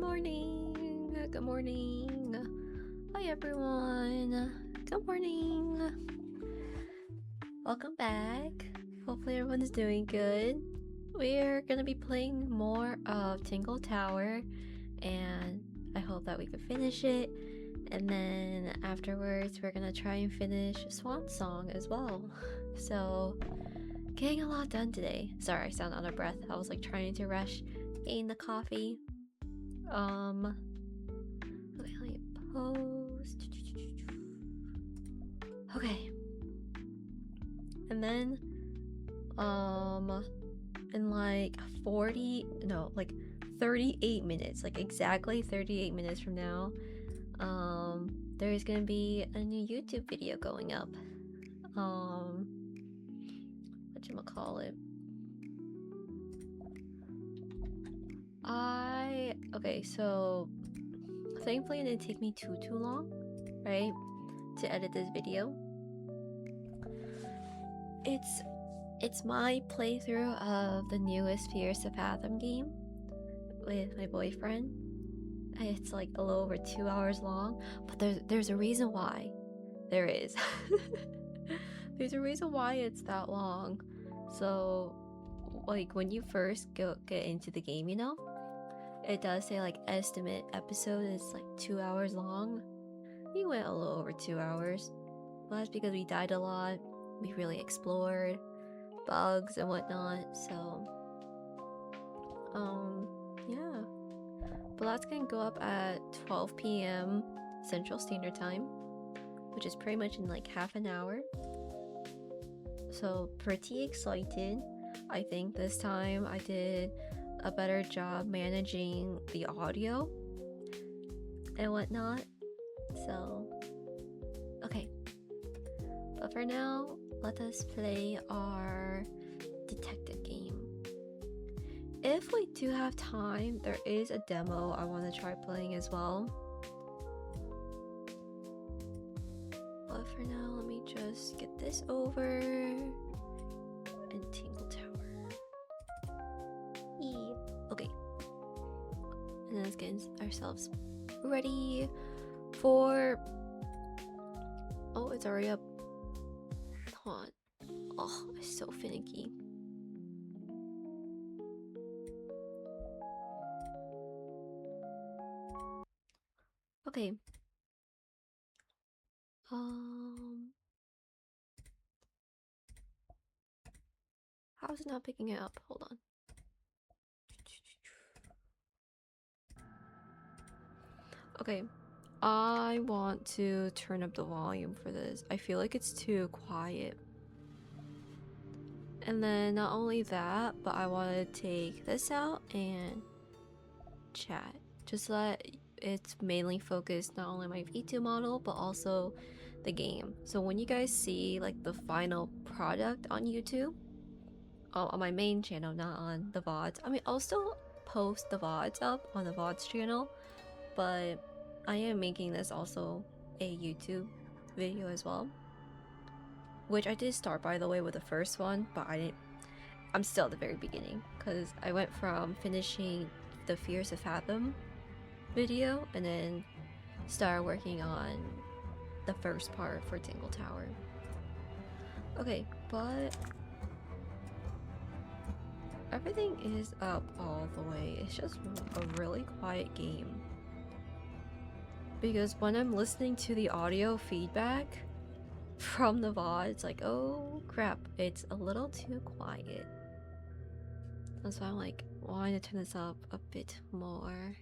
morning. Good morning. Hi everyone. Good morning. Welcome back. Hopefully everyone is doing good. We're gonna be playing more of tangletower, and I hope that we can finish it. And then afterwards, we're gonna try and finish Swansong as well. So, getting a lot done today. Sorry, I sound out of breath. I was like trying to rush getting the coffee. Okay, let me post. Okay. And then, in like 38 minutes, like exactly 38 minutes from now, there's gonna be a new YouTube video going up. Whatchamacallit? Okay, so thankfully it didn't take me too long, right, to edit this video. It's my playthrough of the newest Fears to Fathom game with my boyfriend. It's like a little over 2 hours long, but there's a reason why. There is. There's a reason why it's that long. So, like, when you first get into the game, you know, it does say like estimate episode is like 2 hours long. We went a little over 2 hours. Well, that's because we died a lot. We really explored bugs and whatnot. So, yeah. But that's gonna go up at 12 p.m. Central Standard Time, which is pretty much in like half an hour. So pretty excited. I think this time I did a better job managing the audio and whatnot. So, okay. But for now, let us play our detective game. If we do have time, there is a demo I want to try playing as well. But for now, let me just get this over. And tangletower. Okay. And then let's get ourselves ready for... Oh, it's already up. Hold on. Oh, it's so finicky. Okay. How is it not picking it up? Hold on. Okay. I want to turn up the volume for this. I feel like it's too quiet. And then not only that, but I want to take this out and chat. Just so that it's mainly focused not only on my V2 model, but also the game. So when you guys see like the final product on YouTube, on my main channel, not on the VODs. I mean, I'll still post the VODs up on the VODs channel, but I am making this also a YouTube video as well. Which I did start, by the way, with the first one, but I'm still at the very beginning, because I went from finishing the Fears to Fathom video, and then started working on the first part for tangletower. Okay, but everything is up all the way. It's just a really quiet game. Because when I'm listening to the audio feedback from the VOD, it's like, oh crap, it's a little too quiet. That's why I'm like, wanting to turn this up a bit more.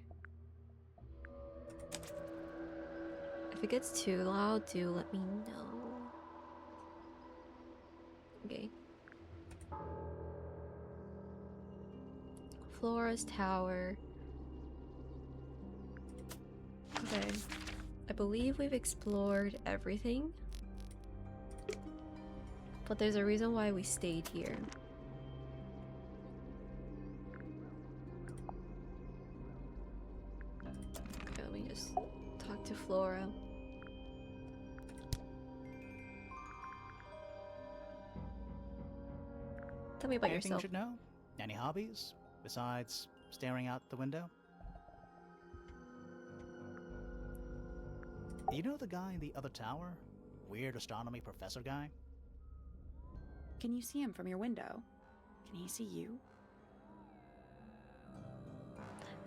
If it gets too loud, do let me know. Okay. Flora's Tower. Okay. I believe we've explored everything. But there's a reason why we stayed here. Okay, let me just talk to Flora. Tell me about Anything yourself. you should know? Any hobbies besides staring out the window? You know the guy in the other tower? Weird astronomy professor guy? Can you see him from your window? Can he see you?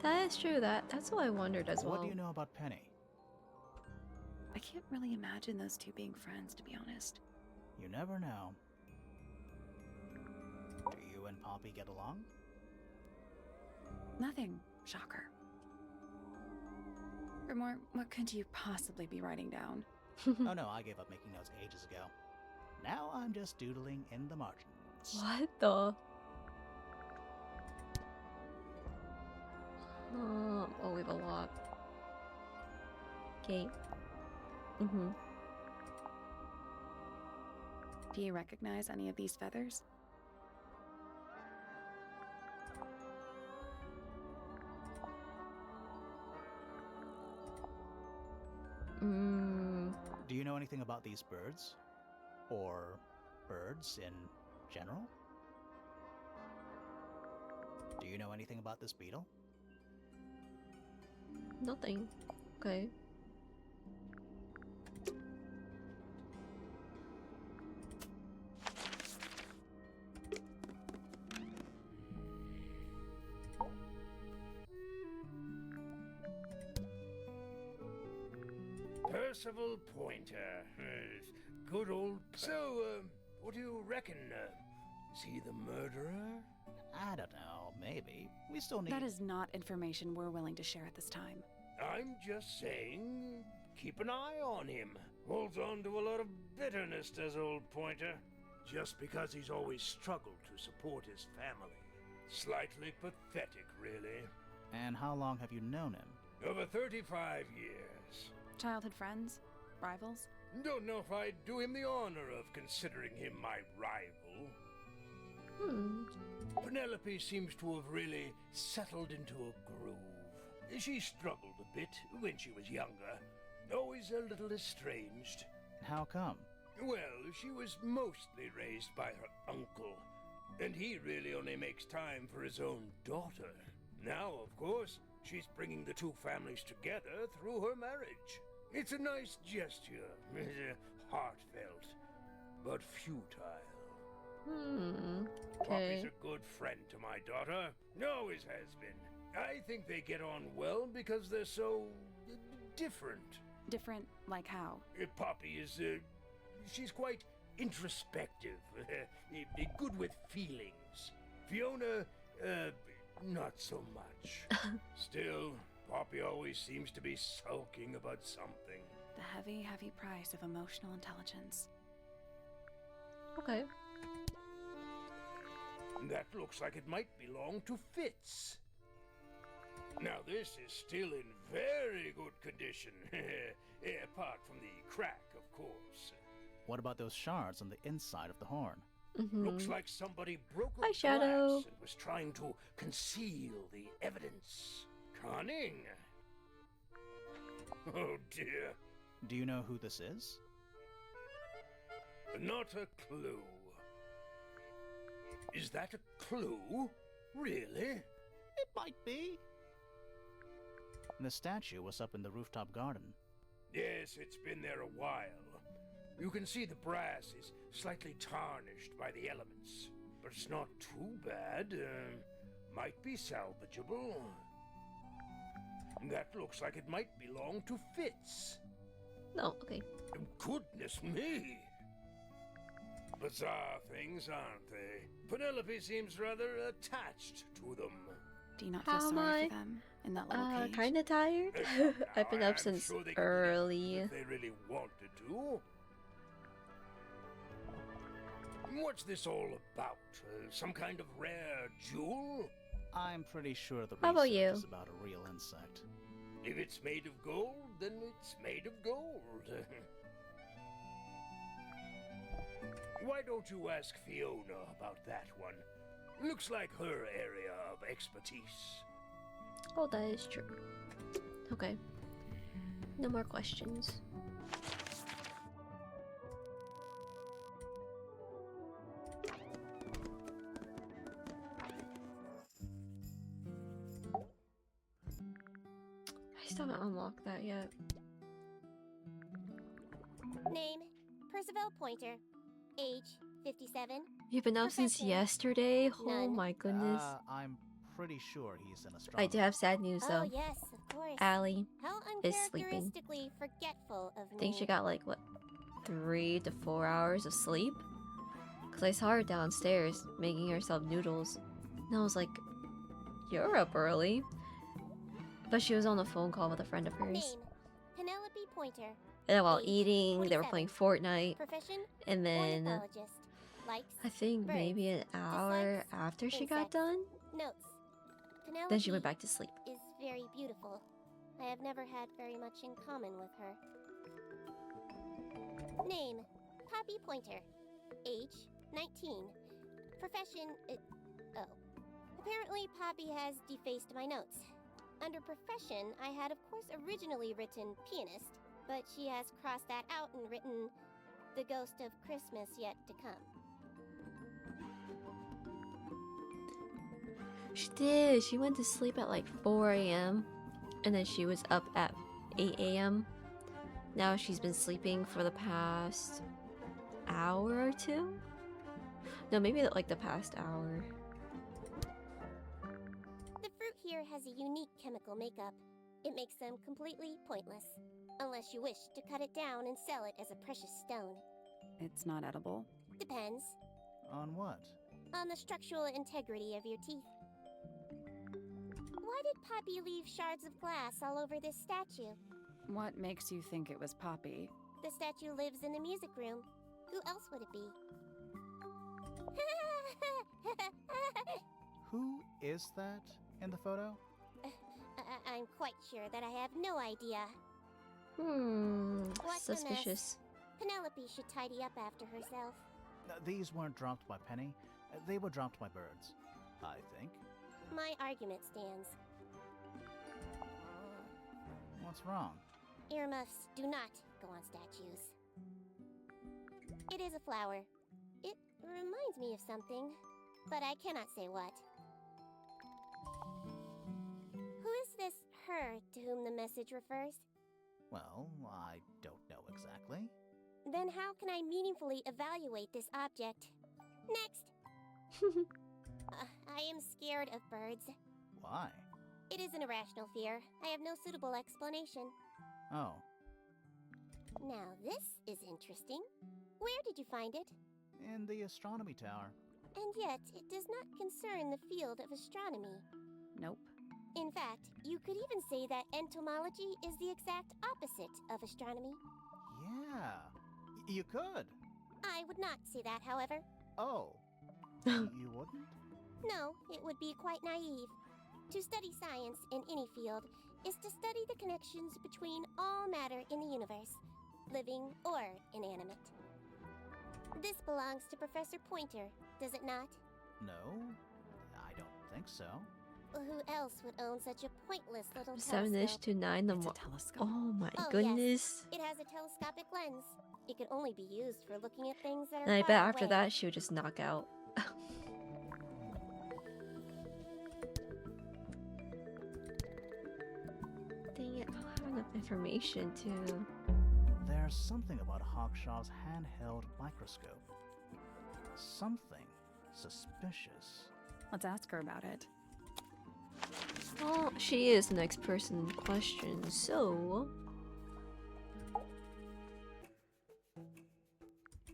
That is true. That's what I wondered as well. What do you know about Penny? I can't really imagine those two being friends, to be honest. You never know. Do you and Poppy get along? Nothing. Shocker. Grimor, what could you possibly be writing down? Oh no, I gave up making notes ages ago. Now I'm just doodling in the margins. What the? Oh, we have a lot. Okay. Do you recognize any of these feathers? Do you know anything about these birds? Or birds in general? Do you know anything about this beetle? Nothing. Okay. Percival Pointer. Good old... So, what do you reckon? Is he the murderer? I don't know, maybe. We still need... That is not information we're willing to share at this time. I'm just saying, keep an eye on him. Holds on to a lot of bitterness, does old Pointer. Just because he's always struggled to support his family. Slightly pathetic, really. And how long have you known him? Over 35 years. Childhood friends? Rivals? Don't know if I'd do him the honor of considering him my rival. Penelope seems to have really settled into a groove. She struggled a bit when she was younger. Always a little estranged. How come? Well, she was mostly raised by her uncle, and he really only makes time for his own daughter. Now, of course, she's bringing the two families together through her marriage. It's a nice gesture, heartfelt, but futile. Okay. Poppy's a good friend to my daughter, always has been. I think they get on well because they're so different. Different like how? Poppy is, she's quite introspective, good with feelings. Fiona, not so much. Still, Poppy always seems to be sulking about something. The heavy, heavy price of emotional intelligence. Okay. That looks like it might belong to Fitz. Now this is still in very good condition, apart from the crack, of course. What about those shards on the inside of the horn? Looks like somebody broke a Hi, glass Shadow. and was trying to conceal the evidence. Cunning. Oh dear. Do you know who this is? Not a clue. Is that a clue? Really? It might be. The statue was up in the rooftop garden. Yes, it's been there a while. You can see the brass is slightly tarnished by the elements. But it's not too bad. Might be salvageable. That looks like it might belong to Fitz. No, okay. Goodness me! Bizarre things, aren't they? Penelope seems rather attached to them. Do you not feel How am sorry I? for them in that little cage? Kinda tired. I've been up since Sure they could get out early. if they really wanted to. What's this all about? Some kind of rare jewel? I'm pretty sure the How about research you? is about a real insect. If it's made of gold, then it's made of gold. Why don't you ask Fiona about that one? Looks like her area of expertise. Oh, that is true. Okay. No more questions. I still haven't unlocked that yet. Name, Percival Pointer. Age, 57. You've been up since Profession? yesterday? Oh None. my goodness. I'm pretty sure he's an I astronomer. do have sad news Oh, though. yes, of course. Allie How is sleeping. uncharacteristically forgetful of I me. think she got like, what, 3 to 4 hours of sleep? Because I saw her downstairs making herself noodles. And I was like, you're up early. But she was on a phone call with a friend of hers. Name, Penelope Pointer. And while Age, eating, they were 47. playing Fortnite. Profession, And then ornithologist. Likes, I think birds. maybe an hour Dislikes, after she got insects. done, Notes. Penelope then she went back to sleep. is very beautiful. I have never had very much in common with her. Name, Poppy Pointer. Age, 19. Profession, oh. Apparently Poppy has defaced my notes. Under profession, I had of course originally written pianist, but she has crossed that out and written the ghost of Christmas yet to come. She did. She went to sleep at like 4 a.m. and then she was up at 8 a.m. Now she's been sleeping for the past hour or two? No, maybe like the past hour. The fruit here has a unique chemical makeup. It makes them completely pointless, unless you wish to cut it down and sell it as a precious stone. It's not edible. Depends On what? on the structural integrity of your teeth. Why did Poppy leave shards of glass all over this statue? What makes you think it was Poppy? The statue lives in the music room. Who else would it be? Who is that in the photo? I'm quite sure that I have no idea. What a Suspicious. Penelope should tidy up after herself. These weren't dropped by Penny. They were dropped by birds, I think. My argument stands. What's wrong? Earmuffs do not go on statues. It is a flower. It reminds me of something, but I cannot say what. Who is this her to whom the message refers? Well, I don't know exactly. Then how can I meaningfully evaluate this object? Next! I am scared of birds. Why? It is an irrational fear. I have no suitable explanation. Oh, Now this is interesting. Where did you find it? in the astronomy tower. And yet, it does not concern the field of astronomy. Nope. In fact, you could even say that entomology is the exact opposite of astronomy. Yeah, you could. I would not say that, however. Oh, you wouldn't? No, it would be quite naive. To study science in any field is to study the connections between all matter in the universe, living or inanimate. This belongs to Professor Pointer, does it not? No, I don't think so. Who else would own such a pointless little 7-ish telescope? to 9 the It's a more. telescope. Oh my Oh, yes. goodness. It has a telescopic lens. It can only be used for looking at things that are And I far bet after away. that she would just knock out. Dang it, I don't have enough information to... There's something about Hawkshaw's handheld microscope. Something suspicious. Let's ask her about it. Well, she is the next person in question, so...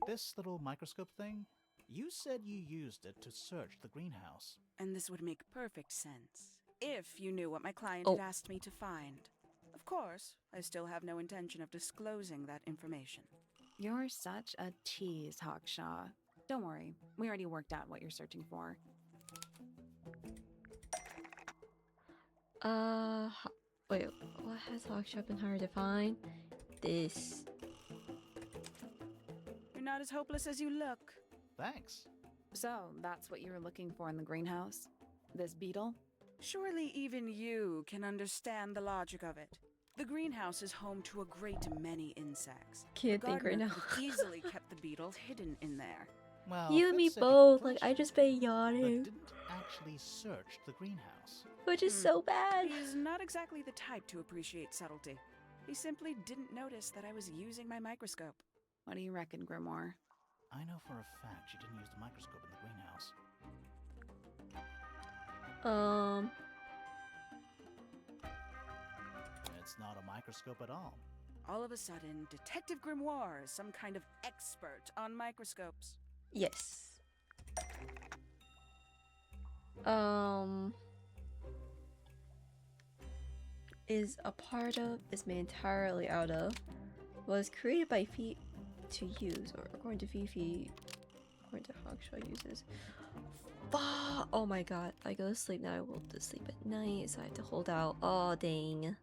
This little microscope thing? You said you used it to search the greenhouse. And this would make perfect sense if you knew what my client Oh. had asked me to find. Of course, I still have no intention of disclosing that information. You're such a tease, Hawkshaw. Don't worry, we already worked out what you're searching for. Wait, what has Hawkshaw been hard to find? This. You're not as hopeless as you look. Thanks. So, that's what you were looking for in the greenhouse? This beetle? Surely even you can understand the logic of it. The greenhouse is home to a great many insects. Can't The think right gardener now. could have easily kept the beetle hidden in there. Well, You and me that's second both, like I question, just been but yawning. didn't actually search the greenhouse. Which is so bad. He's not exactly the type to appreciate subtlety. He simply didn't notice that I was using my microscope. What do you reckon, Grimoire? I know for a fact she didn't use the microscope in the greenhouse. It's not a microscope at all. All of a sudden, Detective Grimoire is some kind of expert on microscopes. Yes. Is a part of, is made entirely out of, was created by Feet to use, or according to Fifi, according to Hawkshaw uses. Oh my god, I go to sleep now, I will to sleep at night, so I have to hold out. Oh dang.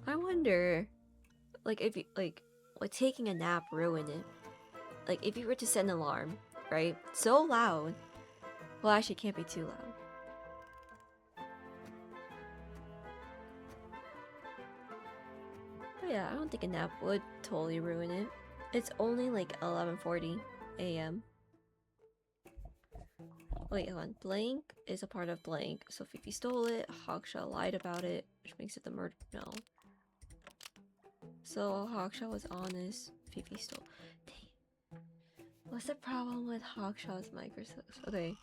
I wonder, like, if you, like, would taking a nap ruin it? Like, if you were to set an alarm, right? So loud. Well, actually, it can't be too loud. But yeah, I don't think a nap would totally ruin it. It's only like 11:40 a.m. Wait, hold on. Blank is a part of blank. So Fifi stole it. Hawkshaw lied about it, which makes it the murder. No. So Hawkshaw was honest. Fifi stole. Dang. What's the problem with Hawkshaw's microscopes? Okay.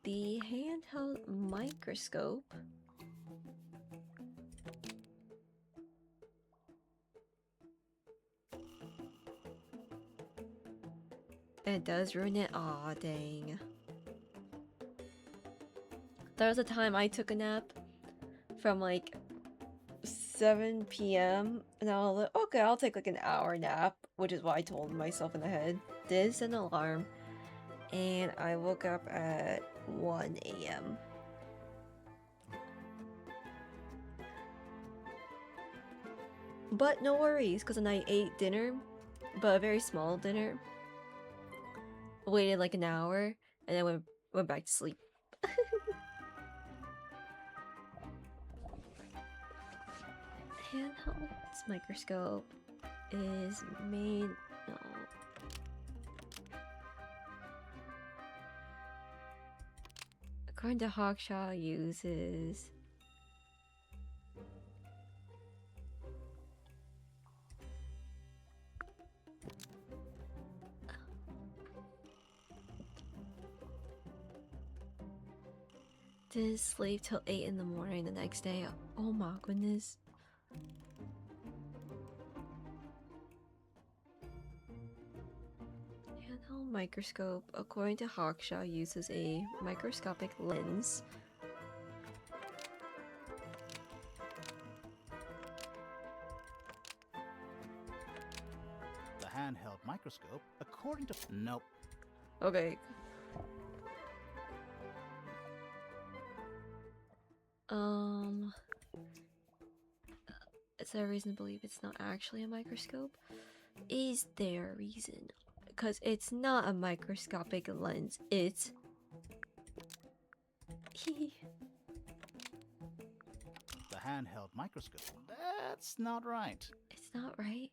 The handheld microscope. It does ruin it. Aw, dang. There was a time I took a nap from like 7 p.m. and I was like, okay, I'll take like an hour nap, which is what I told myself in the head. Did set an alarm, and I woke up at 1 a.m. But no worries, because then I ate dinner, but a very small dinner. Waited like an hour, and then went back to sleep. Handheld microscope is made. No. According to Hawkshaw, uses. Didn't sleep till 8 in the morning the next day. Oh my goodness. Handheld microscope, according to Hawkshaw, uses a microscopic lens. The handheld microscope, according to... Nope. Okay. Is there a reason to believe it's not actually a microscope? Is there a reason? Because it's not a microscopic lens, it's... The handheld microscope. That's not right. It's not right?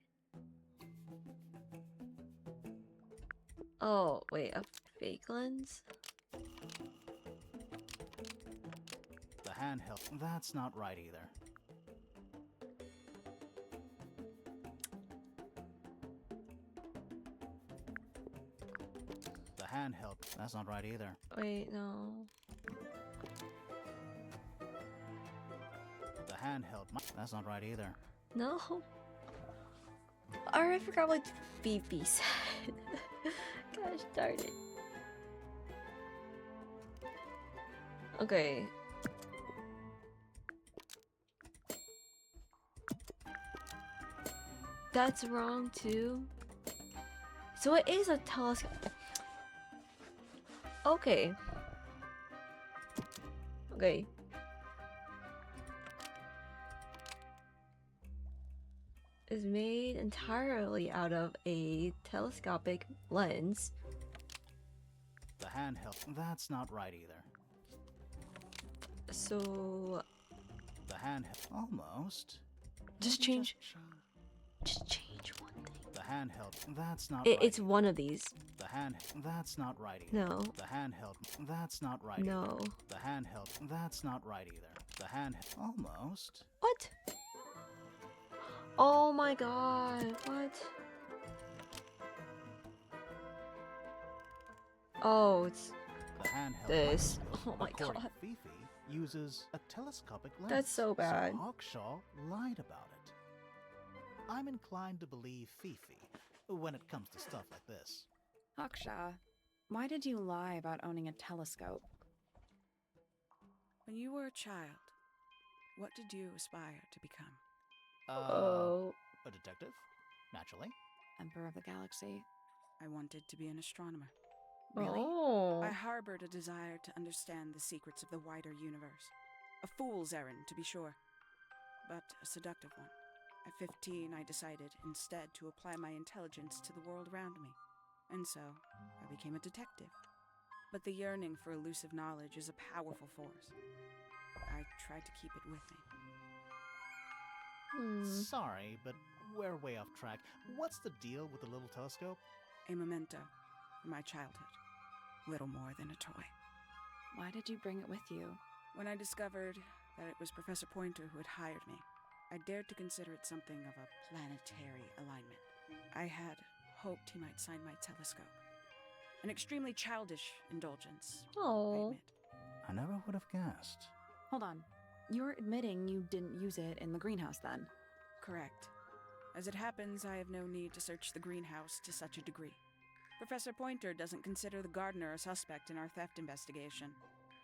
Oh, wait, a fake lens? The handheld. That's not right either. The handheld. That's not right either. Wait, no. The handheld. That's not right either. No? I already forgot what Fifi said. Gosh darn it. Okay. That's wrong too. So it is a telescope. Okay. Okay. Is made entirely out of a telescopic lens. The handheld. That's not right either. So The handheld. Almost. just change one thing. The handheld. That's not It's right. one of these. The hand. That's not right either. No. The handheld. That's not right. No. Either. The handheld. That's not right either. The hand. Almost. What? Oh my god, what? Oh, it's The handheld this. microscope, Oh my according god. to Fifi, uses a telescopic lens. That's so bad. So Hawkshaw lied about it. I'm inclined to believe Fifi when it comes to stuff like this. Hawkshaw, why did you lie about owning a telescope? When you were a child, what did you aspire to become? Oh. A detective, naturally. Emperor of the Galaxy? I wanted to be an astronomer. Really? Oh. I harbored a desire to understand the secrets of the wider universe. A fool's errand, to be sure, but a seductive one. At 15, I decided instead to apply my intelligence to the world around me. And so, I became a detective. But the yearning for elusive knowledge is a powerful force. I tried to keep it with me. Sorry, but we're way off track. What's the deal with the little telescope? A memento from my childhood. Little more than a toy. Why did you bring it with you? When I discovered that it was Professor Pointer who had hired me, I dared to consider it something of a planetary alignment. I had hoped he might sign my telescope. An extremely childish indulgence, I Oh. admit. I never would have guessed. Hold on. You're admitting you didn't use it in the greenhouse then? Correct. As it happens, I have no need to search the greenhouse to such a degree. Professor Pointer doesn't consider the gardener a suspect in our theft investigation.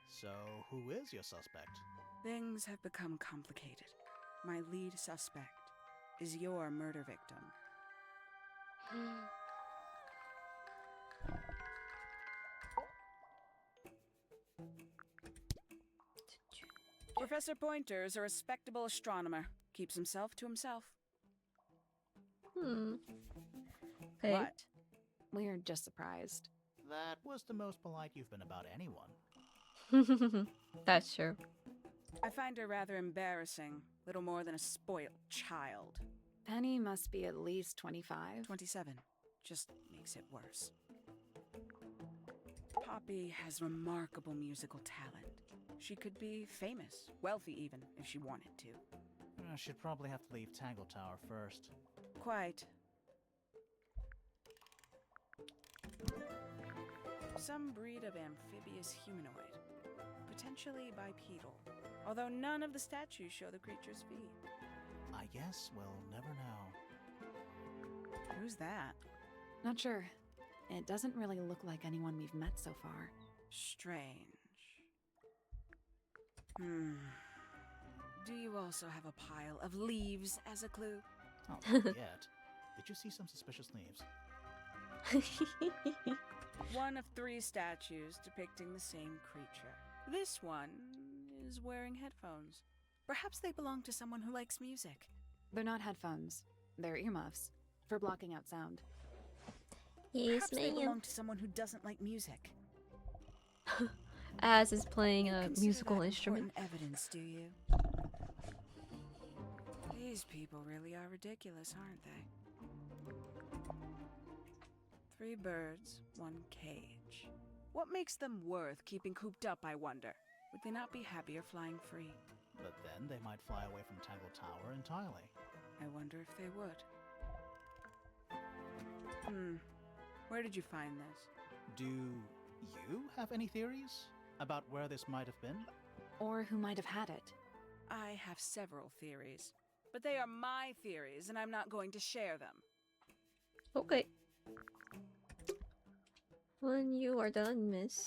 So, who is your suspect? Things have become complicated. My lead suspect is your murder victim. Professor Pointer is a respectable astronomer. Keeps himself to himself. Okay. What? We're just surprised. That was the most polite you've been about anyone. That's true. I find her rather embarrassing. Little more than a spoiled child. Penny must be at least 25. 27. Just makes it worse. Poppy has remarkable musical talent. She could be famous, wealthy even, if she wanted to. She'd probably have to leave Tangletower first. Quite. Some breed of amphibious humanoid. Potentially bipedal. Although none of the statues show the creature's feet. I guess we'll never know. Who's that? Not sure. It doesn't really look like anyone we've met so far. Strange. Do you also have a pile of leaves as a clue? Oh, not yet. Did you see some suspicious leaves? One of 3 statues depicting the same creature. This one is wearing headphones. Perhaps they belong to someone who likes music. They're not headphones. They're earmuffs. For blocking out sound. Yes, Perhaps they ma'am. belong to someone who doesn't like music. As is playing a Consider musical that instrument. important evidence, do you? These people really are ridiculous, aren't they? 3 birds, 1 cage. What makes them worth keeping cooped up, I wonder? Would they not be happier flying free? But then they might fly away from Tangletower entirely. I wonder if they would. Where did you find this? Do you have any theories about where this might have been? Or who might have had it. I have several theories. But they are my theories, and I'm not going to share them. Okay. When you are done, miss.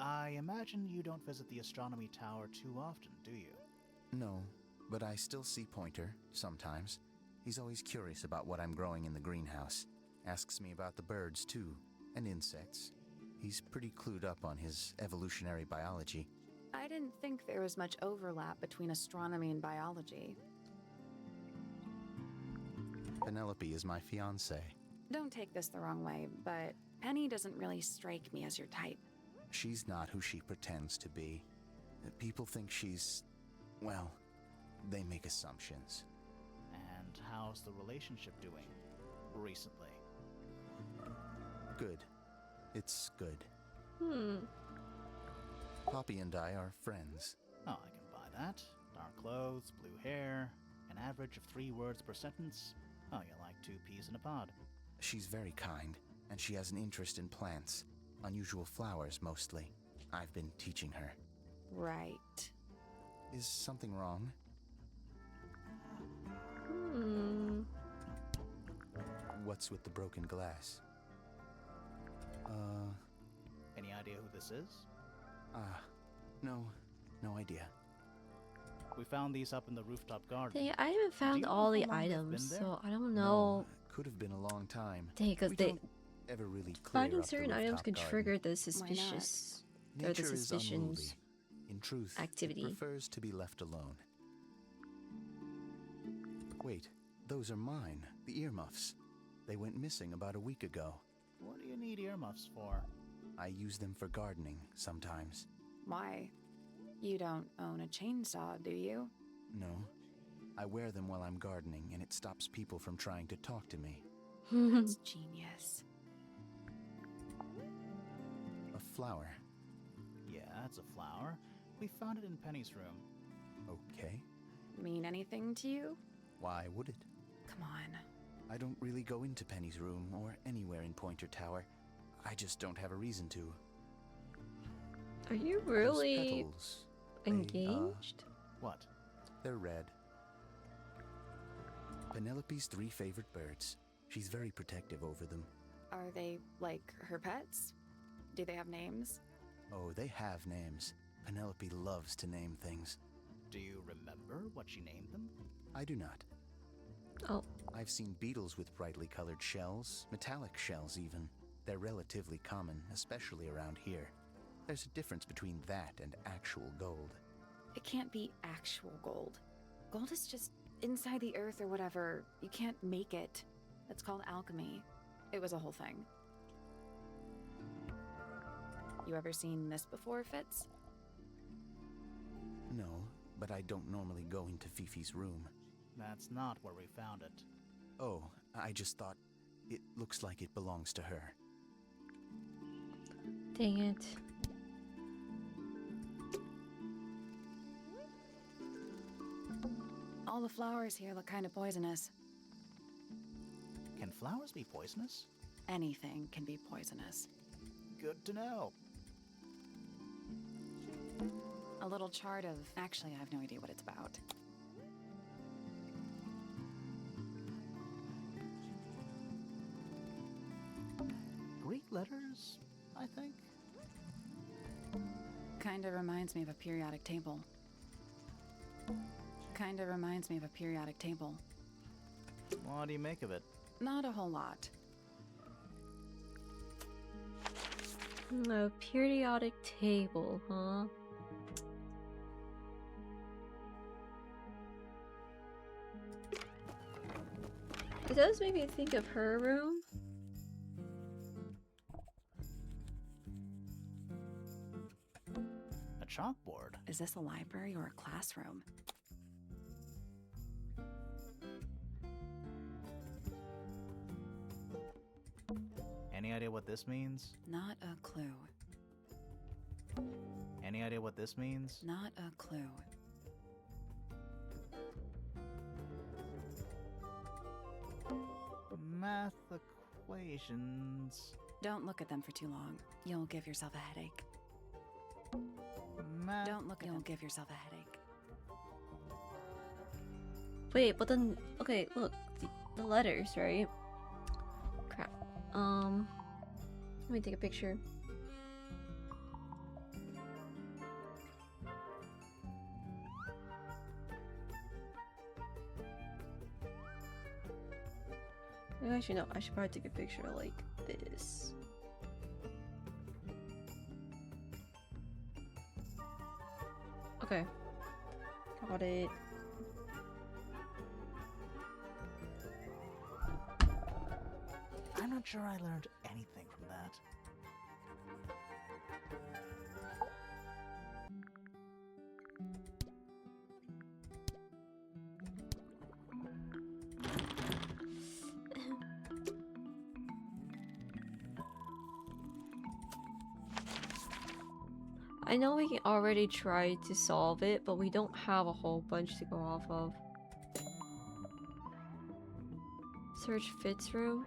I imagine you don't visit the astronomy tower too often, do you? No, but I still see Pointer, sometimes. He's always curious about what I'm growing in the greenhouse. Asks me about the birds, too, and insects. He's pretty clued up on his evolutionary biology. I didn't think there was much overlap between astronomy and biology. Penelope is my fiancée. Don't take this the wrong way, but Penny doesn't really strike me as your type. She's not who she pretends to be. People think she's... well, they make assumptions. And how's the relationship doing recently? Good. It's good. Hmm. Poppy and I are friends. Oh, I can buy that. Dark clothes, blue hair, an average of 3 words per sentence. Oh, you're like 2 peas in a pod. She's very kind, and she has an interest in plants. Unusual flowers, mostly. I've been teaching her. Right. Is something wrong? Hmm. What's with the broken glass? Any idea who this is? No idea. We found these up in the rooftop garden. Dang, I haven't Do found you know all how the long they've been items, there? so I don't know. Could have been a long time. Dang, because We they don't ever really clear finding up the certain items rooftop can garden. trigger the not? suspicious or the Nature is unruly. suspicions. In truth, activity. it prefers to be left alone. Wait, those are mine. The earmuffs. They went missing about a week ago. What do you need earmuffs for? I use them for gardening sometimes. Why? You don't own a chainsaw, do you? No. I wear them while I'm gardening, and it stops people from trying to talk to me. That's genius. A flower. Yeah, it's a flower. We found it in Penny's room. Okay. Mean anything to you? Why would it? Come on. I don't really go into Penny's room or anywhere in Pointer Tower. I just don't have a reason to. Are you Those really petals, engaged? What? they're red. Penelope's 3 favorite birds. She's very protective over them. Are they like her pets? Do they have names? Oh, they have names. Penelope loves to name things. Do you remember what she named them? I do not. Oh, I've seen beetles with brightly colored shells, metallic shells even. They're relatively common, especially around here. There's a difference between that and actual gold. It can't be actual gold. Gold is just inside the earth or whatever. You can't make it. That's called alchemy. It was a whole thing. You ever seen this before, Fitz? No, but I don't normally go into Fifi's room. That's not where we found it. Oh, I just thought it looks like it belongs to her. dang it. All the flowers here look kind of poisonous. Can flowers be poisonous? Anything can be poisonous. Good to know. A little chart of... Actually, I have no idea what it's about. Greek letters, I think? Kinda reminds me of a periodic table. Kinda reminds me of a periodic table. What do you make of it? Not a whole lot. A periodic table, huh? It does make me think of her room. A chalkboard. Is this a library or a classroom? Any idea what this means? Not a clue. Any idea what this means? Not a clue. Math equations. Don't look at them for too long. You'll give yourself a headache. Math. Don't look at them. You'll give yourself a headache. Wait, but then, okay, look, the letters, right? Crap. Let me take a picture. Actually, no, I should probably take a picture like this. Okay. Got it. I'm not sure I learned anything from that. I know we can already try to solve it, but we don't have a whole bunch to go off of. Search Fitz room.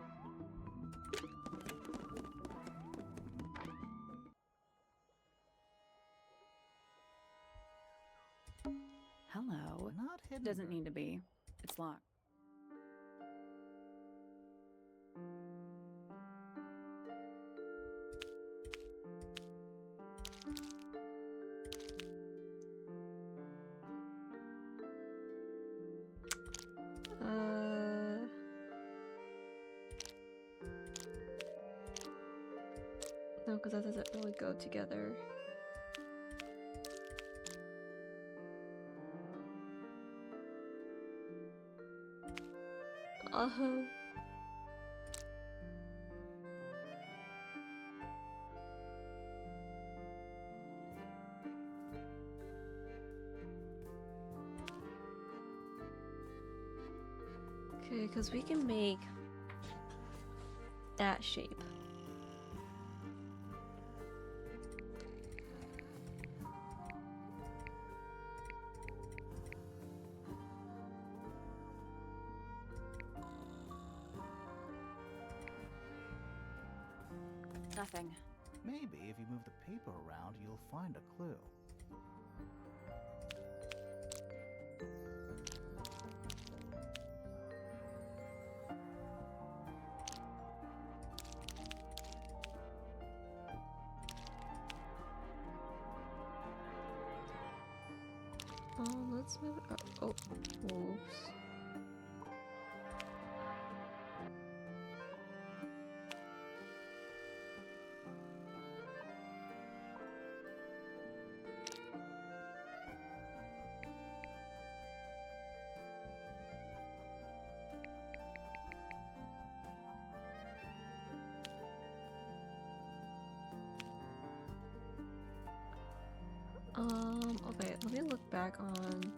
Hello. Not hidden. Doesn't need to be. It's locked. No, because that doesn't really go together. Uh-huh. Okay, because we can make that shape. Nothing. Maybe if you move the paper around, you'll find a clue. Let's move it. Oh, wolves. Okay, let me look back on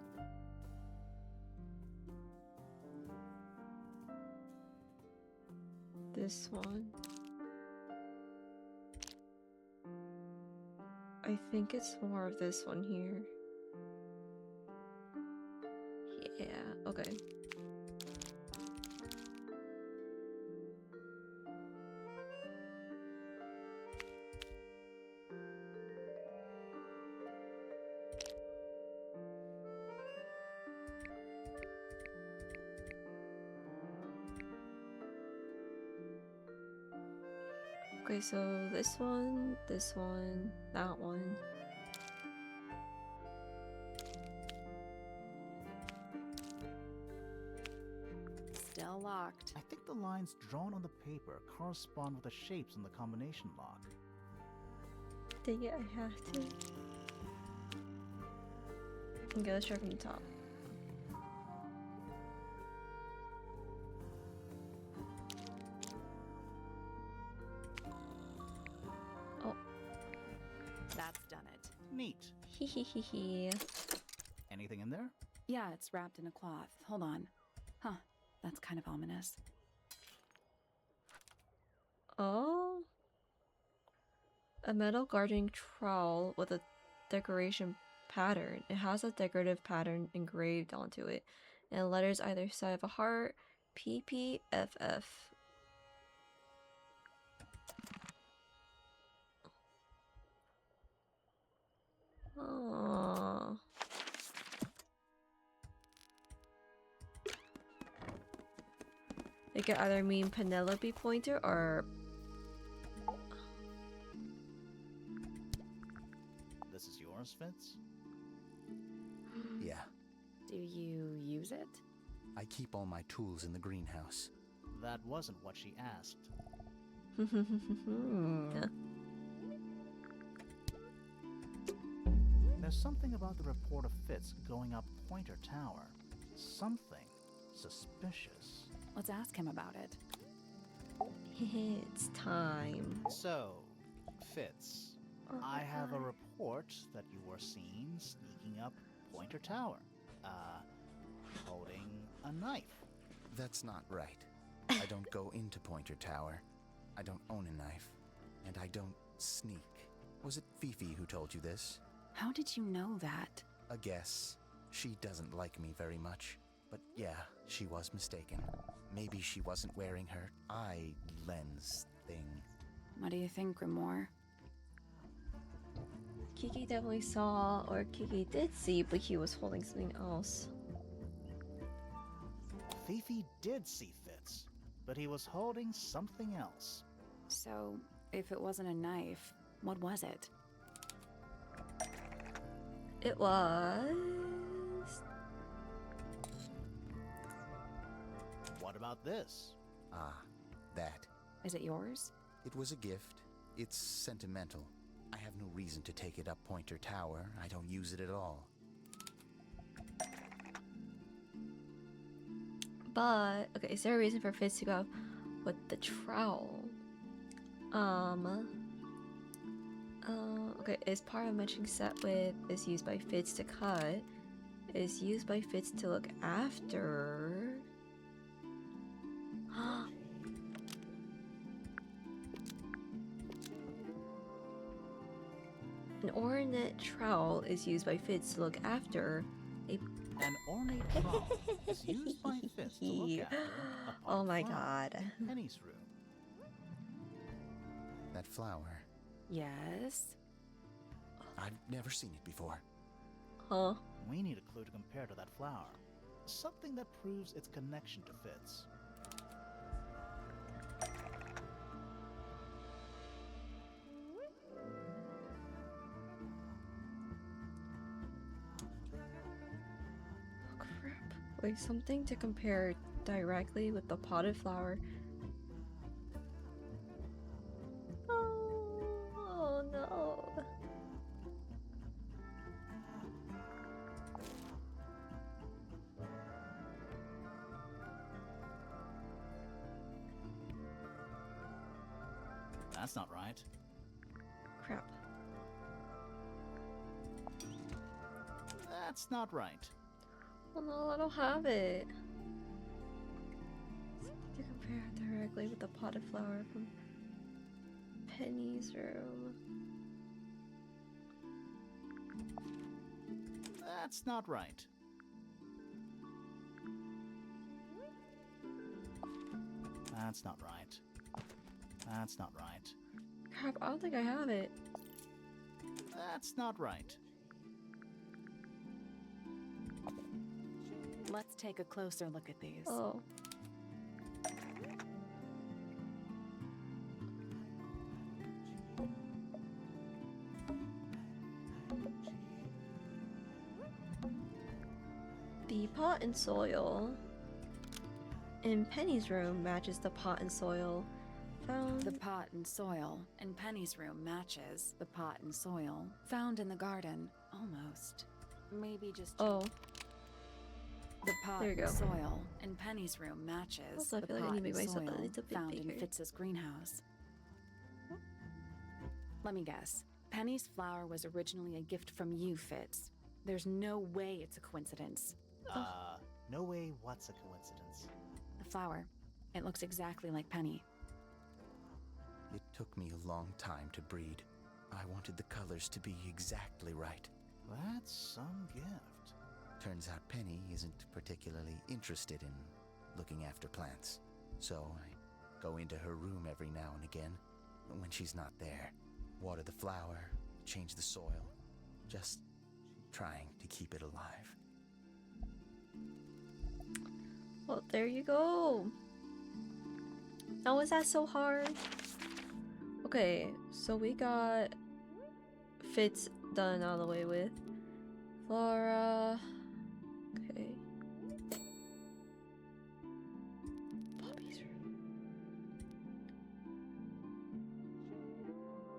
this one. I think it's more of this one here. Yeah, okay. Okay, so this one, that one. Still locked. I think the lines drawn on the paper correspond with the shapes in the combination lock. Dang it, I have to. Okay, let's try from the top. Oh. That's done it. Neat. Hehehehe. Anything in there? Yeah, it's wrapped in a cloth. Hold on. Huh. That's kind of ominous. Oh. A metal gardening trowel with a decoration pattern. It has a decorative pattern engraved onto it, and letters either side of a heart. PPFF. Oh. It could either mean Penelope pointer or This is yours, Fitz? Yeah, Do you use it? I keep all my tools in the greenhouse. That wasn't what she asked. There's something about the report of Fitz going up Pointer Tower. Something suspicious. Let's ask him about it. It's time. So, Fitz, I have a report that you were seen sneaking up Pointer Tower. Holding a knife. That's not right. I don't go into Pointer Tower. I don't own a knife. And I don't sneak. Was it Fifi who told you this? How did you know that? A guess. She doesn't like me very much. But yeah, she was mistaken. Maybe she wasn't wearing her eye lens thing. What do you think, Grimoire? Kiki definitely saw, or Kiki did see, but he was holding something else. Fifi did see Fitz, but he was holding something else. So, if it wasn't a knife, what was it? It was... What about this? Ah, that. Is it yours? It was a gift. It's sentimental. I have no reason to take it up Pointer Tower. I don't use it at all. But, okay, is there a reason for Fitz to go with the trowel? Okay, is part of matching set with is used by Fitz to cut, is used by Fitz to look after. An ornate trowel is used by Fitz to look after a. An ornate trowel is used by Fitz to look after a Oh my flower god. in Penny's room. That flower. Yes. I've never seen it before. Huh? We need a clue to compare to that flower. Something that proves its connection to Fitz. Oh crap. Wait, something to compare directly with the potted flower. Oh no. That's not right. Crap. That's not right. Oh no, I don't have it. Something to compare directly with the potted flower from Penny's room. That's not right. That's not right. That's not right. Crap, I don't think I have it. That's not right. Let's take a closer look at these. Oh. The pot and soil in Penny's room matches the pot and soil found. The pot and soil in Penny's room matches the pot and soil found in the garden. Almost. Maybe just. Oh, The pot there you and go. soil in Penny's room matches Also, I the feel like I pot need to and make myself a soil little bit found in bigger. Fitz's greenhouse. Let me guess. Penny's flower was originally a gift from you, Fitz. There's no way it's a coincidence. No way what's a coincidence. The flower. It looks exactly like Penny. It took me a long time to breed. I wanted the colors to be exactly right. That's some gift. Turns out Penny isn't particularly interested in looking after plants. So I go into her room every now and again. When she's not there, water the flower, change the soil. Just trying to keep it alive. Well, there you go. Now, was that so hard? Okay, so we got Fitz done out of the way with. Flora. Okay. Poppy's room.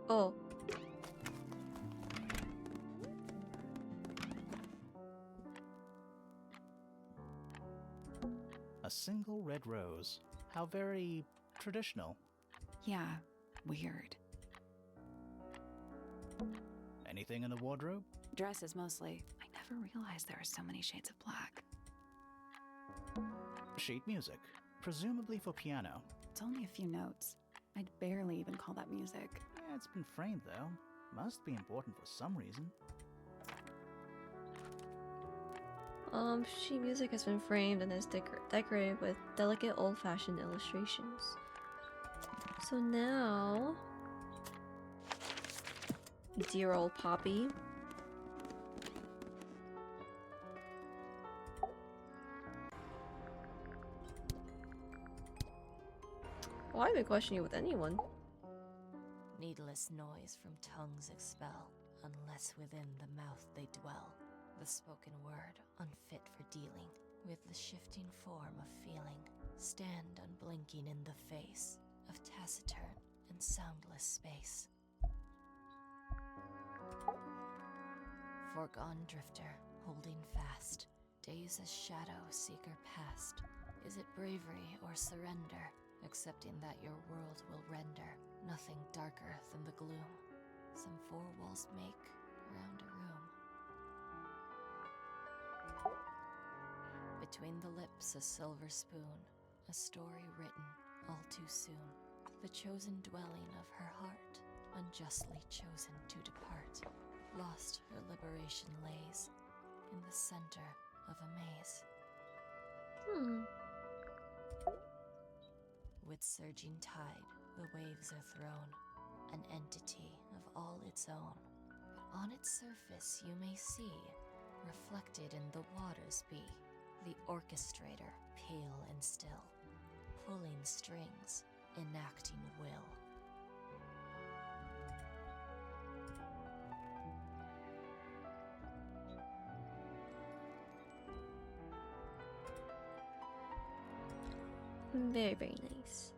Oh. A single red rose. How very traditional. Yeah, weird. Anything in the wardrobe? Dresses mostly. I never realized there are so many shades of black. Sheet music. Presumably for piano. It's only a few notes. I'd barely even call that music. Yeah, it's been framed though. Must be important for some reason. Sheet music has been framed and is decorated with delicate old-fashioned illustrations. So now, dear old Poppy. Why even question you with anyone? Needless noise from tongues expel, unless within the mouth they dwell. The spoken word, unfit for dealing with the shifting form of feeling. Stand unblinking in the face of taciturn and soundless space. Foregone drifter, holding fast. Days as shadow seeker past. Is it bravery or surrender? Accepting that your world will render nothing darker than the gloom. Some four walls make round a room. Between the lips a silver spoon, a story written all too soon. The chosen dwelling of her heart, unjustly chosen to depart. Lost her liberation lays in the center of a maze. With surging tide, the waves are thrown, an entity of all its own. But on its surface you may see, reflected in the waters be, the orchestrator, pale and still, pulling strings, enacting will. Very, very nice.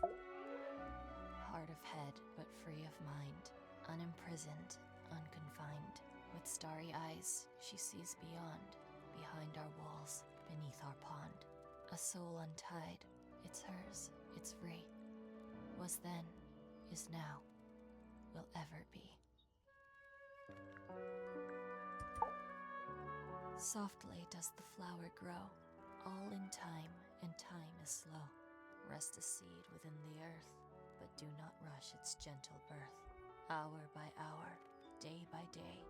Hard of head, but free of mind, unimprisoned, unconfined. With starry eyes, she sees beyond, behind our walls, beneath our pond. A soul untied, it's hers, it's free. Was then, is now, will ever be. Softly does the flower grow, all in time, and time is slow. Rest a seed within the earth, but do not rush its gentle birth. Hour by hour, day by day,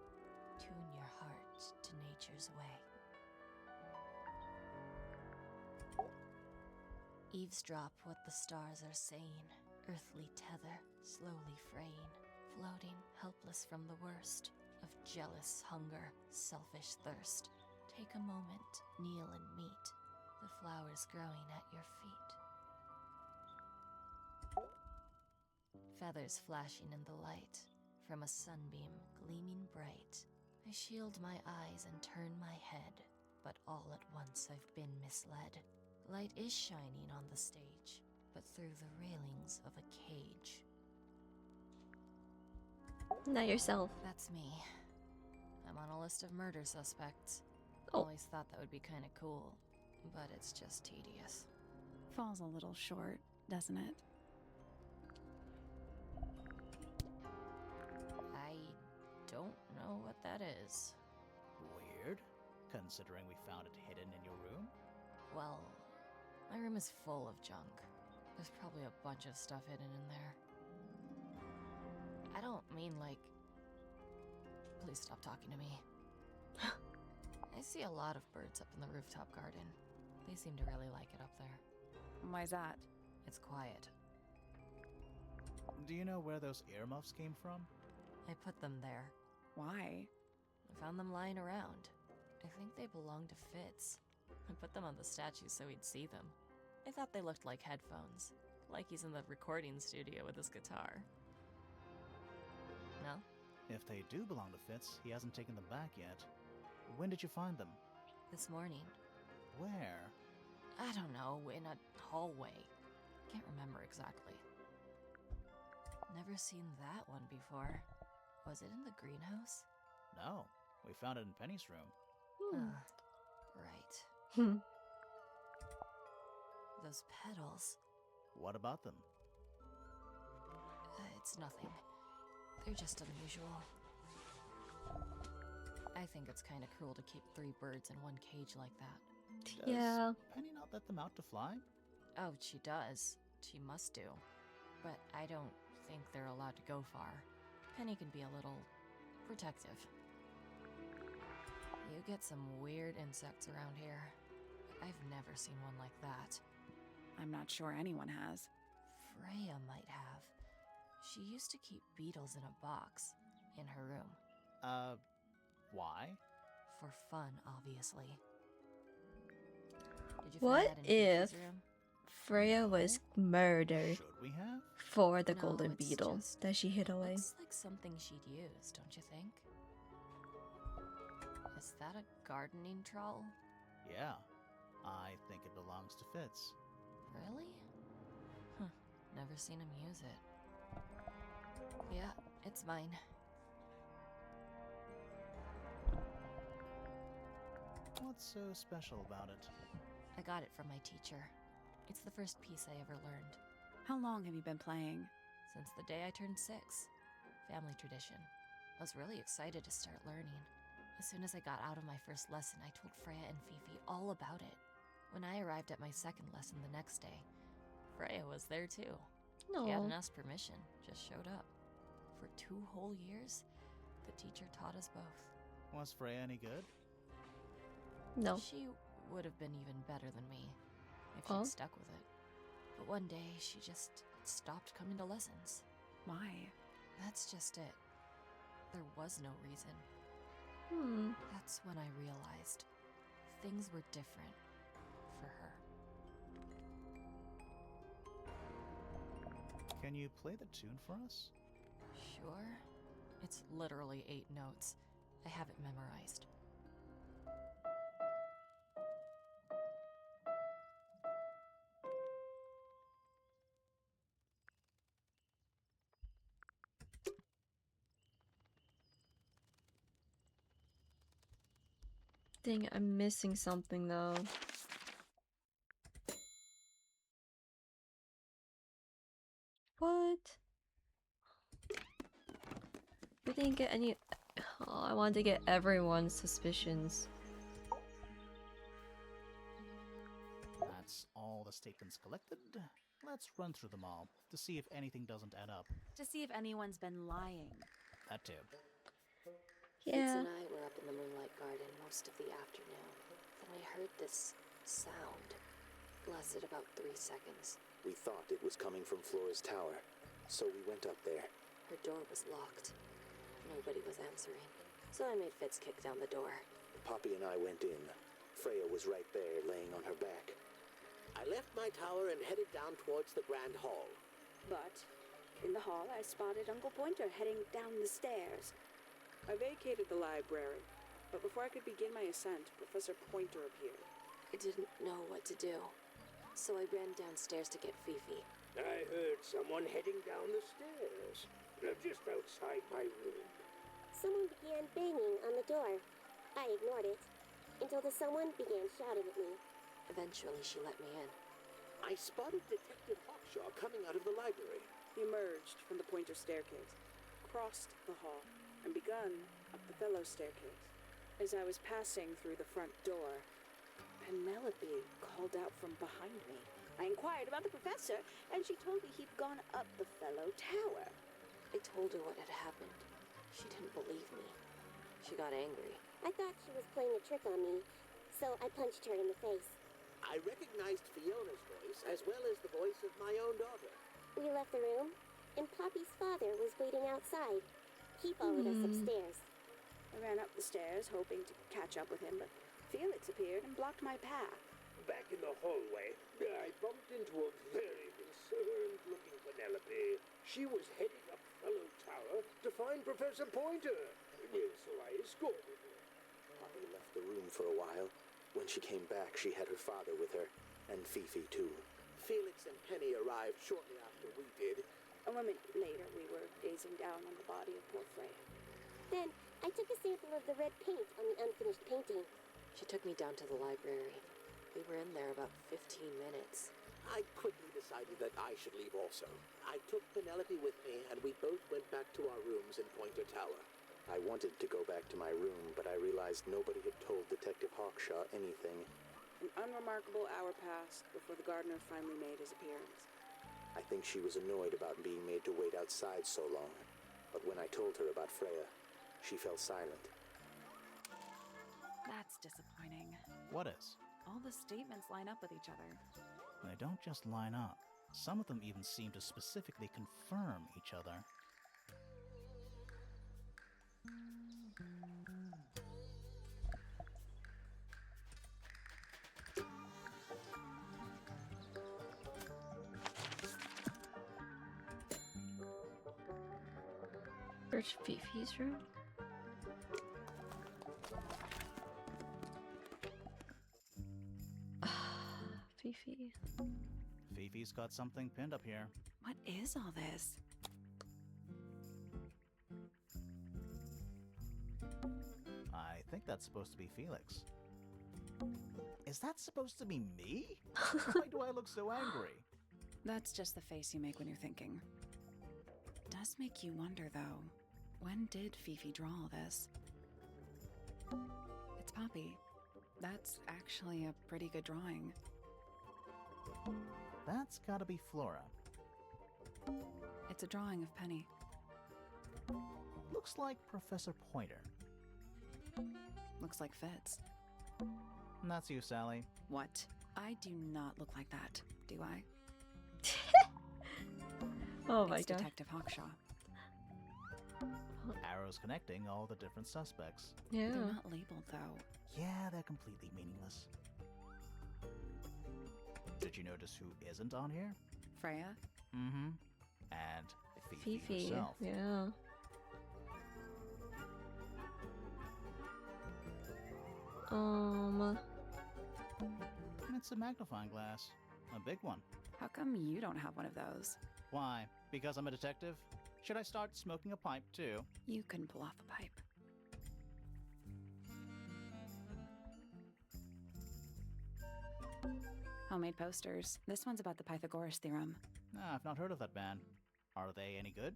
tune your heart to nature's way. Eavesdrop what the stars are saying, earthly tether, slowly fraying, floating helpless from the worst of jealous hunger, selfish thirst. Take a moment, kneel and meet the flowers growing at your feet. Feathers flashing in the light, from a sunbeam gleaming bright. I shield my eyes and turn my head, but all at once I've been misled. Light is shining on the stage, but through the railings of a cage. Not yourself. That's me. I'm on a list of murder suspects. Oh. Always thought that would be kind of cool, but it's just tedious. Falls a little short, doesn't it? I don't know what that is. Weird, considering we found it hidden in your room. Well, my room is full of junk. There's probably a bunch of stuff hidden in there. I don't mean like... Please stop talking to me. I see a lot of birds up in the rooftop garden. They seem to really like it up there. Why's that? It's quiet. Do you know where those earmuffs came from? I put them there. Why? I found them lying around. I think they belong to Fitz. I put them on the statue so he'd see them. I thought they looked like headphones, like he's in the recording studio with his guitar. No? If they do belong to Fitz, he hasn't taken them back yet. When did you find them? This morning. Where? I don't know, in a hallway. Can't remember exactly. Never seen that one before. Was it in the greenhouse? No, we found it in Penny's room. Right. Hmm. Those petals. What about them? It's nothing. They're just unusual. I think it's kind of cruel to keep 3 birds in one cage like that. Does Yeah. Penny not let them out to fly? Oh, she does. She must do. But I don't think they're allowed to go far. Penny can be a little protective. You get some weird insects around here. I've never seen one like that. I'm not sure anyone has. Freya might have. She used to keep beetles in a box in her room. Why? For fun, obviously. Did you What find that in if Fifi's room? Freya was murdered Should we have? for the No, golden it's beetle just- that she hid away? Looks like something she'd use, don't you think? Is that a gardening trowel? Yeah. I think it belongs to Fitz. Really? Huh. Never seen him use it. Yeah, it's mine. What's so special about it? I got it from my teacher. It's the first piece I ever learned. How long have you been playing? Since the day I turned 6. Family tradition. I was really excited to start learning. As soon as I got out of my first lesson, I told Freya and Fifi all about it. When I arrived at my second lesson the next day, Freya was there too. No. She hadn't asked permission, just showed up. For 2 whole years, the teacher taught us both. Was Freya any good? No. She would have been even better than me if Oh. she'd stuck with it. But one day, she just stopped coming to lessons. Why? That's just it. There was no reason. That's when I realized things were different for her. Can you play the tune for us? Sure. It's literally 8 notes. I have it memorized. Dang, I'm missing something though. What? We didn't get any. Oh, I wanted to get everyone's suspicions. That's all the statements collected. Let's run through them all to see if anything doesn't add up. To see if anyone's been lying. That too. Fitz Yeah. and I were up in the moonlight garden most of the afternoon. Then we heard this sound. Lasted about 3 seconds. We thought it was coming from Flora's tower, so we went up there. Her door was locked. Nobody was answering. So I made Fitz kick down the door. Poppy and I went in. Freya was right there, laying on her back. I left my tower and headed down towards the Grand Hall. But in the hall, I spotted Uncle Pointer heading down the stairs. I vacated the library, but before I could begin my ascent, Professor Pointer appeared. I didn't know what to do. So I ran downstairs to get Fifi. I heard someone heading down the stairs. Just outside my room. Someone began banging on the door. I ignored it until the someone began shouting at me. Eventually, she let me in. I spotted Detective Hawkshaw coming out of the library. He emerged from the Pointer staircase, crossed the hall, and begun up the fellow staircase. As I was passing through the front door, Penelope called out from behind me. I inquired about the professor, and she told me he'd gone up the fellow tower. I told her what had happened. She didn't believe me. She got angry. I thought she was playing a trick on me, so I punched her in the face. I recognized Fiona's voice as well as the voice of my own daughter. We left the room, and Poppy's father was waiting outside. He followed us upstairs. I ran up the stairs, hoping to catch up with him, but Felix appeared and blocked my path. Back in the hallway, I bumped into a very concerned-looking Penelope. She was heading up Fellow Tower to find Professor Pointer, so I escorted her. Poppy left the room for a while. When she came back, she had her father with her, and Fifi too. Felix and Penny arrived shortly after we did. A moment later, we were gazing down on the body of poor Freya. Then I took a sample of the red paint on the unfinished painting. She took me down to the library. We were in there about 15 minutes. I quickly decided that I should leave also. I took Penelope with me, and we both went back to our rooms in Pointer Tower. I wanted to go back to my room, but I realized nobody had told Detective Hawkshaw anything. An unremarkable hour passed before the gardener finally made his appearance. I think she was annoyed about being made to wait outside so long. But when I told her about Freya, she fell silent. That's disappointing. What is? All the statements line up with each other. They don't just line up. Some of them even seem to specifically confirm each other. Search Fifi's room. Fifi. Fifi's got something pinned up here. What is all this? I think that's supposed to be Felix. Is that supposed to be me? Why do I look so angry? That's just the face you make when you're thinking. Does make you wonder, though. When did Fifi draw all this? It's Poppy. That's actually a pretty good drawing. That's gotta be Flora. It's a drawing of Penny. Looks like Professor Pointer. Looks like Fitz. And that's you, Sally. What? I do not look like that, do I? Oh my It's god. Detective Hawkshaw. Arrows connecting all the different suspects. Yeah. They're not labeled, though. Yeah, they're completely meaningless. Did you notice who isn't on here? Freya? Mm-hmm. And Fifi Fifi. herself. Yeah. It's a magnifying glass. A big one. How come you don't have one of those? Why? Because I'm a detective? Should I start smoking a pipe too? You can pull off a pipe. Homemade posters. This one's about the Pythagoras theorem. Ah, I've not heard of that band. Are they any good?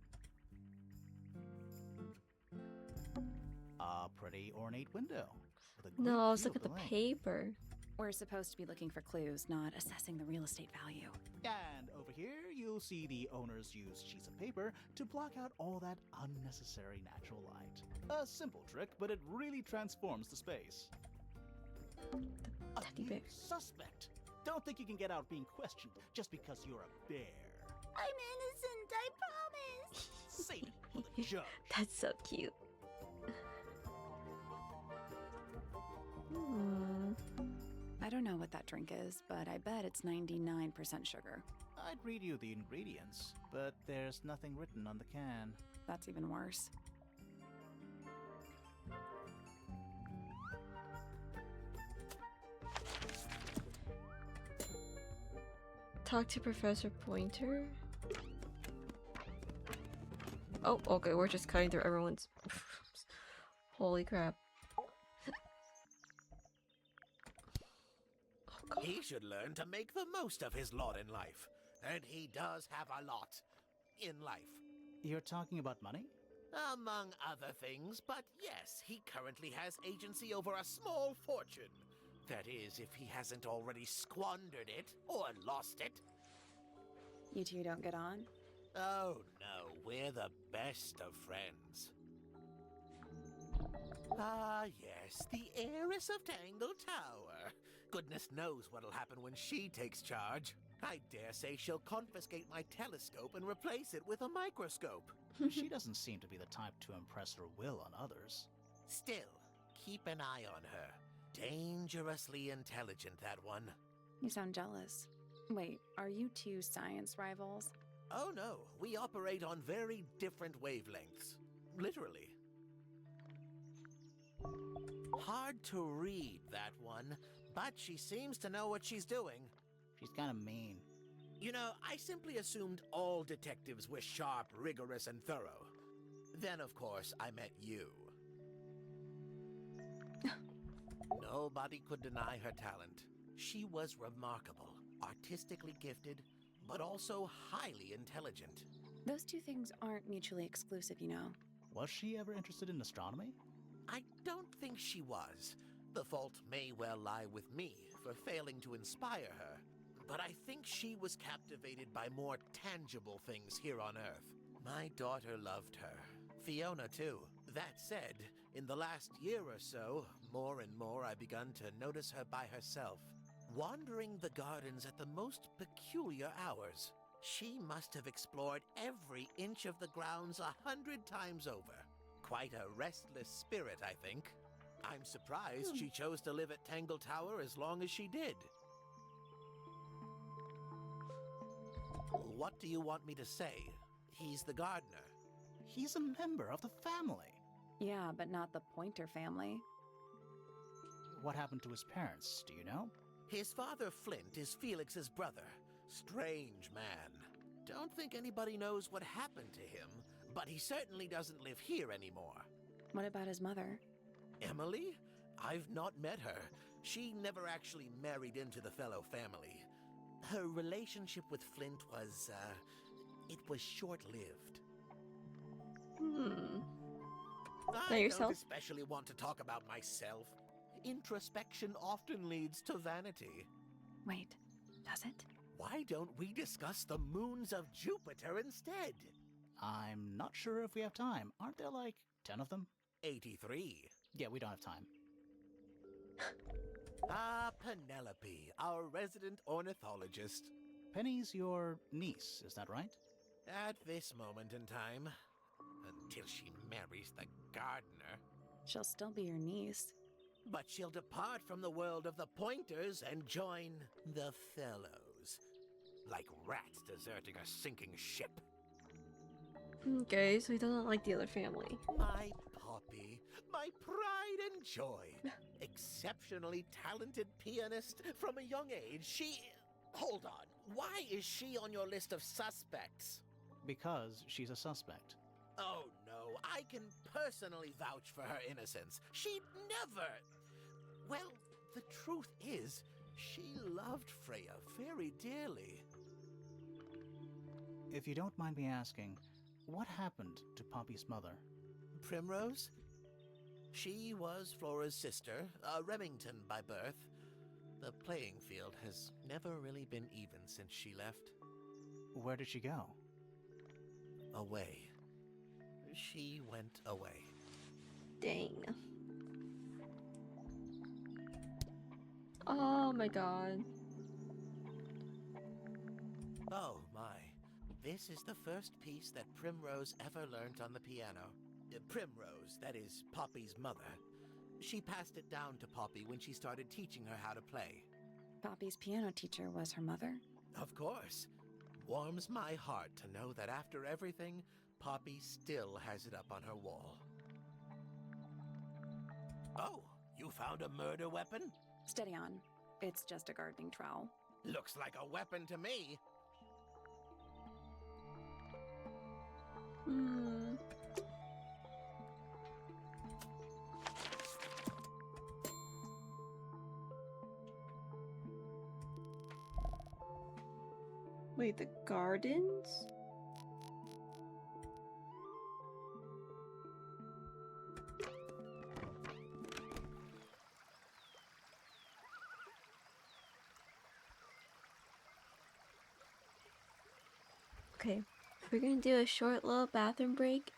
A pretty ornate window. With a No, great I was view looking of at the lake. paper. We're supposed to be looking for clues, not assessing the real estate value. And over here, you'll see the owners use sheets of paper to block out all that unnecessary natural light. A simple trick, but it really transforms the space. A Teddy new bear. suspect. Don't think you can get out being questioned just because you're a bear. I'm innocent, I promise. Save it for the judge. That's so cute. Hmm. I don't know what that drink is, but I bet it's 99% sugar. I'd read you the ingredients, but there's nothing written on the can. That's even worse. Talk to Professor Pointer. Oh, okay, we're just cutting through everyone's. Holy crap. He should learn to make the most of his lot in life. And he does have a lot in life. You're talking about money? Among other things, but yes, he currently has agency over a small fortune. That is, if he hasn't already squandered it or lost it. You two don't get on? Oh no, we're the best of friends. Ah yes, the heiress of Tangletower. Goodness knows what'll happen when she takes charge. I dare say she'll confiscate my telescope and replace it with a microscope. She doesn't seem to be the type to impress her will on others. Still, keep an eye on her. Dangerously intelligent, that one. You sound jealous. Wait, are you two science rivals? Oh no, we operate on very different wavelengths. Literally. Hard to read, that one, but she seems to know what she's doing. She's kind of mean. You know, I simply assumed all detectives were sharp, rigorous, and thorough. Then, of course, I met you. Nobody could deny her talent. She was remarkable, artistically gifted, but also highly intelligent. Those two things aren't mutually exclusive, you know. Was she ever interested in astronomy? I don't think she was. The fault may well lie with me for failing to inspire her. But I think she was captivated by more tangible things here on Earth. My daughter loved her. Fiona, too. That said, in the last year or so, more and more I've begun to notice her by herself, wandering the gardens at the most peculiar hours. She must have explored every inch of the grounds 100 times over. Quite a restless spirit, I think. I'm surprised she chose to live at Tangletower as long as she did. What do you want me to say? He's the gardener. He's a member of the family. Yeah, but not the Pointer family. What happened to his parents, do you know? His father, Flint, is Felix's brother. Strange man. Don't think anybody knows what happened to him, but he certainly doesn't live here anymore. What about his mother? Emily? I've not met her. She never actually married into the fellow family. Her relationship with Flint was, it was short-lived. Not I yourself? don't especially want to talk about myself. Introspection often leads to vanity. Wait, does it? Why don't we discuss the moons of Jupiter instead? I'm not sure if we have time. Aren't there like 10 of them? 83. Yeah, we don't have time. Ah, Penelope, our resident ornithologist. Penny's your niece, is that right? At this moment in time, until she marries the gardener. She'll still be your niece. But she'll depart from the world of the Pointers and join the Fellows. Like rats deserting a sinking ship. Okay, so he doesn't like the other family. My Poppy, my pride and joy. Exceptionally talented pianist from a young age. She... Hold on. Why is she on your list of suspects? Because she's a suspect. Oh no, I can personally vouch for her innocence. She'd never... Well, the truth is, she loved Freya very dearly. If you don't mind me asking, what happened to Poppy's mother? Primrose? She was Flora's sister, a Remington by birth. The playing field has never really been even since she left. Where did she go? Away. She went away. Dang. Oh my god. Oh my. This is the first piece that Primrose ever learned on the piano. Primrose, that is Poppy's mother. She passed it down to Poppy when she started teaching her how to play. Poppy's piano teacher was her mother? Of course. Warms my heart to know that after everything, Poppy still has it up on her wall. Oh, you found a murder weapon? Steady on. It's just a gardening trowel. Looks like a weapon to me. Wait, the gardens? Okay, we're gonna do a short little bathroom break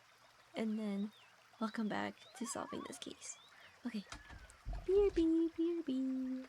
and then we'll come back to solving this case. Okay. BRB, BRB.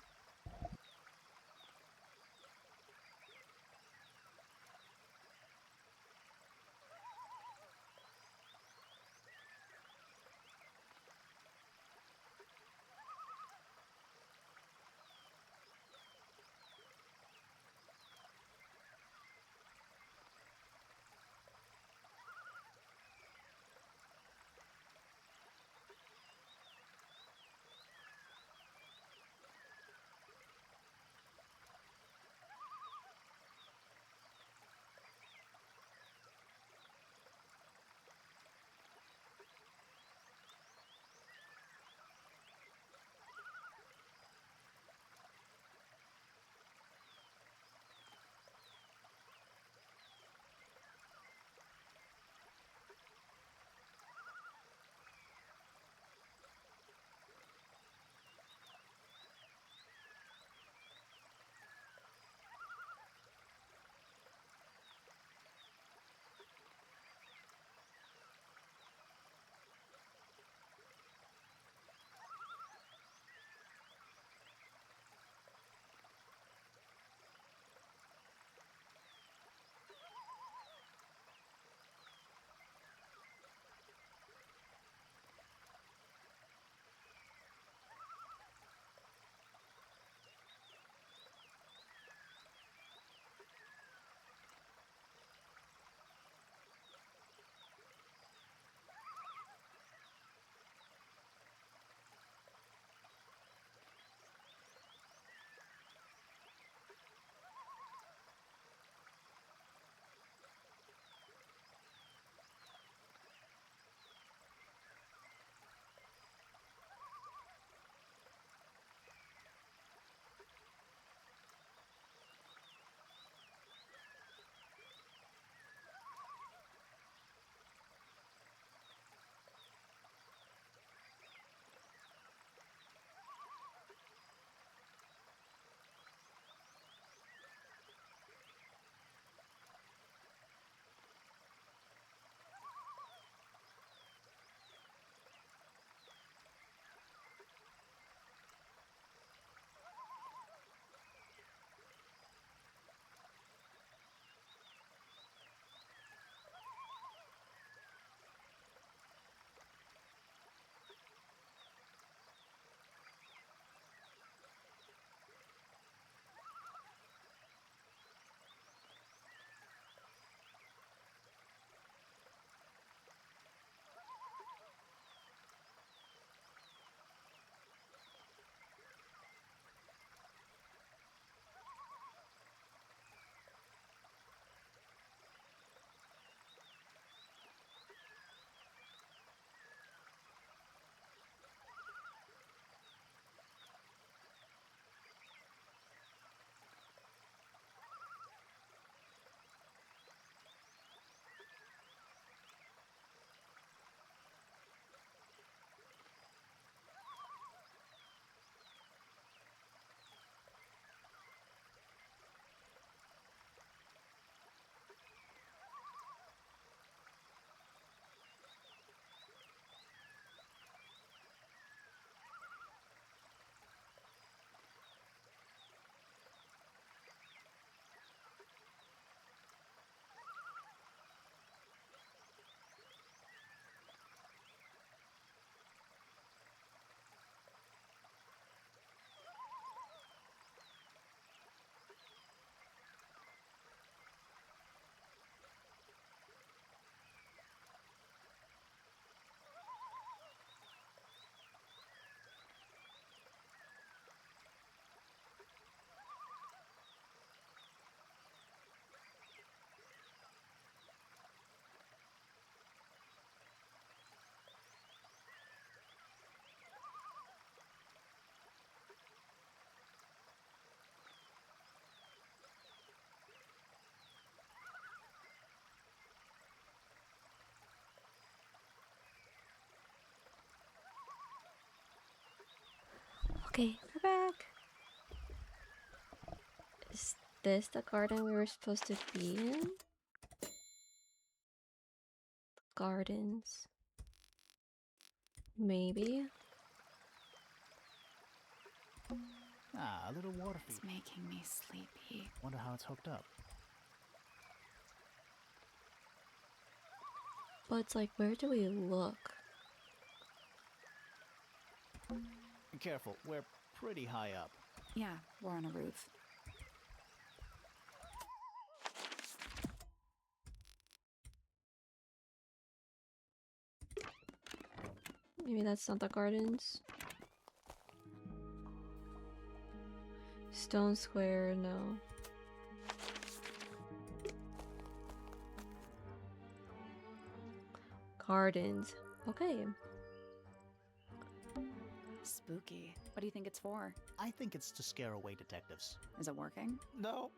Okay, we're back. Is this the garden we were supposed to be in? Gardens. Maybe. Ah, a little water It's feature. making me sleepy. Wonder how it's hooked up. But it's like, where do we look? Be careful, we're pretty high up. Yeah, we're on a roof. Maybe that's not the gardens. Stone Square, no. Gardens. Okay. Spooky. What do you think it's for? I think it's to scare away detectives. Is it working? No.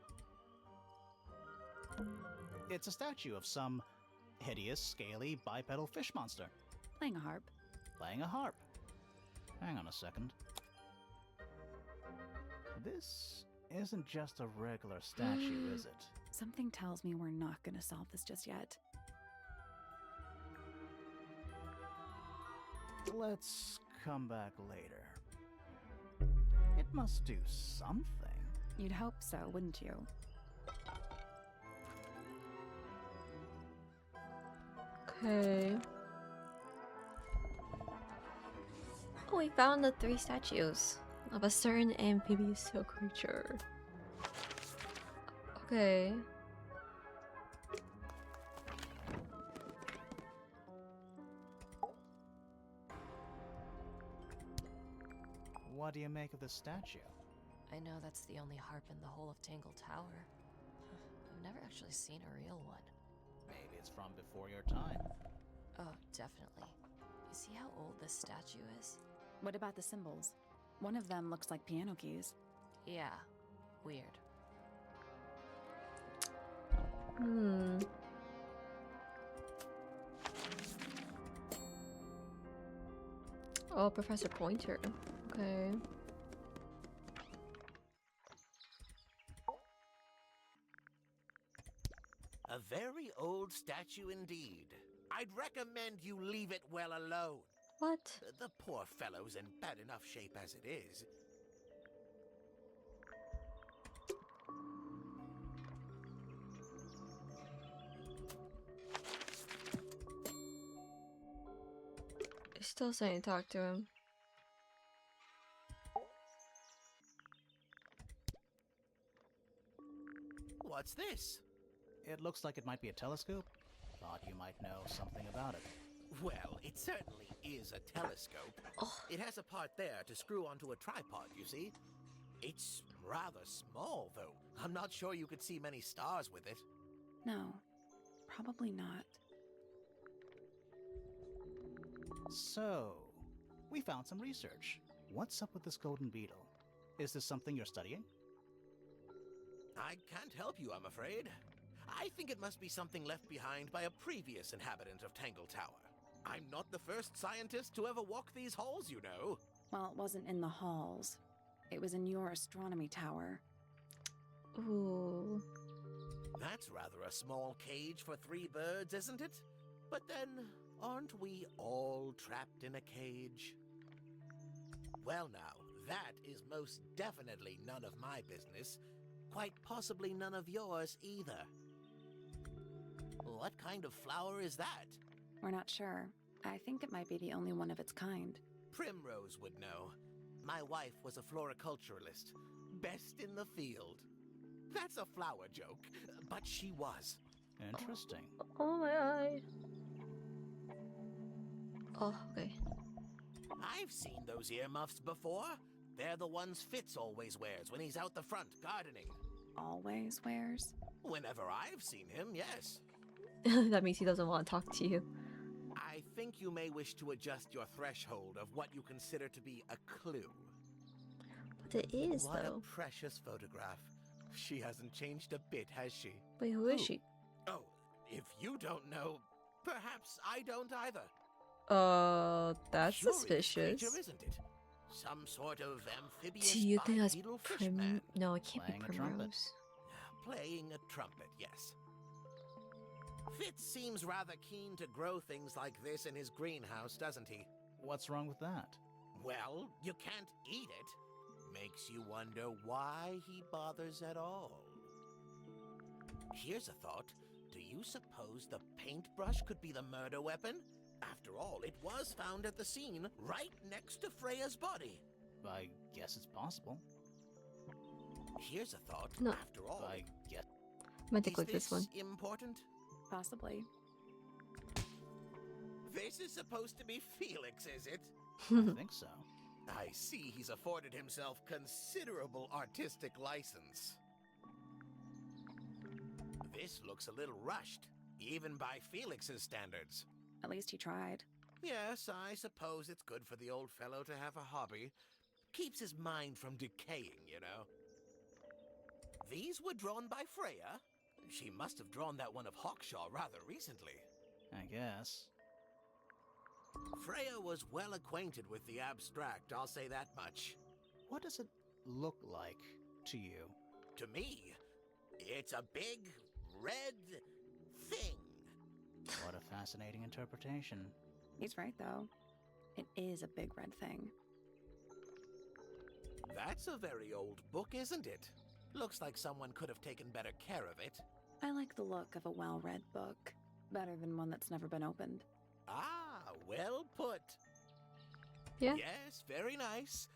It's a statue of some hideous, scaly, bipedal fish monster Playing a harp. playing a harp. Hang on a second. This isn't just a regular statue, is it? Something tells me we're not gonna solve this just yet. Let's come back later. It must do something. You'd hope so, wouldn't you? Okay. Oh, we found the 3 statues of a certain amphibious creature. Okay. What do you make of the statue? I know that's the only harp in the whole of Tangle Tower. I've never actually seen a real one. Maybe it's from before your time. Oh, definitely. You see how old this statue is? What about the symbols? One of them looks like piano keys. Yeah, weird. Hmm. Oh, Professor Pointer. Okay. A very old statue indeed. I'd recommend you leave it well alone. What? The poor fellow's in bad enough shape as it is. Still saying talk to him. What's this? It looks like it might be a telescope. Thought you might know something about it. Well, it certainly is a telescope. Oh. It has a part there to screw onto a tripod, you see. It's rather small, though. I'm not sure you could see many stars with it. No, probably not. So, we found some research. What's up with this golden beetle? Is this something you're studying? I can't help you, I'm afraid. I think it must be something left behind by a previous inhabitant of Tangle Tower. I'm not the first scientist to ever walk these halls, you know. Well, it wasn't in the halls. It was in your astronomy tower. Ooh. That's rather a small cage for 3 birds, isn't it? But then, aren't we all trapped in a cage? Well now, that is most definitely none of my business. Quite possibly none of yours either. What kind of flower is that? We're not sure. I think it might be the only one of its kind. Primrose would know. My wife was a floriculturalist. Best in the field. That's a flower joke, but she was. Interesting. Oh my eye. Oh, okay. I've seen those earmuffs before. They're the ones Fitz always wears when he's out the front gardening. Always wears? Whenever I've seen him, yes. That means he doesn't want to talk to you. I think you may wish to adjust your threshold of what you consider to be a clue. But it is, What though. a precious photograph. She hasn't changed a bit, has she? Wait, who is she? Oh, if you don't know, perhaps I don't either. That's Curious suspicious. creature, isn't it? Some sort of amphibious Do you think that's bipedal fishman. No, it can't Playing be a trumpet. Primrose. Playing a trumpet, yes. Fitz seems rather keen to grow things like this in his greenhouse, doesn't he? What's wrong with that? Well, you can't eat it. Makes you wonder why he bothers at all. Here's a thought. Do you suppose the paintbrush could be the murder weapon? After all, it was found at the scene, right next to Freya's body. I guess it's possible. Here's a thought. No. After all, I guess. I'm going to is click this one. important? Possibly. This is supposed to be Felix, is it? I think so. I see he's afforded himself considerable artistic license. This looks a little rushed, even by Felix's standards. At least he tried. Yes, I suppose it's good for the old fellow to have a hobby. Keeps his mind from decaying, you know. These were drawn by Freya. She must have drawn that one of Hawkshaw rather recently. I guess. Freya was well acquainted with the abstract, I'll say that much. What does it look like to you? To me, it's a big, red thing. What a fascinating interpretation. He's right, though. It is a big red thing. That's a very old book, isn't it? Looks like someone could have taken better care of it. I like the look of a well-read book. Better than one that's never been opened. Ah, well put. Yeah. Yes, very nice.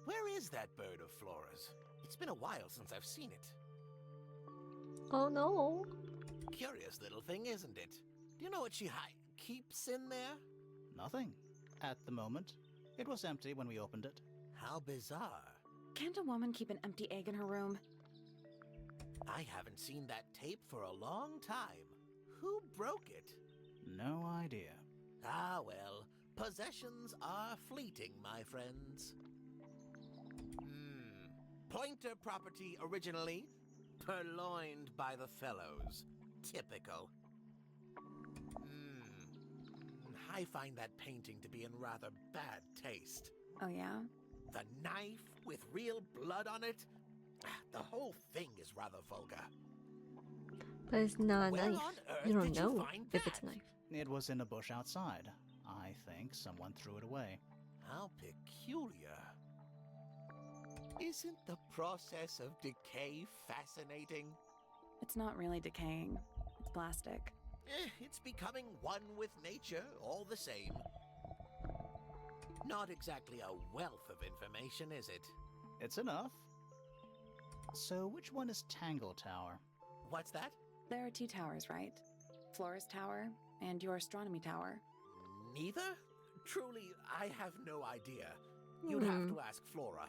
Where is that bird of Flora's? It's been a while since I've seen it. Oh no. Curious little thing, isn't it? Do you know what she keeps in there? Nothing. At the moment. It was empty when we opened it. How bizarre. Can't a woman keep an empty egg in her room? I haven't seen that tape for a long time. Who broke it? No idea. Ah, well, possessions are fleeting, my friends. Pointer property originally, purloined by the fellows. Typical. I find that painting to be in rather bad taste. Oh, yeah? The knife with real blood on it? The whole thing is rather vulgar. But it's not a Where knife. on earth You don't did you know find if it's a that? knife. It was in a bush outside. I think someone threw it away. How peculiar. Isn't the process of decay fascinating? It's not really decaying. It's plastic. It's becoming one with nature, all the same. Not exactly a wealth of information, is it? It's enough. So which one is tangletower? What's that? There are two towers, right? Flora's tower and your astronomy tower. Neither? Truly, I have no idea. You'd have to ask Flora.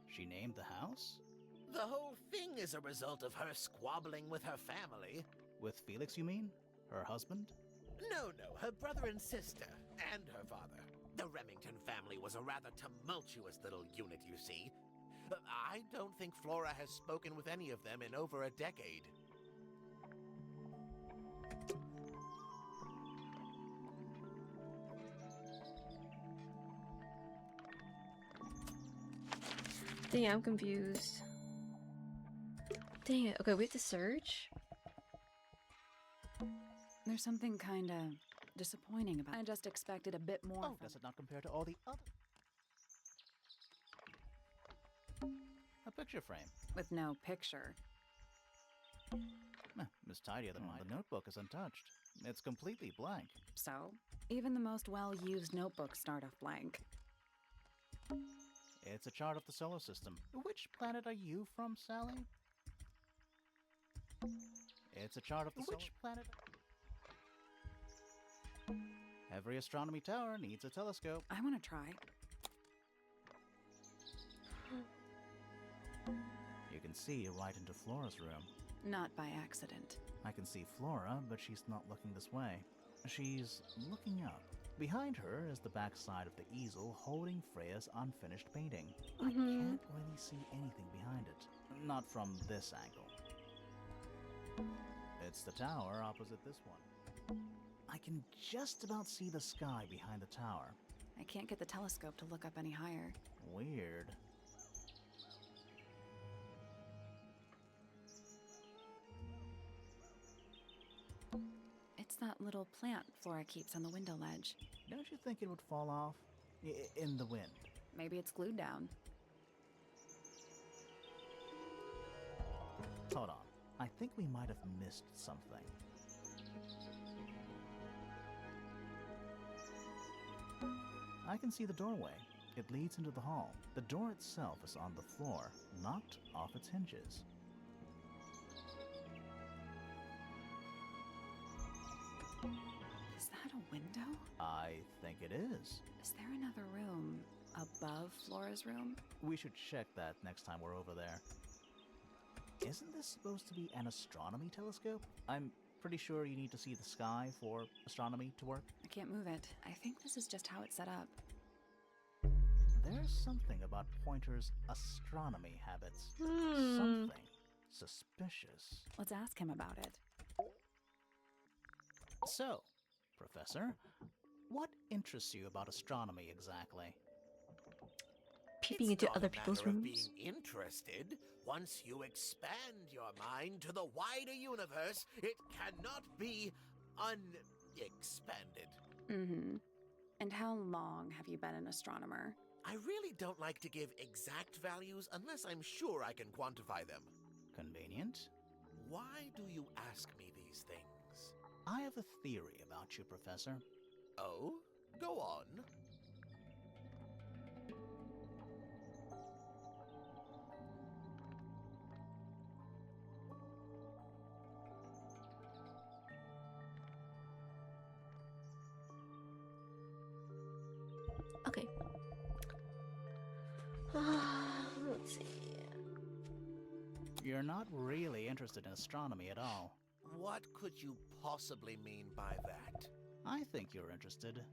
She named the house? The whole thing is a result of her squabbling with her family. With Felix, you mean? Her husband? No, her brother and sister, and her father. The Remington family was a rather tumultuous little unit, you see. I don't think Flora has spoken with any of them in over a decade. Dang, I'm confused. Dang it. Okay, we have to search. There's something kinda disappointing about it. I just expected a bit more Oh, from does it not compare to all the other? A picture frame. with no picture. It's tidier than mine. The notebook is untouched. It's completely blank. So, even the most well-used notebooks start off blank. It's a chart of the solar system. Which planet are you from, Sally? It's a chart of the Which planet? Every astronomy tower needs a telescope. I want to try. You can see right into Flora's room. Not by accident. I can see Flora, but she's not looking this way. She's looking up. Behind her is the backside of the easel holding Freya's unfinished painting. I can't really see anything behind it. Not from this angle. It's the tower opposite this one. I can just about see the sky behind the tower. I can't get the telescope to look up any higher. Weird. It's that little plant Flora keeps on the window ledge. Don't you think it would fall off? In the wind. Maybe it's glued down. Hold on. I think we might have missed something. I can see the doorway. It leads into the hall. The door itself is on the floor, knocked off its hinges. Is that a window? I think it is. Is there another room above Flora's room? We should check that next time we're over there. Isn't this supposed to be an astronomy telescope? I'm pretty sure you need to see the sky for astronomy to work. I can't move it. I think this is just how it's set up. There's something about Pointer's astronomy habits. Something suspicious. Let's ask him about it. So, Professor, what interests you about astronomy exactly? Peeping It's into not other a people's matter of rooms. being interested. Once you expand your mind to the wider universe, it cannot be unexpanded. Mm-hmm. And how long have you been an astronomer? I really don't like to give exact values unless I'm sure I can quantify them. Convenient. Why do you ask me these things? I have a theory about you, Professor. Oh? Go on. Okay. Let's see. You're not really interested in astronomy at all. What could you possibly mean by that? I think you're interested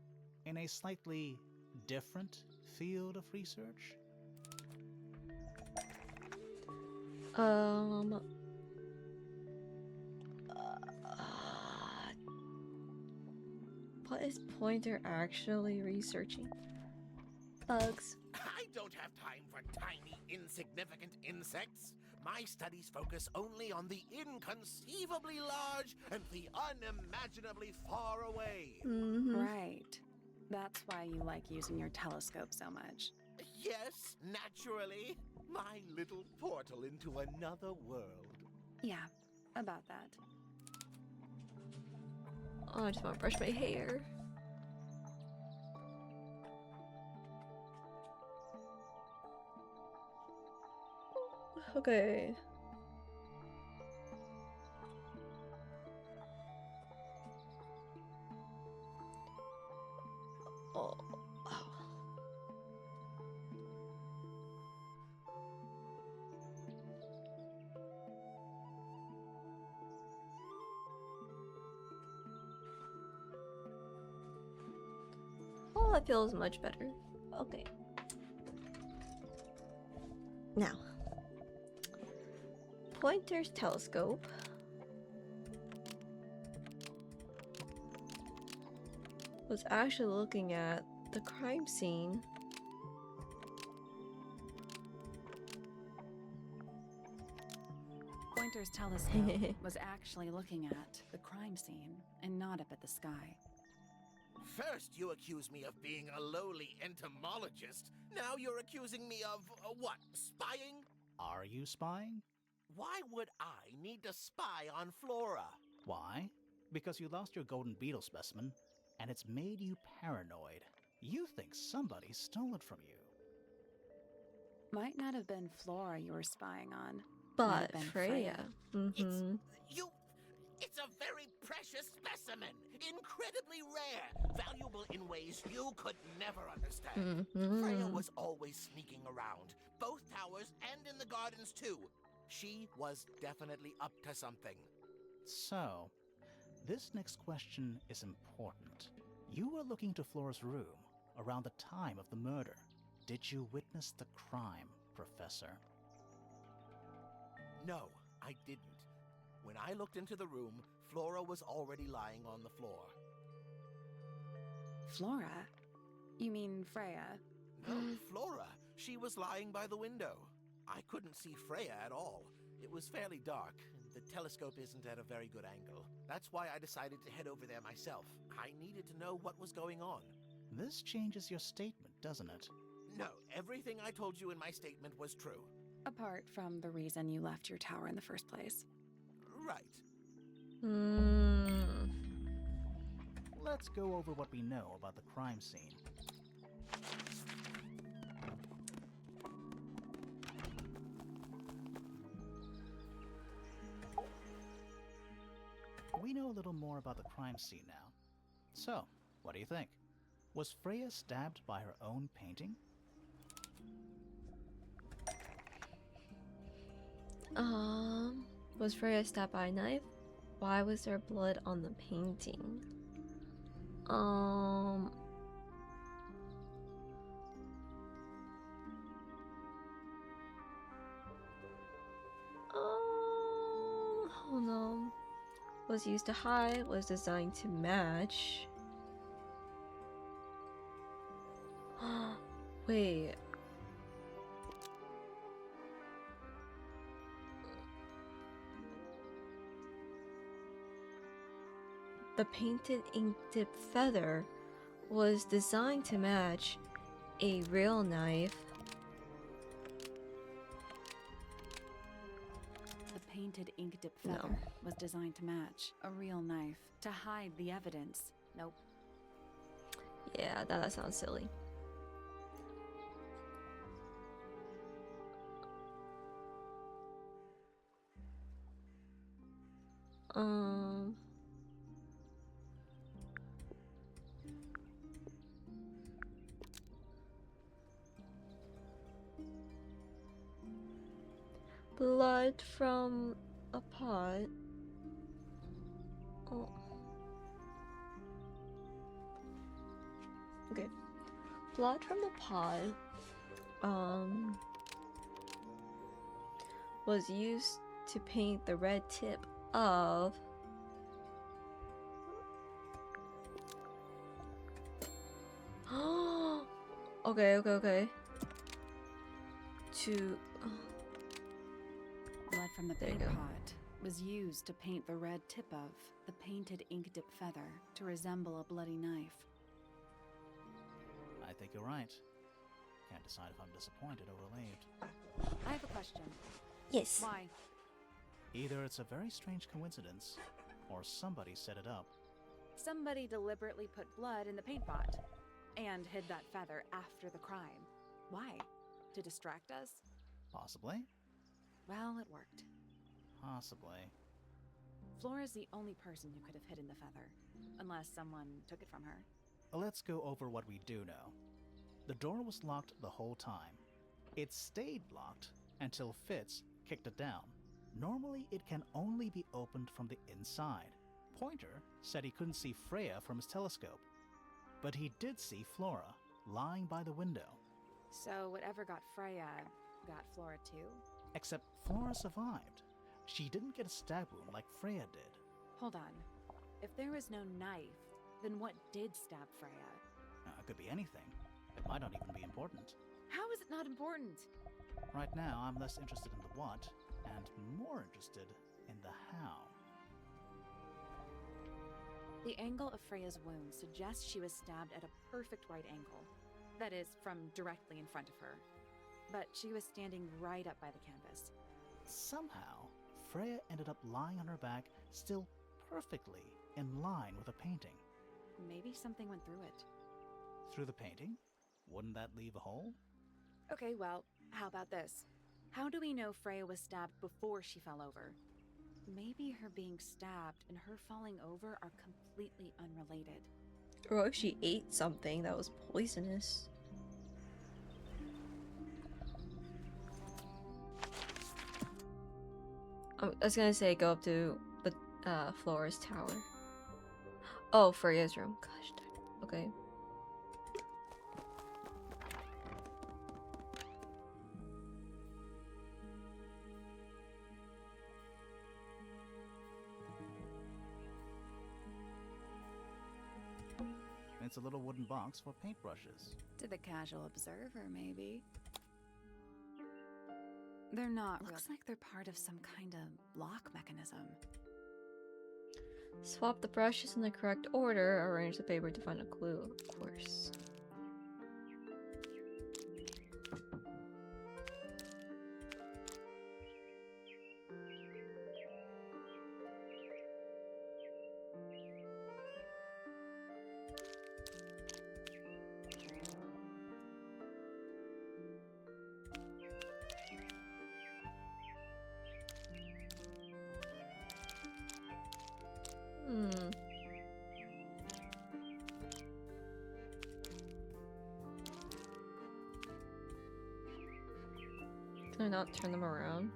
in a slightly different field of research. What is Pointer actually researching? Bugs. I don't have time for tiny, insignificant insects. My studies focus only on the inconceivably large and the unimaginably far away. Right. That's why you like using your telescope so much. Yes, naturally. My little portal into another world. Yeah, about that. Oh, I just want to brush my hair. Okay. Oh. Oh, that feels much better. Okay. Now, Pointer's telescope was actually looking at the crime scene Pointer's telescope was actually looking at the crime scene and not up at the sky. First, you accuse me of being a lowly entomologist. Now you're accusing me of, what, spying? Are you spying? Why would I need to spy on Flora? Why? Because you lost your golden beetle specimen, and it's made you paranoid. You think somebody stole it from you. Might not have been Flora you were spying on. Might but have been Freya. It's a very precious specimen, incredibly rare, valuable in ways you could never understand. Freya was always sneaking around, both towers and in the gardens too. She was definitely up to something. So, this next question is important. You were looking to Flora's room around the time of the murder. Did you witness the crime, Professor? No, I didn't. When I looked into the room, Flora was already lying on the floor. Flora? You mean Freya? No, Flora. She was lying by the window. I couldn't see Freya at all. It was fairly dark, and the telescope isn't at a very good angle. That's why I decided to head over there myself. I needed to know what was going on. This changes your statement, doesn't it? No, everything I told you in my statement was true. Apart from the reason you left your tower in the first place. Right. Let's go over what we know about the crime scene. We know a little more about the crime scene now. So, what do you think? Was Freya stabbed by her own painting? Was Freya stabbed by a knife? Why was there blood on the painting? Hold on. Was used to hide, was designed to match. Wait. The painted ink dip feather was designed to match a real knife. The painted ink dip feather was designed to match a real knife to hide the evidence. Nope. Yeah, that sounds silly. Blood from a pot. Oh. Okay. Blood from the pot was used to paint the red tip of okay. To blood from the There you paint go. pot was used to paint the red tip of the painted ink dip feather to resemble a bloody knife. I think you're right. Can't decide if I'm disappointed or relieved. I have a question. yes. Why? Either it's a very strange coincidence, or somebody set it up. Somebody deliberately put blood in the paint pot and hid that feather after the crime. Why? To distract us? Possibly. Well, it worked. Possibly. Flora's the only person who could have hidden the feather, unless someone took it from her. Let's go over what we do know. The door was locked the whole time. It stayed locked until Fitz kicked it down. Normally, it can only be opened from the inside. Pointer said he couldn't see Freya from his telescope, but he did see Flora lying by the window. So whatever got Freya got Flora too? Except Flora survived. She didn't get a stab wound like Freya did. Hold on. If there was no knife, then what did stab Freya? It could be anything. It might not even be important. How is it not important? Right now, I'm less interested in the what and more interested in the how. The angle of Freya's wound suggests she was stabbed at a perfect right angle. That is, from directly in front of her. But she was standing right up by the canvas. Somehow, Freya ended up lying on her back, still perfectly in line with the painting. Maybe something went through it. Through the painting? Wouldn't that leave a hole? Okay, well, how about this? How do we know Freya was stabbed before she fell over? Maybe her being stabbed and her falling over are completely unrelated. Or if she ate something that was poisonous. I was gonna say go up to the Flora's tower. Oh, Freya's room. Gosh darn. Okay. it's a little wooden box for paintbrushes. To the casual observer, maybe. They're not. Looks like they're part of some kind of lock mechanism. Swap the brushes in the correct order. Arrange the paper to find a clue, of course. Can I not turn them around?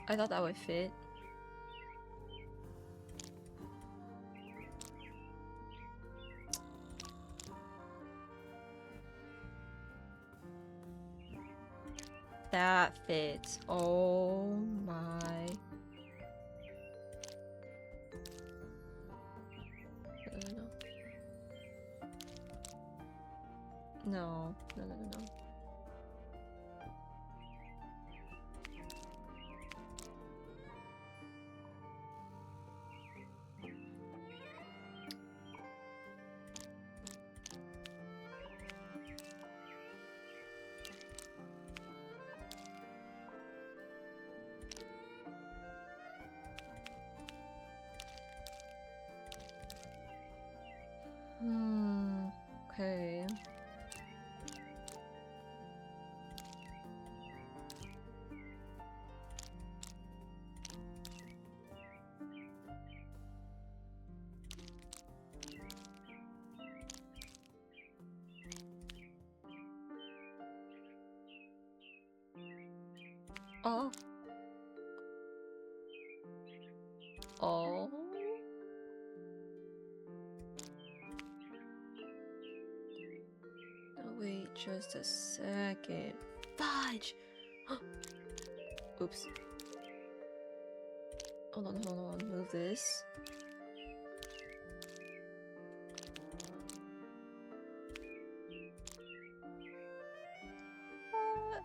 I thought that would fit. That fits. Oh my. No. No. Okay. Oh. Oh. No, wait just a second. Fudge! Oops. Hold on. Move this.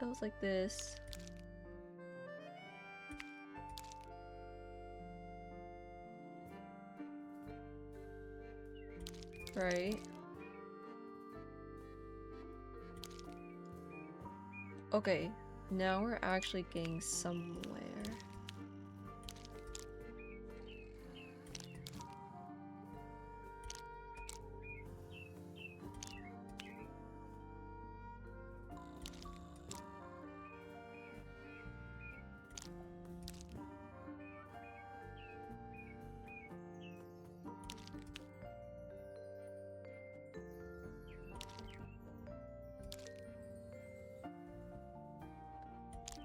It was like this. Right. Okay, now we're actually getting somewhere.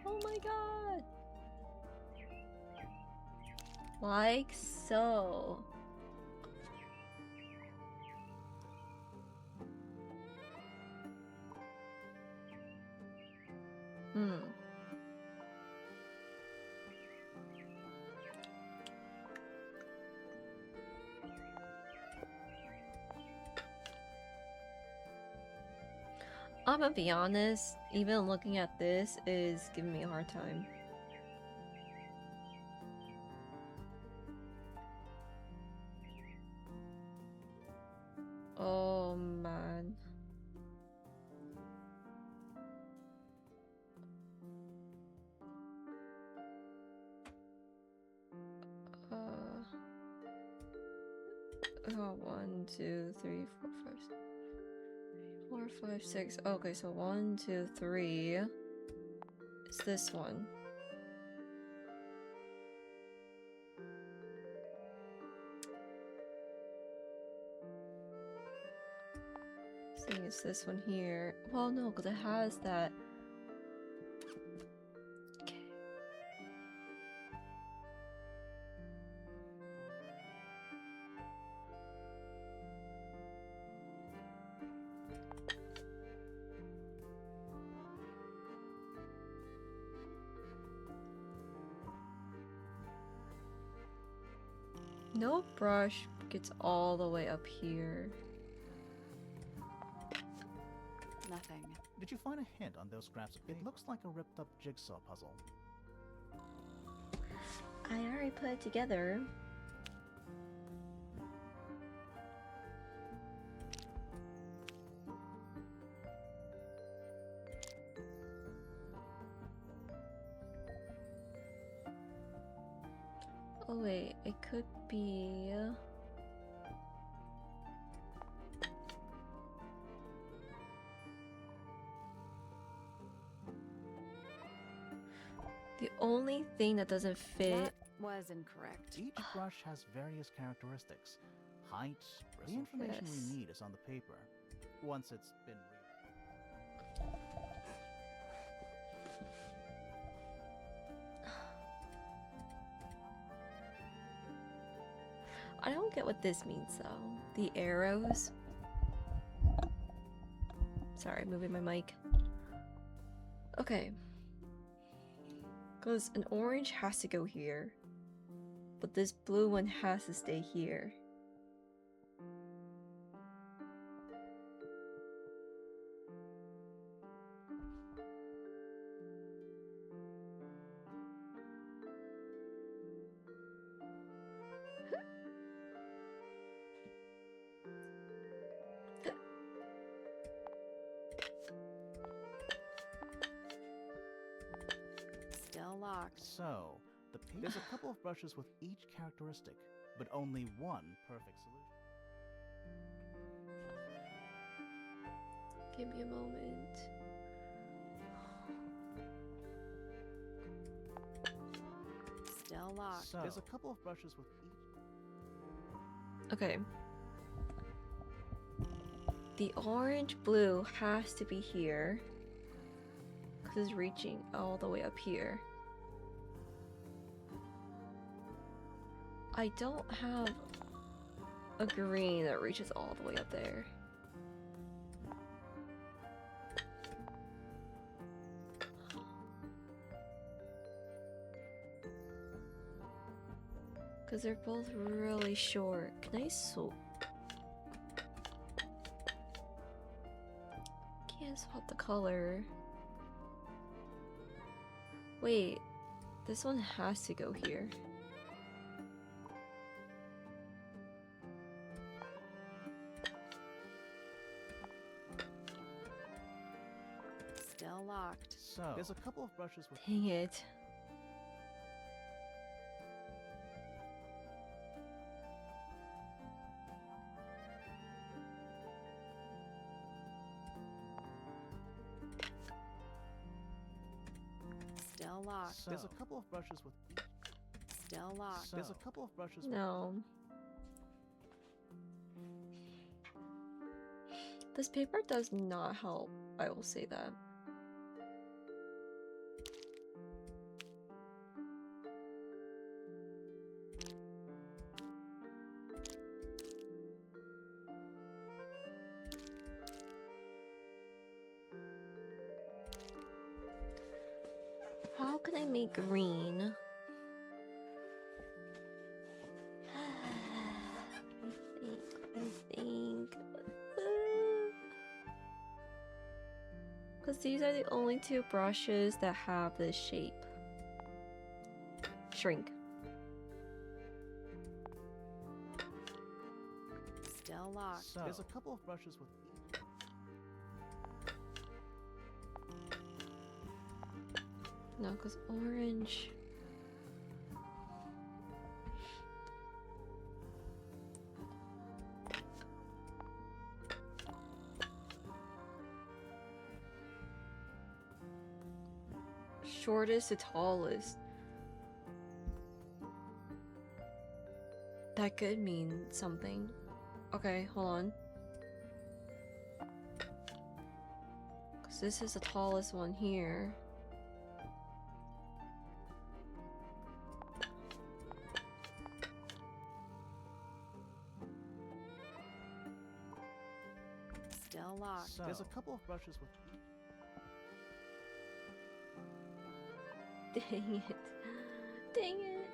Oh my god! Like so. I'm gonna be honest, even looking at this is giving me a hard time. Oh man. 1, 2, 3, 4, 5, 4, 5, 6. Okay, so 1, 2, 3. It's this one. I think it's this one here. Well, no, because it has that. Okay. No brush gets all the way up here. Nothing. Did you find a hint on those scraps of paper? It looks like a ripped up jigsaw puzzle. I already put it together. Oh wait, it could be... The only thing that doesn't fit... That was incorrect. Each brush has various characteristics. Height, the information we need is on the paper. Once it's been I don't get what this means though. The arrows. Sorry, moving my mic. Okay. Because an orange has to go here. But this blue one has to stay here. Still locked. So, there's a couple of brushes with each characteristic, but only one perfect solution. Give me a moment. Still locked. So, there's a couple of brushes with each... Okay. The orange blue has to be here. Because it's reaching all the way up here. I don't have a green that reaches all the way up there. Because they're both really short. Can I swap? Can't swap the color. Wait, this one has to go here. Still locked. So, there's a couple of brushes with... Dang it. Still locked. So, there's a couple of brushes with... Still locked. So, there's a couple of brushes with... No. This paper does not help, I will say that. How can I make green? I think. Because these are the only two brushes that have this shape. Shrink. Still locked. So, there's a couple of brushes with... No, because orange. Shortest to tallest. That could mean something. Okay, hold on. Because this is the tallest one here. Still locked. So, there's a couple of brushes with... Dang it. Dang it.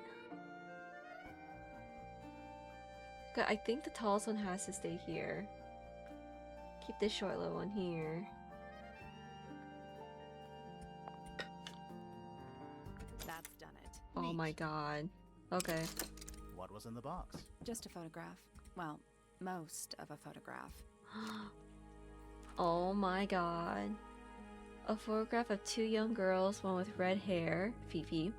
Good, I think the tallest one has to stay here. Keep this short little one here. That's done it. Oh my god. Okay. What was in the box? Just a photograph. Well, most of a photograph. Oh my god. A photograph of two young girls, one with red hair, Fifi,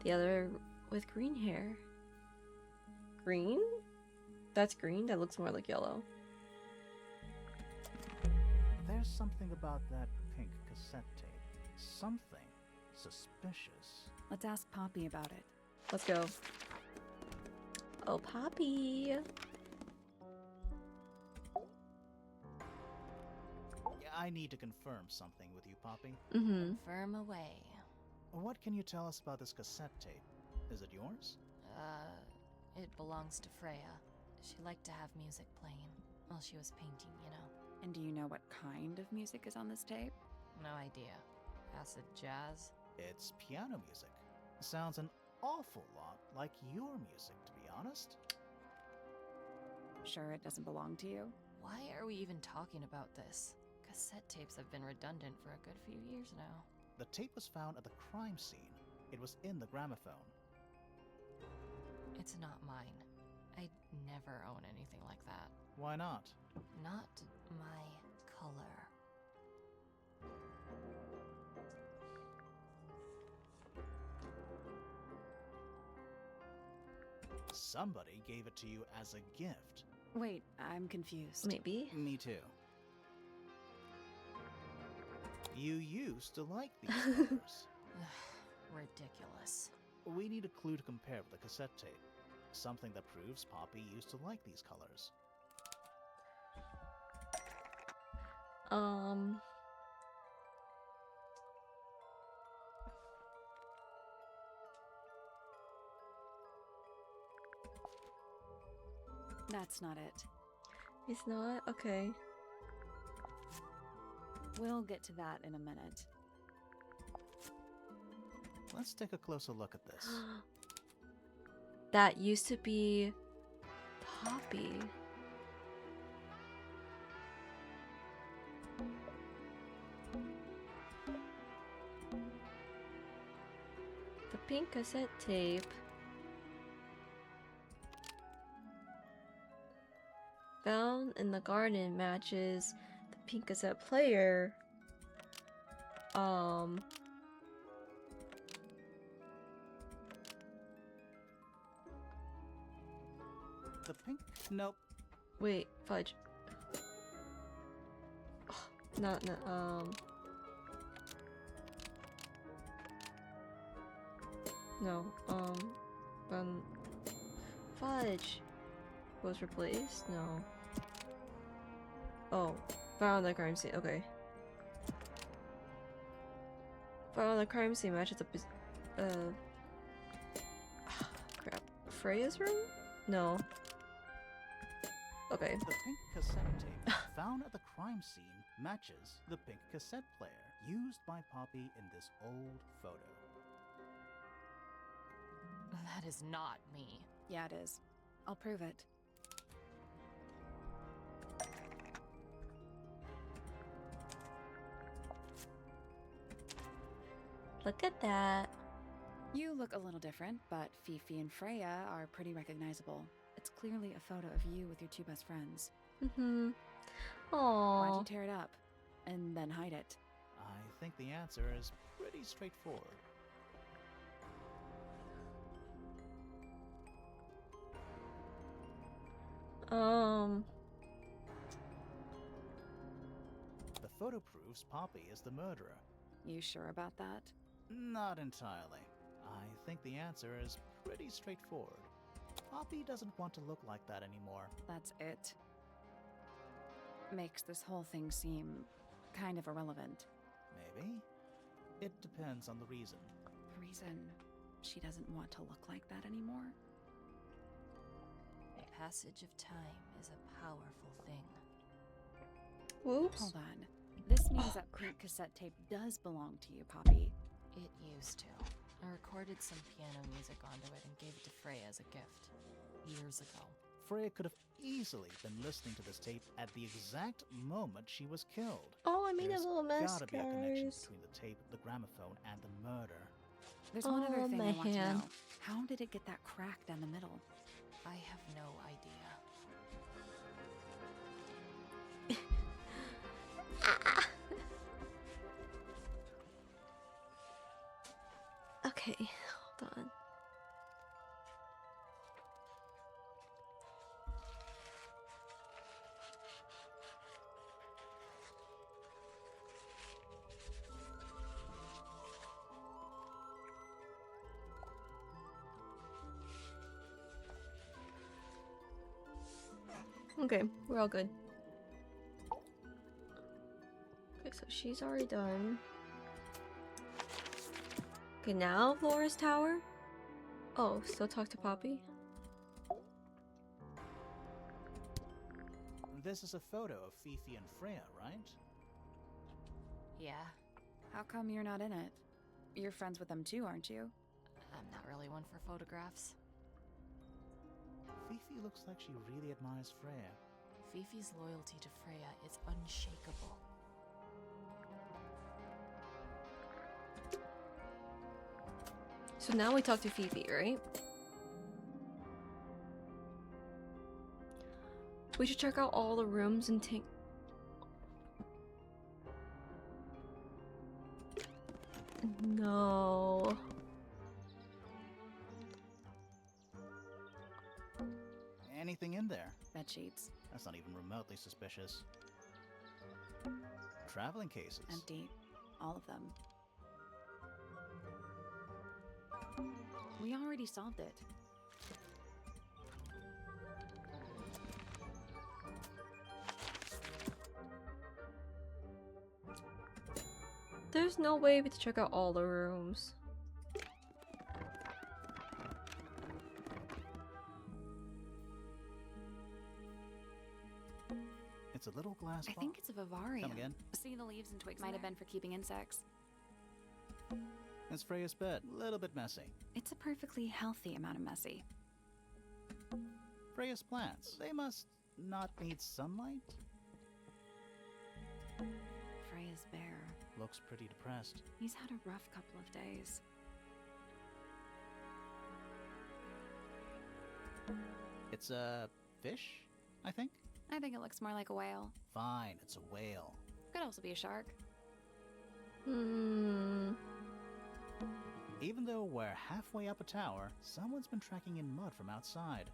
the other with green hair. Green? That's green? That looks more like yellow. There's something about that pink cassette tape. Something suspicious. Let's ask Poppy about it. Let's go. Oh, Poppy. I need to confirm something with you, Poppy. Mm-hmm. Confirm away. What can you tell us about this cassette tape? Is it yours? It belongs to Freya. She liked to have music playing while she was painting, you know. And do you know what kind of music is on this tape? No idea. Acid jazz? It's piano music. Sounds an awful lot like your music, to be honest. Sure it doesn't belong to you? Why are we even talking about this? Cassette tapes have been redundant for a good few years now. The tape was found at the crime scene. It was in the gramophone. It's not mine. I'd never own anything like that. Why not? Not my color. Somebody gave it to you as a gift. Wait, I'm confused. Maybe. Me too. You used to like these colors. Ridiculous. We need a clue to compare with the cassette tape. Something that proves Poppy used to like these colors. That's not it. It's not? Okay. We'll get to that in a minute. Let's take a closer look at this. That used to be Poppy. The pink cassette tape found in the garden matches the pink cassette player. The pink? Nope. Wait, fudge. Oh, not, no, fudge was replaced? No. Oh, found the crime scene, okay. Found the crime scene matches the, crap. Freya's room? No. Okay. The pink cassette tape found at the crime scene matches the pink cassette player used by Poppy in this old photo. That is not me. Yeah, it is. I'll prove it. Look at that. You look a little different, but Fifi and Freya are pretty recognizable. It's clearly a photo of you with your two best friends. Mm-hmm. Why'd Aww. you tear it up? And then hide it? I think the answer is pretty straightforward. The photo proves Poppy is the murderer. You sure about that? Not entirely. I think the answer is pretty straightforward. Poppy doesn't want to look like that anymore. That's it. Makes this whole thing seem kind of irrelevant. Maybe. It depends on the reason. The reason she doesn't want to look like that anymore? The passage of time is a powerful thing. Whoops. Hold on. This means that pink cassette tape does belong to you, Poppy. It used to. I recorded some piano music onto it and gave it to Freya as a gift. Years ago. Freya could have easily been listening to this tape at the exact moment she was killed. Oh, I made There's a little mess, gotta be a connection guys. between the tape, the gramophone, and the murder. There's one other Oh, thing my I want to hand. know. How did it get that crack down the middle? I have no idea. Okay, hold on. Okay, we're all good. Okay, so she's already done. Okay, now Laura's tower? Oh, still talk to Poppy? This is a photo of Fifi and Freya, right? Yeah, How come you're not in it? You're friends with them too, aren't you? I'm not really one for photographs. Fifi looks like she really admires Freya. Fifi's loyalty to Freya is unshakable. So now we talk to Fifi, right? We should check out all the rooms and take. No. Anything in there? Bed sheets. That's not even remotely suspicious. Traveling cases. Empty. All of them. We already solved it. There's no way to check out all the rooms. It's a little glass I box. think it's a vivarium. Come again? See the leaves and twigs might have been for keeping insects. It's Freya's bed. A little bit messy. It's a perfectly healthy amount of messy. Freya's plants. They must not need sunlight? Freya's bear. Looks pretty depressed. He's had a rough couple of days. It's a fish, I think? I think it looks more like a whale. Fine, it's a whale. Could also be a shark. Hmm. Even though we're halfway up a tower, someone's been tracking in mud from outside.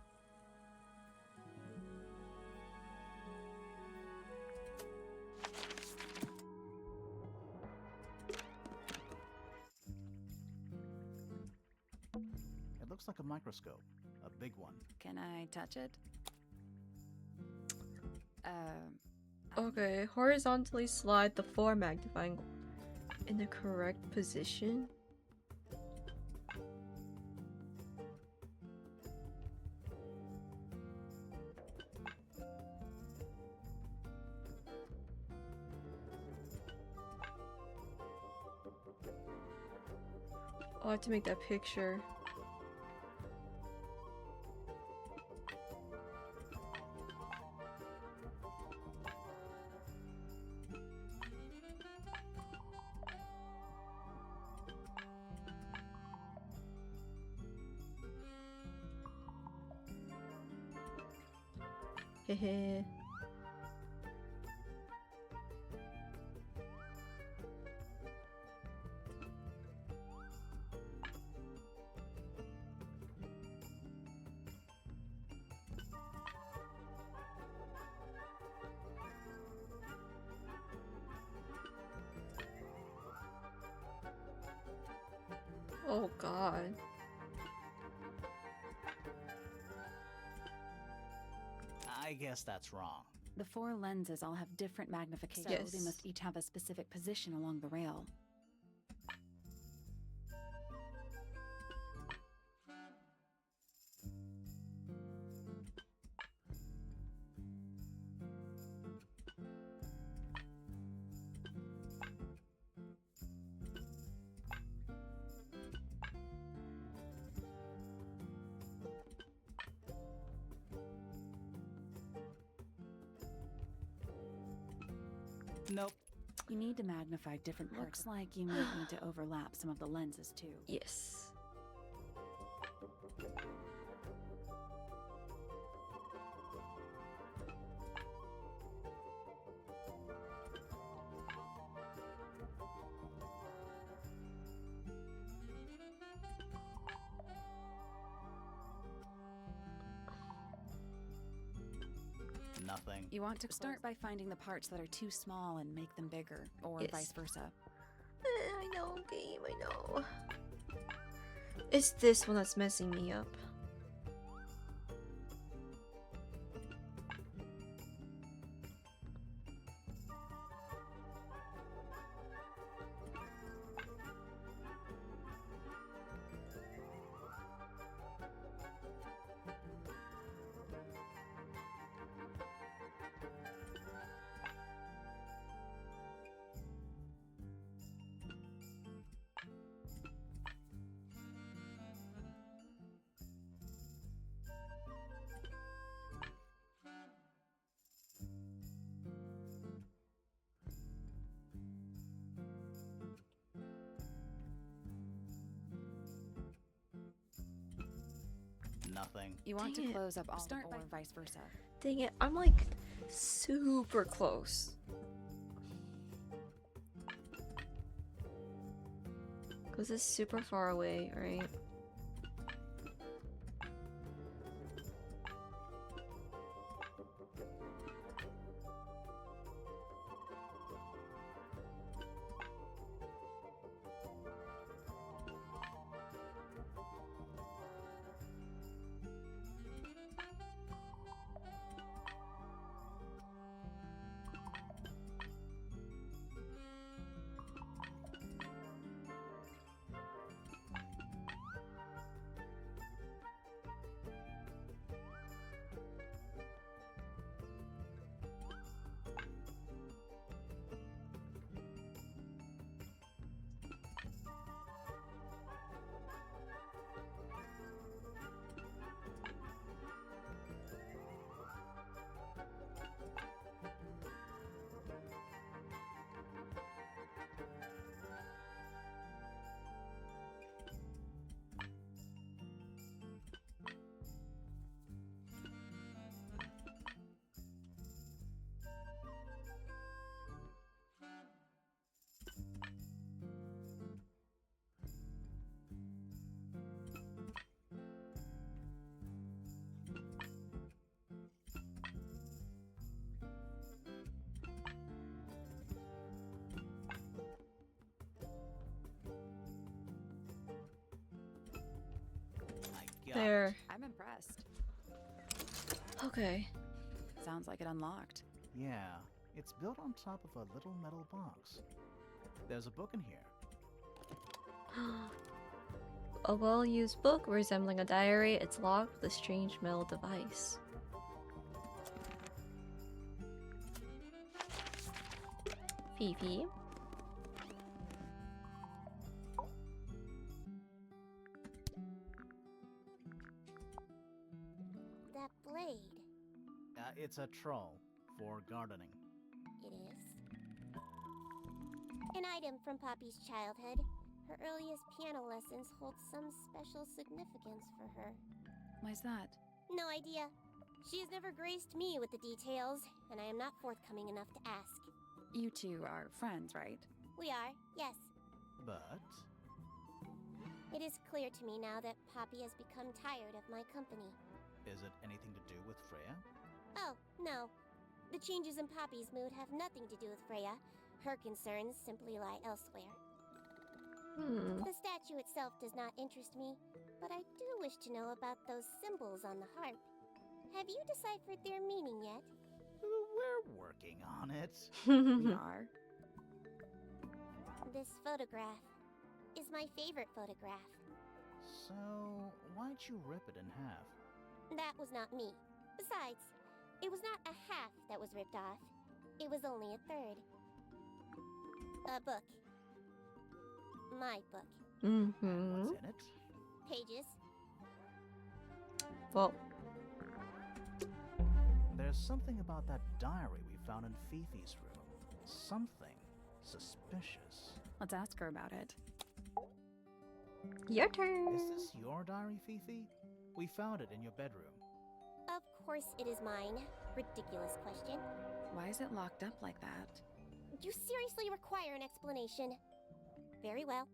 It looks like a microscope. A big one. Can I touch it? Okay, horizontally slide the 4 magnifying in the correct position. Oh, I have to make that picture. Hehe. Oh God. I guess that's wrong. The 4 lenses all have different magnification. Yes. So they must each have a specific position along the rail. Nope. You need to magnify different parts. Looks like you might need to overlap some of the lenses too. Yes. Nothing. You want to start by finding the parts that are too small and make them bigger, or Yes. vice versa. I know, game, I know. It's this one that's messing me up. Nothing. You want Dang to it. close up all start by vice versa. Dang it, I'm like super close. Cause it's super far away, right? There. I'm impressed. Okay. Sounds like it unlocked. Yeah, it's built on top of a little metal box. There's a book in here. A well-used book resembling a diary. It's locked with a strange metal device. Fifi. That blade. It's a troll for gardening. It is. An item from Poppy's childhood. Her earliest piano lessons hold some special significance for her. Why's that? No idea. She has never graced me with the details, and I am not forthcoming enough to ask. You two are friends, right? We are, yes. But It is clear to me now that Poppy has become tired of my company. is it anything to do with Freya? Oh, no. The changes in Poppy's mood have nothing to do with Freya. Her concerns simply lie elsewhere. The statue itself does not interest me, but I do wish to know about those symbols on the harp. Have you deciphered their meaning yet? We're working on it. We are. This photograph is my favorite photograph. So, why'd you rip it in half? That was not me. Besides, it was not a half that was ripped off. It was only a third. A book. My book. Mm-hmm. What's in it? Pages. Well, There's something about that diary we found in Fifi's room. Something suspicious. Let's ask her about it. Your turn. Is this your diary, Fifi? We found it in your bedroom. Of course it is mine. Ridiculous question. Why is it locked up like that? You seriously require an explanation. Very well.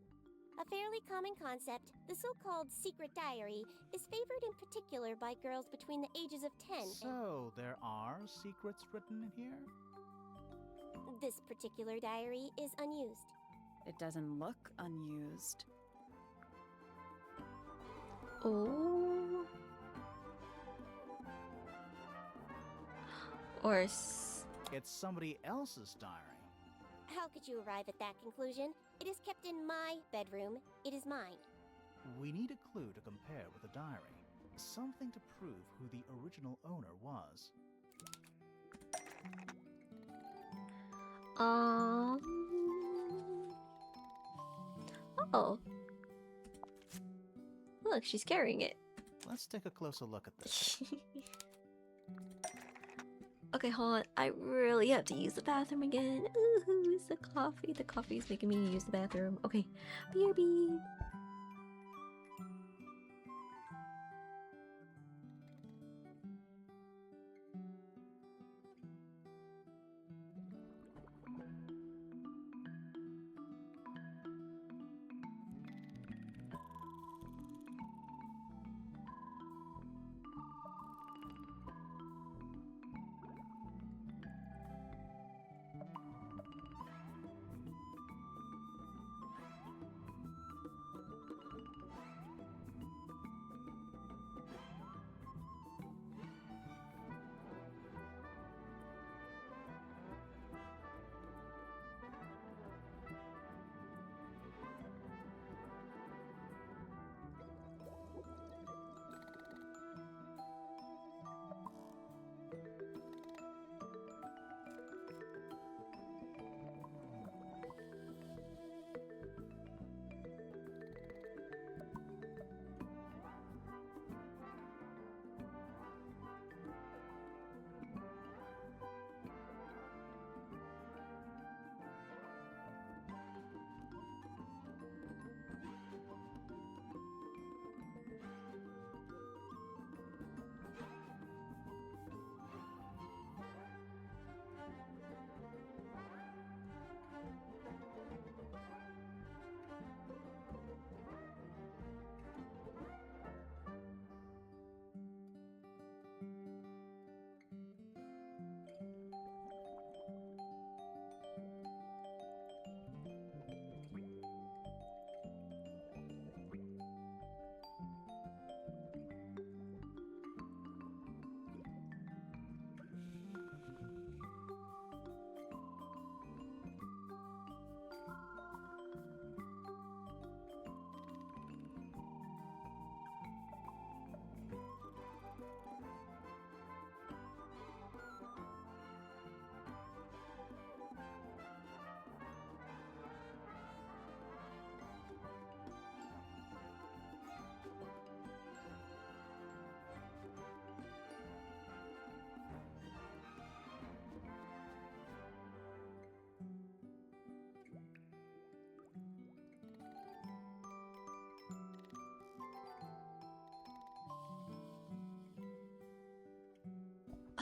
A fairly common concept, the so-called secret diary, is favored in particular by girls between the ages of 10 and... So, there are secrets written in here? This particular diary is unused. It doesn't look unused. Oh. Or It's somebody else's diary. How could you arrive at that conclusion? It is kept in my bedroom. It is mine. We need a clue to compare with the diary. Something to prove who the original owner was. Oh. Look, she's carrying it. Let's take a closer look at this. Okay, hold on. I really have to use the bathroom again. Ooh, it's the coffee. The coffee is making me use the bathroom. Okay. BRB.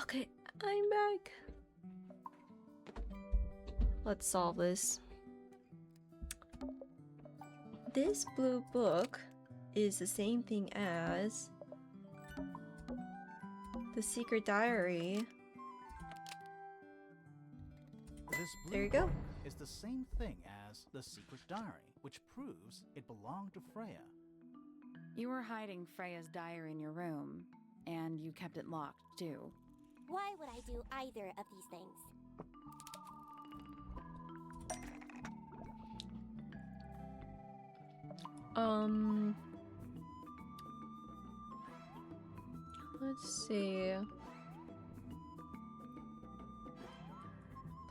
Okay, I'm back. Let's solve this. This blue book is the same thing as the secret diary. This blue There you go. book is the same thing as the secret diary, which proves it belonged to Freya. You were hiding Freya's diary in your room, and you kept it locked, too. Why would I do either of these things? Let's see.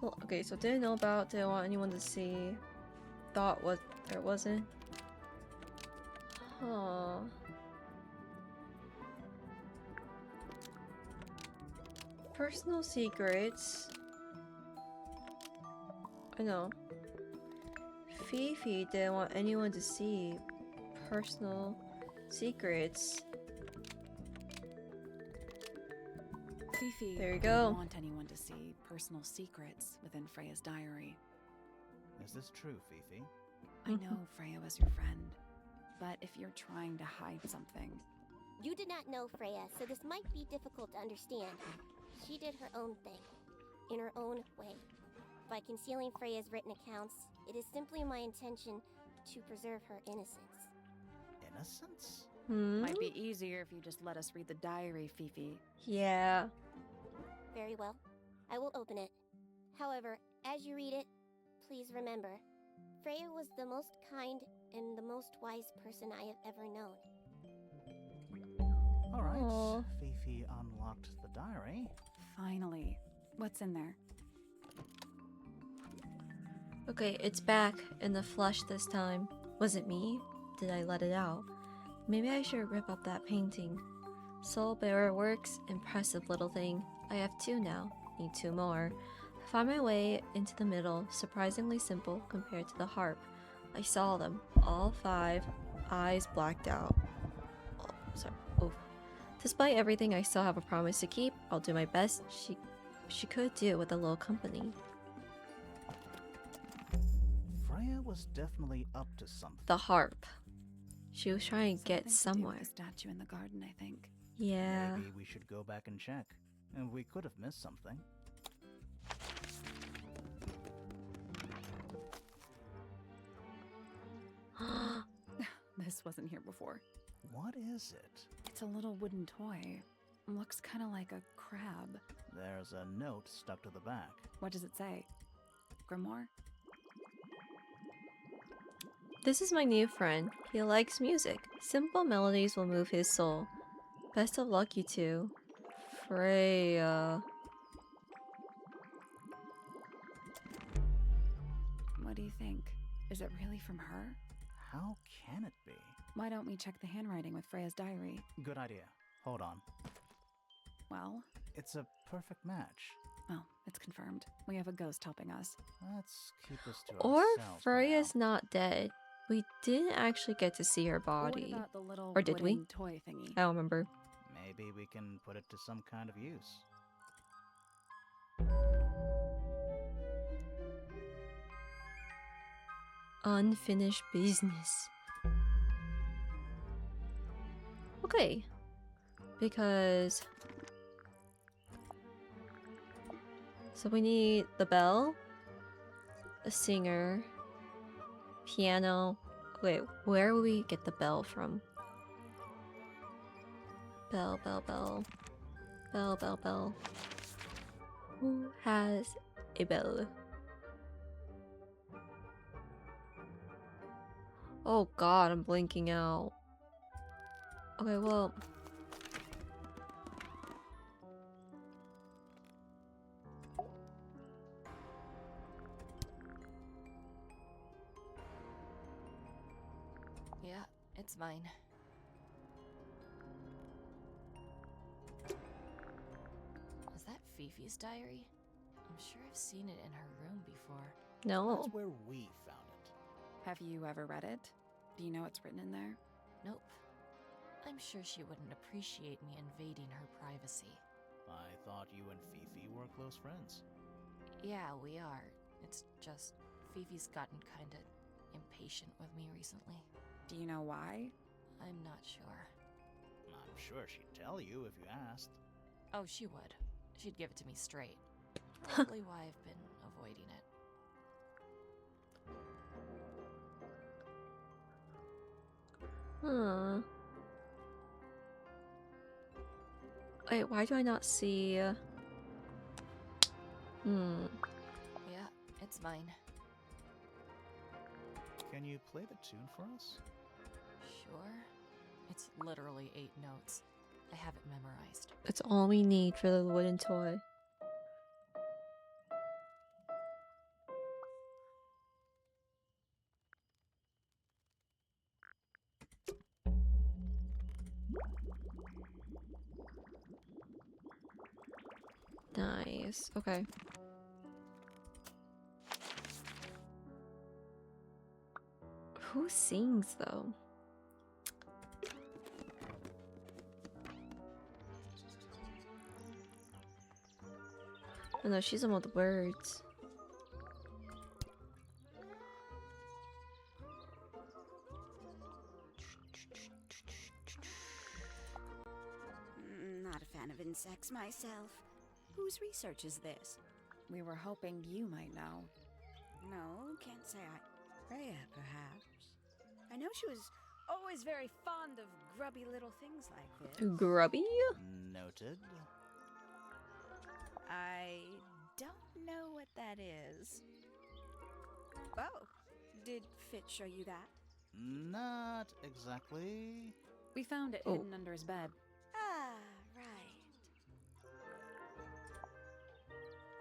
Well, okay, so didn't know about, didn't want anyone to see. Thought was there wasn't. Huh. Personal secrets. I know. Fifi didn't want anyone to see personal secrets. Fifi There you didn't go. want anyone to see personal secrets within Freya's diary. Is this true, Fifi? I know Freya was your friend, but if you're trying to hide something, You did not know Freya, so this might be difficult to understand. She did her own thing, in her own way. By concealing Freya's written accounts, it is simply my intention to preserve her innocence. Innocence? might be easier if you just let us read the diary, Fifi. Yeah. Very well. I will open it. However, as you read it, please remember, Freya was the most kind and the most wise person I have ever known. All right. Aw. Fifi unlocked the diary. Finally. What's in there? Okay, it's back in the flesh this time. Was it me? Did I let it out? Maybe I should rip up that painting. Soul Bearer works, impressive little thing. I have 2 now, need 2 more. Find my way into the middle, surprisingly simple compared to the harp. I saw them, all 5, eyes blacked out. Oh, sorry. Oof. Despite everything, I still have a promise to keep. I'll do my best. She could do with a little company. Freya was definitely up to something. The harp. She was trying to get Something to do with somewhere. the statue in the garden, I think. Yeah. Maybe we should go back and check. And we could have missed something. This wasn't here before. What is it? It's a little wooden toy. Looks kind of like a crab. There's a note stuck to the back. What does it say? Grimoire? This is my new friend. He likes music. Simple melodies will move his soul. Best of luck, you two. Freya. What do you think? Is it really from her? How can it be? Why don't we check the handwriting with Freya's diary? Good idea. Hold on. Well, It's a perfect match. well, it's confirmed. We have a ghost helping us. Let's keep this to Or ourselves for Freya's now. not dead. We didn't actually get to see her body. What about the little Or did we? wooden toy thingy? I don't remember. Maybe we can put it to some kind of use. Unfinished business. Okay. Because... So we need the bell, a singer, piano. Wait, where will we get the bell from? Bell, bell, bell. Bell, bell, bell. Who has a bell? Oh god, I'm blinking out. Okay, well... Yeah, it's mine. Was that Fifi's diary? I'm sure I've seen it in her room before. No. That's where we found it. Have you ever read it? Do you know what's written in there? Nope. I'm sure she wouldn't appreciate me invading her privacy. I thought you and Fifi were close friends. Yeah, we are. It's just Fifi's gotten kinda impatient with me recently. Do you know why? I'm not sure. I'm sure she'd tell you if you asked. Oh, she would. She'd give it to me straight. Probably why I've been avoiding it. Huh. Wait, why do I not see... Yeah, it's mine. Can you play the tune for us? Sure. It's literally 8 notes. I have it memorized. It's all we need for the wooden toy. Nice. Okay. Who sings though? Oh no, she's on all the birds. Not a fan of insects myself. Whose research is this? We were hoping you might know. No, can't say I. Freya, perhaps. I know she was always very fond of grubby little things like this. Grubby? Noted. I don't know what that is. Oh, did Fit show you that? Not exactly. We found it hidden under his bed. Ah, right.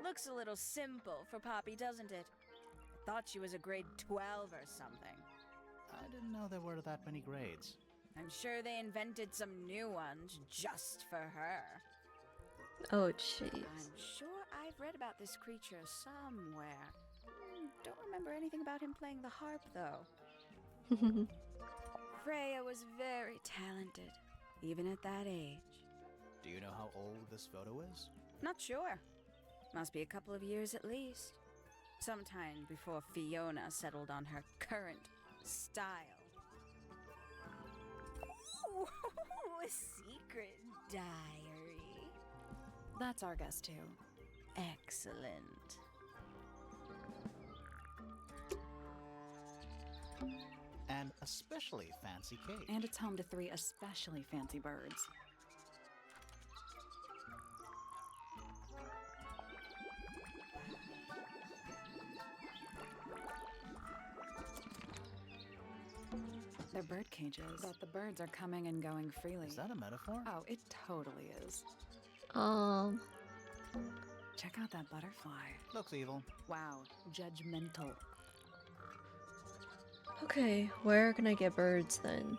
Looks a little simple for Poppy, doesn't it? I thought she was a grade 12 or something. I didn't know there were that many grades. I'm sure they invented some new ones just for her. Oh jeez. I'm sure I've read about this creature somewhere. Don't remember anything about him playing the harp, though. Freya was very talented, even at that age. Do you know how old this photo is? Not sure. Must be a couple of years at least. Sometime before Fiona settled on her current style. Ooh, a secret diary. That's our guess too. Excellent. An especially fancy cage. And it's home to 3 especially fancy birds. They're bird cages, but the birds are coming and going freely. Is that a metaphor? Oh, it totally is. Check out that butterfly. Looks evil. Wow, judgmental. Okay, where can I get birds then?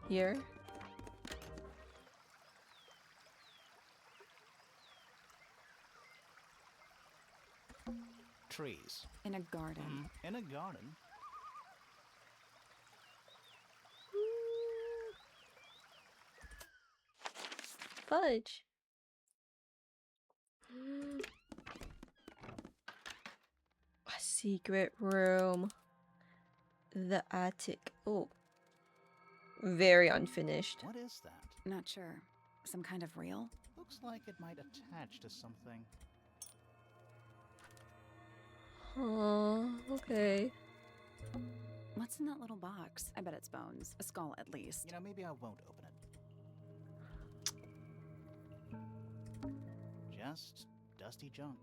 Here? Trees. In a garden. In a garden? Fudge. A secret room. The attic. Oh. Very unfinished. What is that? Not sure. Some kind of reel? Looks like it might attach to something. Okay. What's in that little box? I bet it's bones. A skull, at least. You know, maybe I won't open it. Just dusty junk.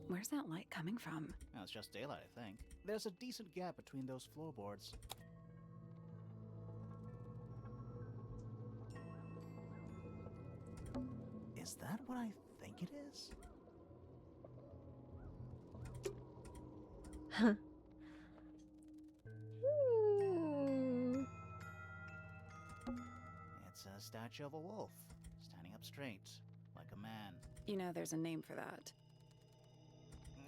Where's that light coming from? Well, it's just daylight, I think. There's a decent gap between those floorboards. Is that what I think it is? Huh. It's a statue of a wolf, standing up straight, like a man. You know, there's a name for that.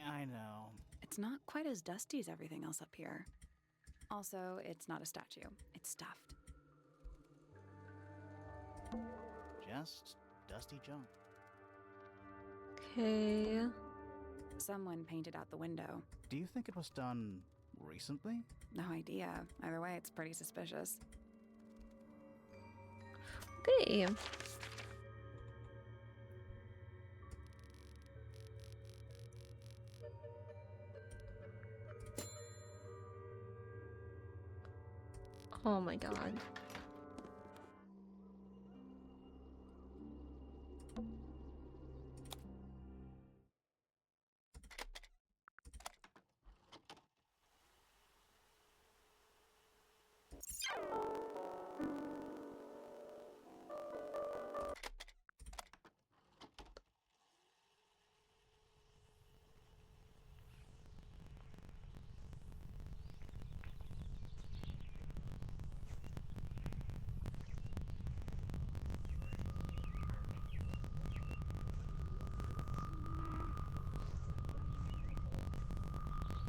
I know. It's not quite as dusty as everything else up here. Also, it's not a statue. It's stuffed. Just dusty junk. Okay. Someone painted out the window. Do you think it was done recently? No idea. Either way, it's pretty suspicious. Okay. Oh my god.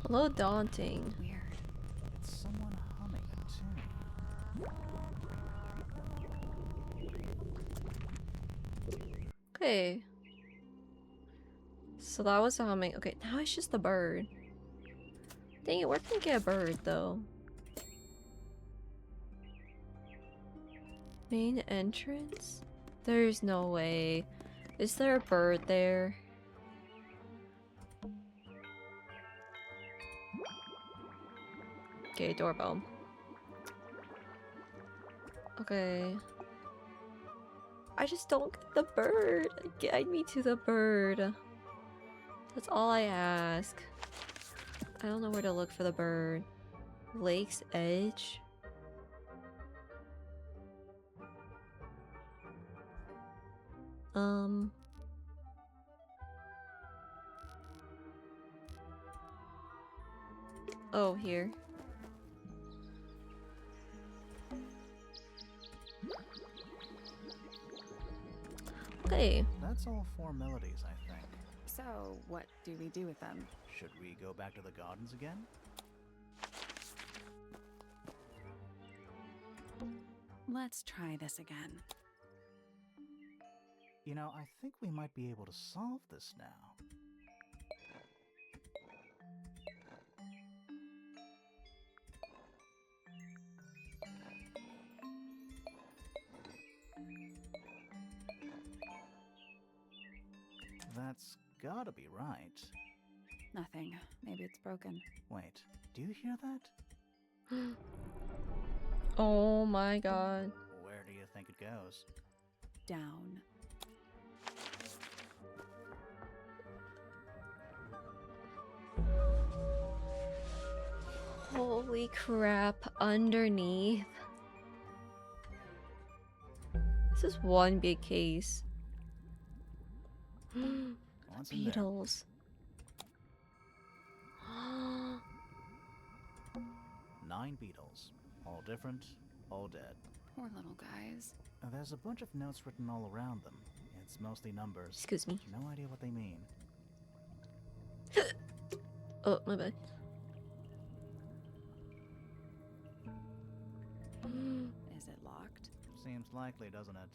A little daunting. Weird. It's someone humming a tune. Okay. So that was the humming. Okay, now it's just the bird. Dang it, where can I get a bird though? Main entrance? There's no way. Is there a bird there? Okay, doorbell. Okay. I just don't get the bird. Guide me to the bird. That's all I ask. I don't know where to look for the bird. Lake's Edge? Oh, here. Okay. That's all four melodies, I think. So, what do we do with them? Should we go back to the gardens again? Let's try this again. You know, I think we might be able to solve this now. That's gotta be right. Nothing. Maybe it's broken. Wait, do you hear that? Oh my god. Where do you think it goes? Down. Holy crap, underneath. This is one big case. What's in there? Beetles. 9 beetles. All different, all dead. Poor little guys. There's a bunch of notes written all around them. It's mostly numbers. Excuse me. No idea what they mean. Oh, my bad. Is it locked? Seems likely, doesn't it?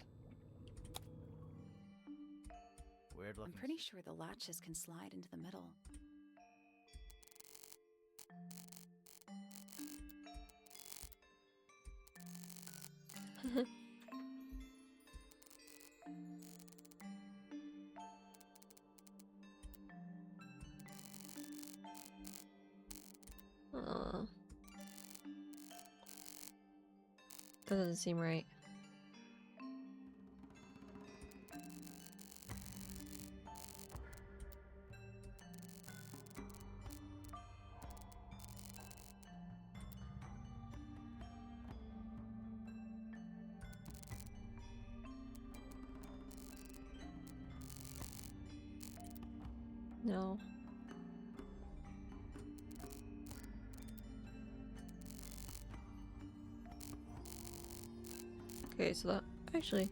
Weird looking. I'm pretty sure the latches can slide into the middle. That doesn't seem right. No. Okay, so that actually.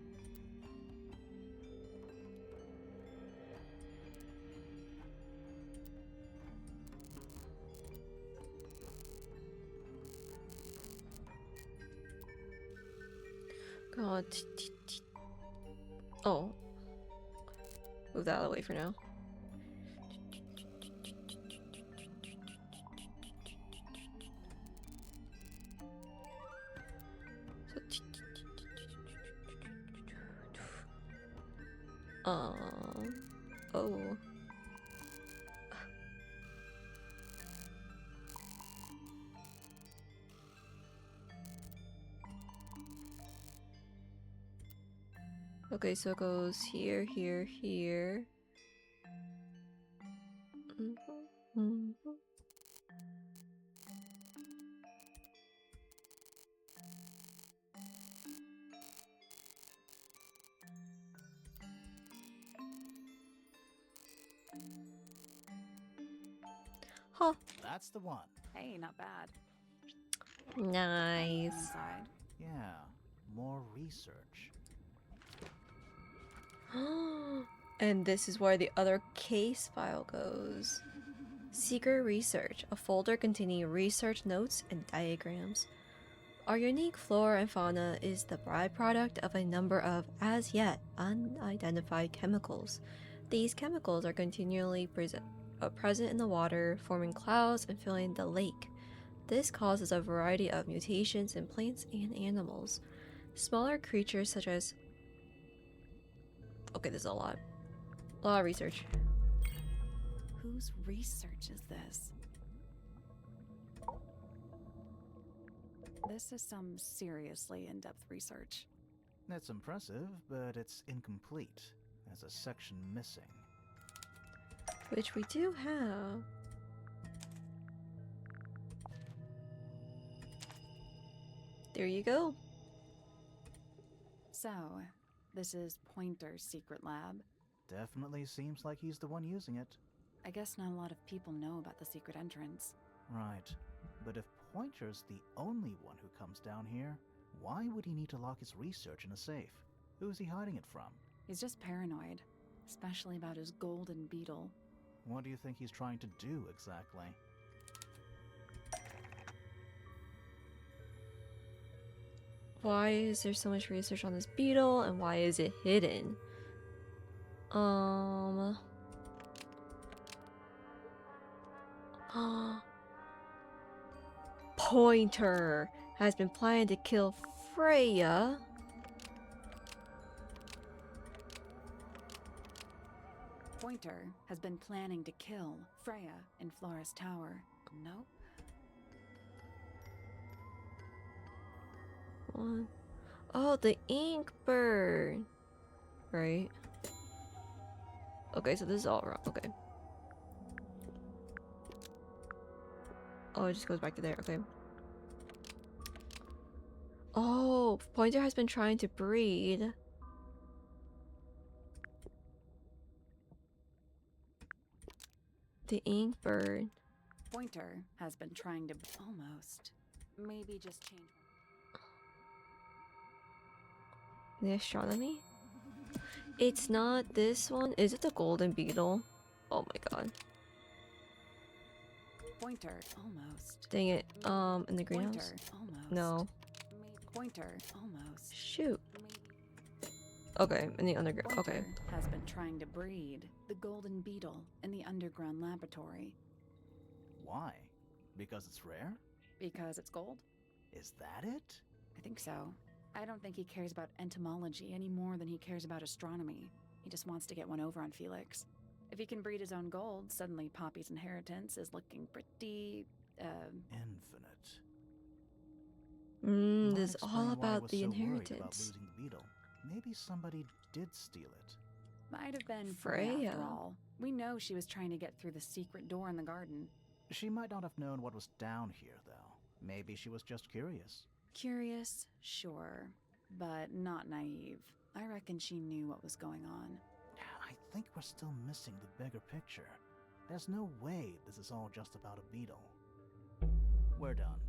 God. Oh. Move that out of the way for now. Oh. Okay, so it goes here, here, here. Huh. That's the one. Hey, not bad. Nice. Inside. Yeah, more research. And this is where the other case file goes. Secret Research, a folder containing research notes and diagrams. Our unique flora and fauna is the byproduct of a number of, as yet, unidentified chemicals. These chemicals are continually present in the water, forming clouds and filling the lake. This causes a variety of mutations in plants and animals. Smaller creatures such as... Okay, this is a lot. A lot of research. Whose research is this? This is some seriously in-depth research. That's impressive, but it's incomplete. There's a section missing. Which we do have. There you go. So, this is Pointer's secret lab. Definitely seems like he's the one using it. I guess not a lot of people know about the secret entrance. Right. But if Pointer's the only one who comes down here, why would he need to lock his research in a safe? Who is he hiding it from? He's just paranoid, especially about his golden beetle. What do you think he's trying to do exactly? Why is there so much research on this beetle, and why is it hidden? Pointer has been planning to kill Freya. Pointer has been planning to kill Freya in Flora's tower. Nope. One. Oh, the ink bird. Right. Okay, so this is all wrong. Okay. Oh, it just goes back to there. Okay. Oh, Pointer has been trying to breed. The ink bird. Pointer has been trying to almost. Maybe just change. The astronomy? It's not this one. Is it the golden beetle? Oh my god. Pointer almost. Dang it. In the greenhouse? Pointer almost. No. Pointer almost. Shoot. Okay, in the underground. Okay. Pointer has been trying to breed the golden beetle in the underground laboratory. Why? Because it's rare? Because it's gold? Is that it? I think so. I don't think he cares about entomology any more than he cares about astronomy. He just wants to get one over on Felix. If he can breed his own gold, suddenly Poppy's inheritance is looking pretty, Infinite. This is all about the So inheritance. worried about losing the beetle. Maybe somebody did steal it. might have been Freya. after all. We know she was trying to get through the secret door in the garden. She might not have known what was down here, though. Maybe she was just curious. Curious, sure, but not naive. I reckon she knew what was going on. I think we're still missing the bigger picture. There's no way this is all just about a beetle. We're done.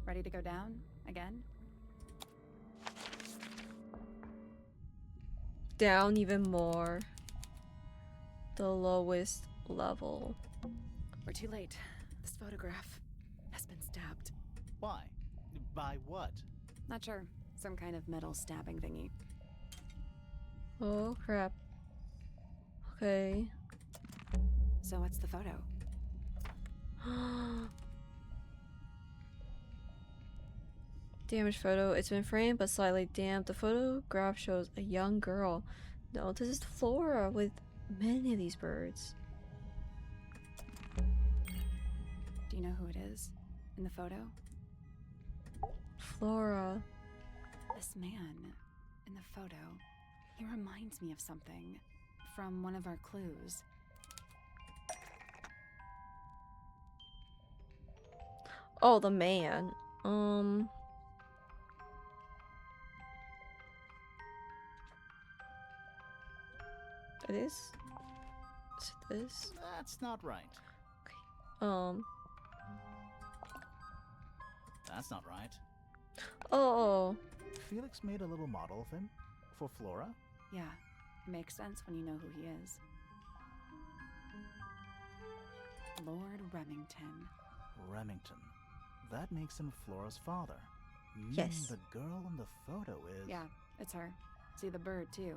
Ready to go down? Again? Down even more. The lowest level. We're too late. This photograph has been stabbed. Why? By what? Not sure. Some kind of metal stabbing thingy. Oh crap. Okay. So what's the photo? Damaged photo. It's been framed but slightly damp. The photograph shows a young girl. No, this is Flora with many of these birds. Do you know who it is in the photo? Flora. This man in the photo, he reminds me of something from one of our clues. Oh, the man. It is? Is it this? That's not right. Okay. That's not right. Oh. Felix made a little model of him for Flora. Yeah, it makes sense when you know who he is. Lord Remington. Remington. That makes him Flora's father. Yes. The girl in the photo is... Yeah, it's her. See the bird, too.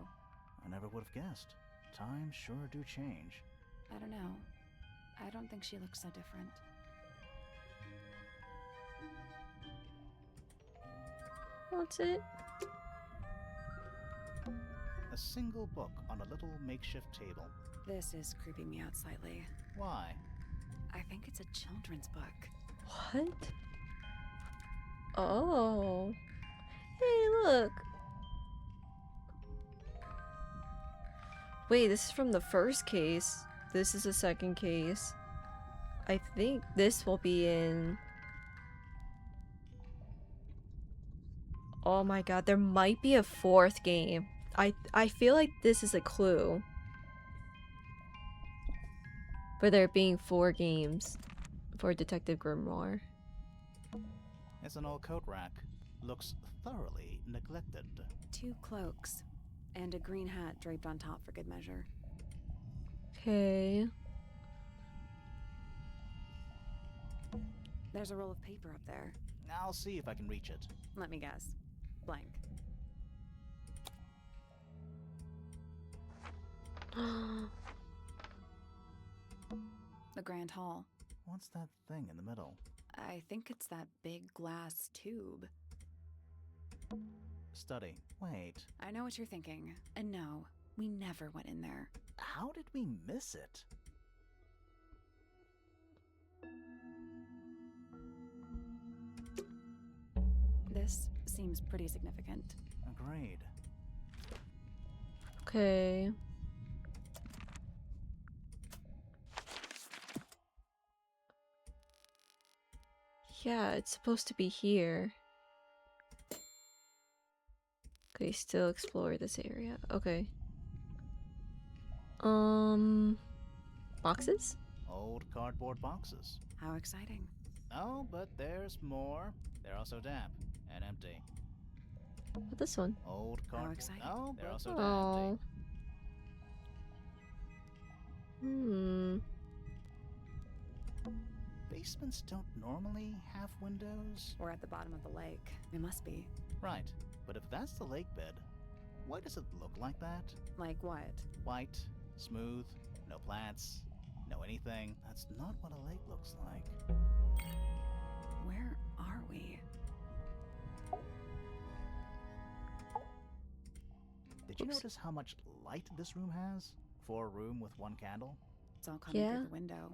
I never would have guessed. Times sure do change. I don't know. I don't think she looks so different. What's it? A single book on a little makeshift table. This is creeping me out slightly. Why? I think it's a children's book. What? Oh. Hey, look. Wait, this is from the first case. This is the second case. I think this will be in... Oh my god, there might be a fourth game. I feel like this is a clue. For there being 4 games for Detective Grimoire. It's an old coat rack. Looks thoroughly neglected. 2 cloaks. And a green hat draped on top for good measure. Okay. There's a roll of paper up there. I'll see if I can reach it. Let me guess. Blank. The Grand Hall. What's that thing in the middle? I think it's that big glass tube. Study. Wait. I know what you're thinking. And no, we never went in there. How did we miss it? This seems pretty significant. Agreed. Okay. Yeah, it's supposed to be here. Okay, still explore this area. Okay. Boxes? Old cardboard boxes. How exciting. Oh, but there's more. They're also damp and empty. What this one? Old cardboard. exciting. Oh, they're also Oh. empty. Basements don't normally have windows. We're at the bottom of the lake. It must be. Right, but if that's the lake bed, why does it look like that? Like what? White, smooth, no plants, no anything. That's not what a lake looks like. Where are we? Did you notice how much light this room has? For a room with 1 candle? It's all coming Yeah. through the window.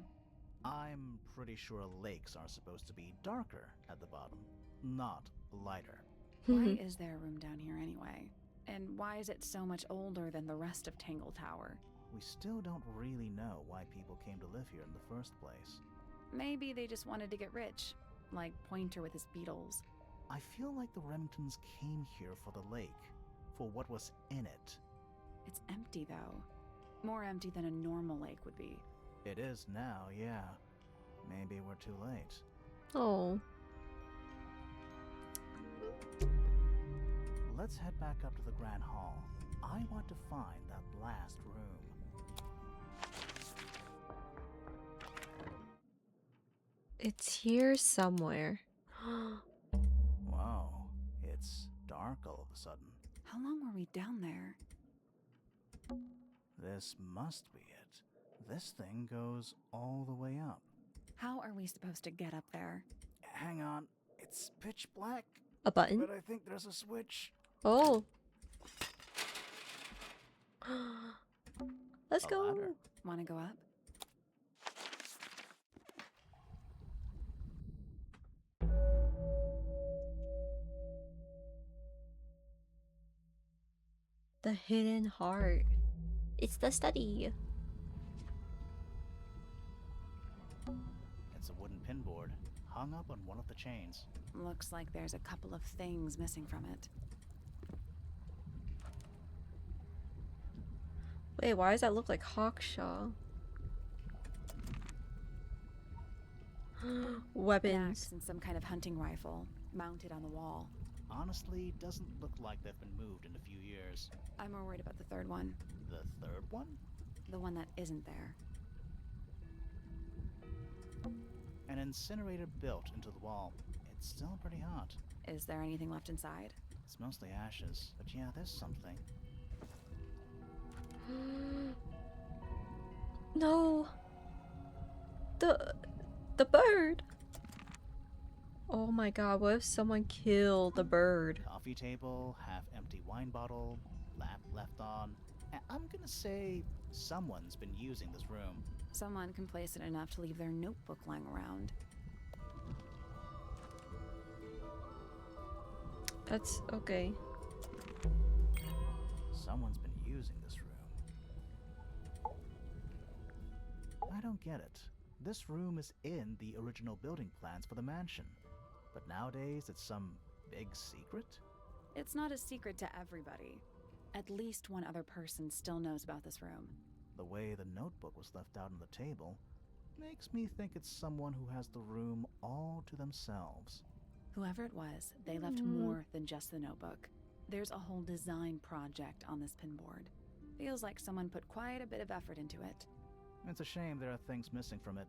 I'm pretty sure lakes are supposed to be darker at the bottom, not lighter. Why is there a room down here anyway? And why is it so much older than the rest of Tangletower? We still don't really know why people came to live here in the first place. Maybe they just wanted to get rich, like Pointer with his beetles. I feel like the Remingtons came here for the lake, for what was in it. It's empty though. More empty than a normal lake would be. It is now, yeah. Maybe we're too late. Oh. Let's head back up to the Grand Hall. I want to find that last room. It's here somewhere. Wow, it's dark all of a sudden. How long were we down there? This must be it. This thing goes all the way up. How are we supposed to get up there? Hang on, it's pitch black, A button? but I think there's a switch. Oh. Let's A go. ladder. Want to go up? The hidden heart. It's the study. It's a wooden pinboard, hung up on one of the chains. Looks like there's a couple of things missing from it. Wait, why does that look like Hawkshaw? An Weapons. axe and some kind of hunting rifle, mounted on the wall. Honestly, doesn't look like they've been moved in a few years. I'm more worried about the third one. The third one? The one that isn't there. An incinerator built into the wall. It's still pretty hot. Is there anything left inside? It's mostly ashes, but yeah, there's something. No. The bird. Oh my god, what if someone killed the bird? Coffee table, half-empty wine bottle, lamp left on. I'm gonna say someone's been using this room. Someone complacent enough to leave their notebook lying around. That's okay. Someone's been using this room. I don't get it. This room is in the original building plans for the mansion. But nowadays it's some big secret? It's not a secret to everybody. At least one other person still knows about this room. The way the notebook was left out on the table makes me think it's someone who has the room all to themselves. Whoever it was, they left more than just the notebook. There's a whole design project on this pinboard. Feels like someone put quite a bit of effort into it. It's a shame there are things missing from it.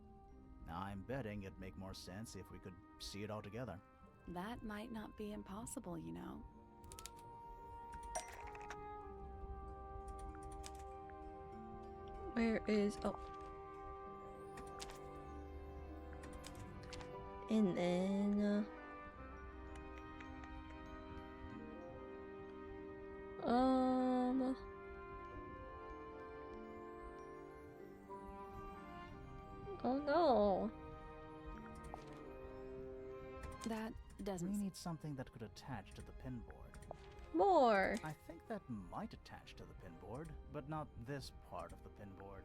Now I'm betting it'd make more sense if we could see it all together. That might not be impossible, you know. Where is... oh. And then... Oh no. That doesn't... We need something that could attach to the pinboard. More. I think that might attach to the pinboard, but not this part of the pinboard.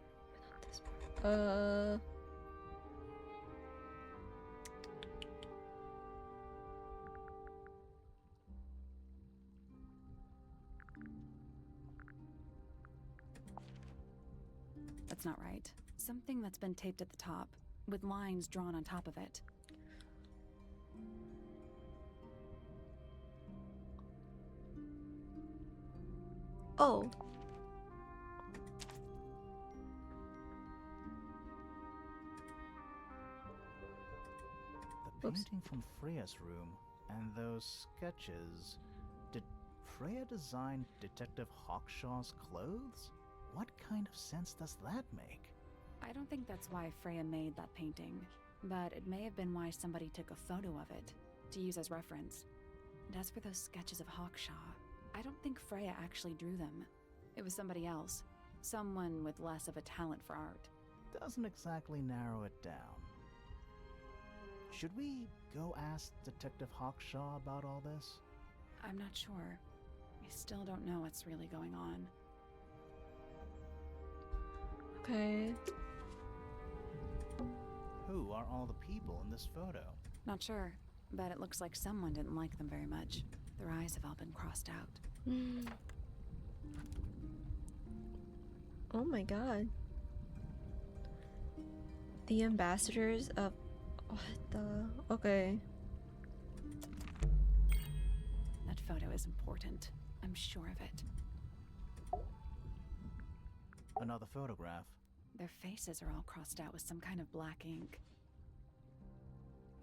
That's not right. Something that's been taped at the top, with lines drawn on top of it. Oh. The painting from Freya's room and those sketches. Did Freya design Detective Hawkshaw's clothes? What kind of sense does that make? I don't think that's why Freya made that painting, but it may have been why somebody took a photo of it to use as reference. And as for those sketches of Hawkshaw, I don't think Freya actually drew them. It was somebody else. Someone with less of a talent for art. Doesn't exactly narrow it down. Should we go ask Detective Hawkshaw about all this? I'm not sure. I still don't know what's really going on. Okay. Who are all the people in this photo? Not sure, but it looks like someone didn't like them very much. Their eyes have all been crossed out. Oh my god. The ambassadors of... what the... okay. That photo is important. I'm sure of it. Another photograph. Their faces are all crossed out with some kind of black ink.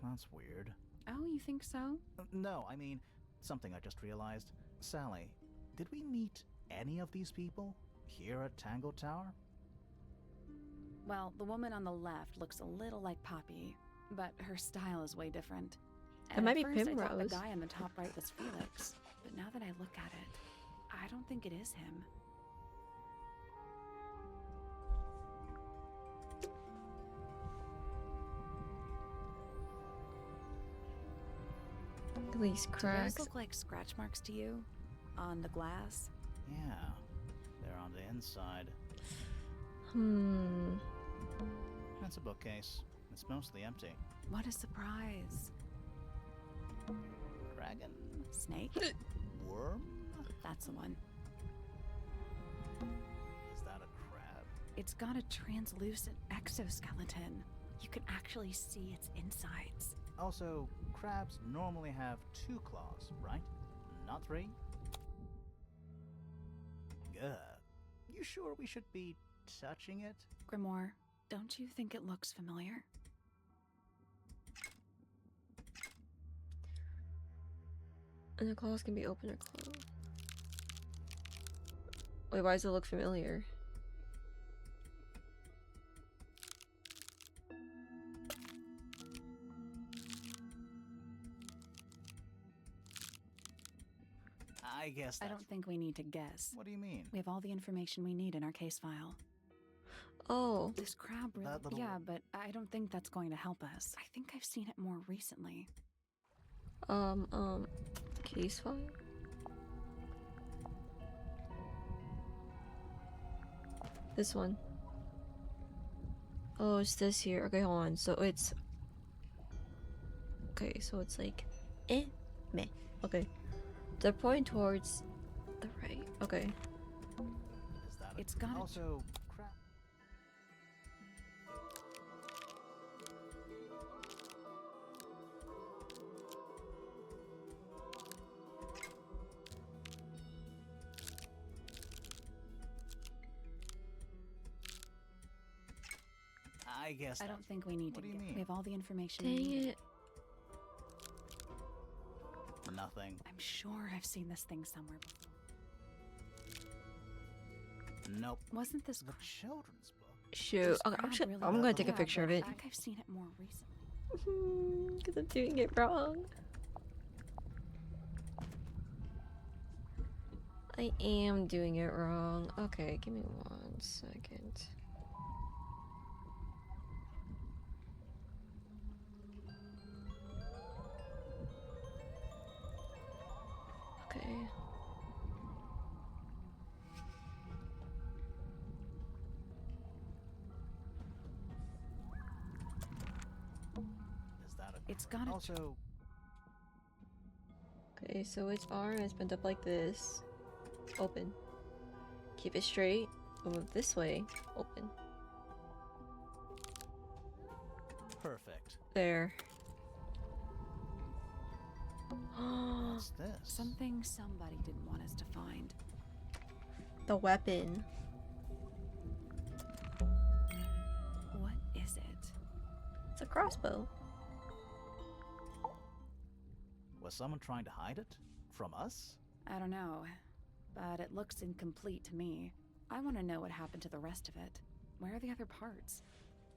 That's weird. Oh, you think so? No, I mean, something I just realized. Sally, did we meet any of these people here at Tangletower? Well, the woman on the left looks a little like Poppy, but her style is way different. It might be at first I thought Primrose. the guy on the top right was Felix, but now that I look at it, I don't think it is him. These Do cracks. those look like scratch marks to you? On the glass? Yeah, they're on the inside. That's a bookcase. It's mostly empty. What a surprise. Dragon? Snake? Worm? That's the one. Is that a crab? It's got a translucent exoskeleton. You can actually see its insides. Also, crabs normally have 2 claws, right? Not 3? Gah. You sure we should be touching it? Grimoire, don't you think it looks familiar? And the claws can be open or closed. Wait, why does it look familiar? I guess I that's... don't think we need to guess. What do you mean? We have all the information we need in our case file. Oh. This crab really... That little- Yeah, but I don't think that's going to help us. I think I've seen it more recently. Case file? This one. Oh, it's this here. Okay, hold on. So it's... Okay, so it's like... meh. Okay. They're pointing towards the right. Okay. Is that It's got a- also crap? I guess I don't think we need What to do you guess. mean? We have all the information we Dang need. it. Nothing. I'm sure I've seen this thing somewhere before. Nope. Wasn't this The children's book. Shoot. this Okay, crab actually, really- I'm gonna take a Yeah, picture of but it. I think I've seen it more recently. Because I'm doing it wrong. I am doing it wrong. Okay, give me 1 second. Okay. Is that a... It's got a... Also, Okay, so its arm is bent up like this. Open. Keep it straight. Move this way. Open. perfect. There. What's this? Something somebody didn't want us to find. The weapon. What is it? It's a crossbow. Was someone trying to hide it? From us? I don't know, but it looks incomplete to me. I want to know what happened to the rest of it. Where are the other parts?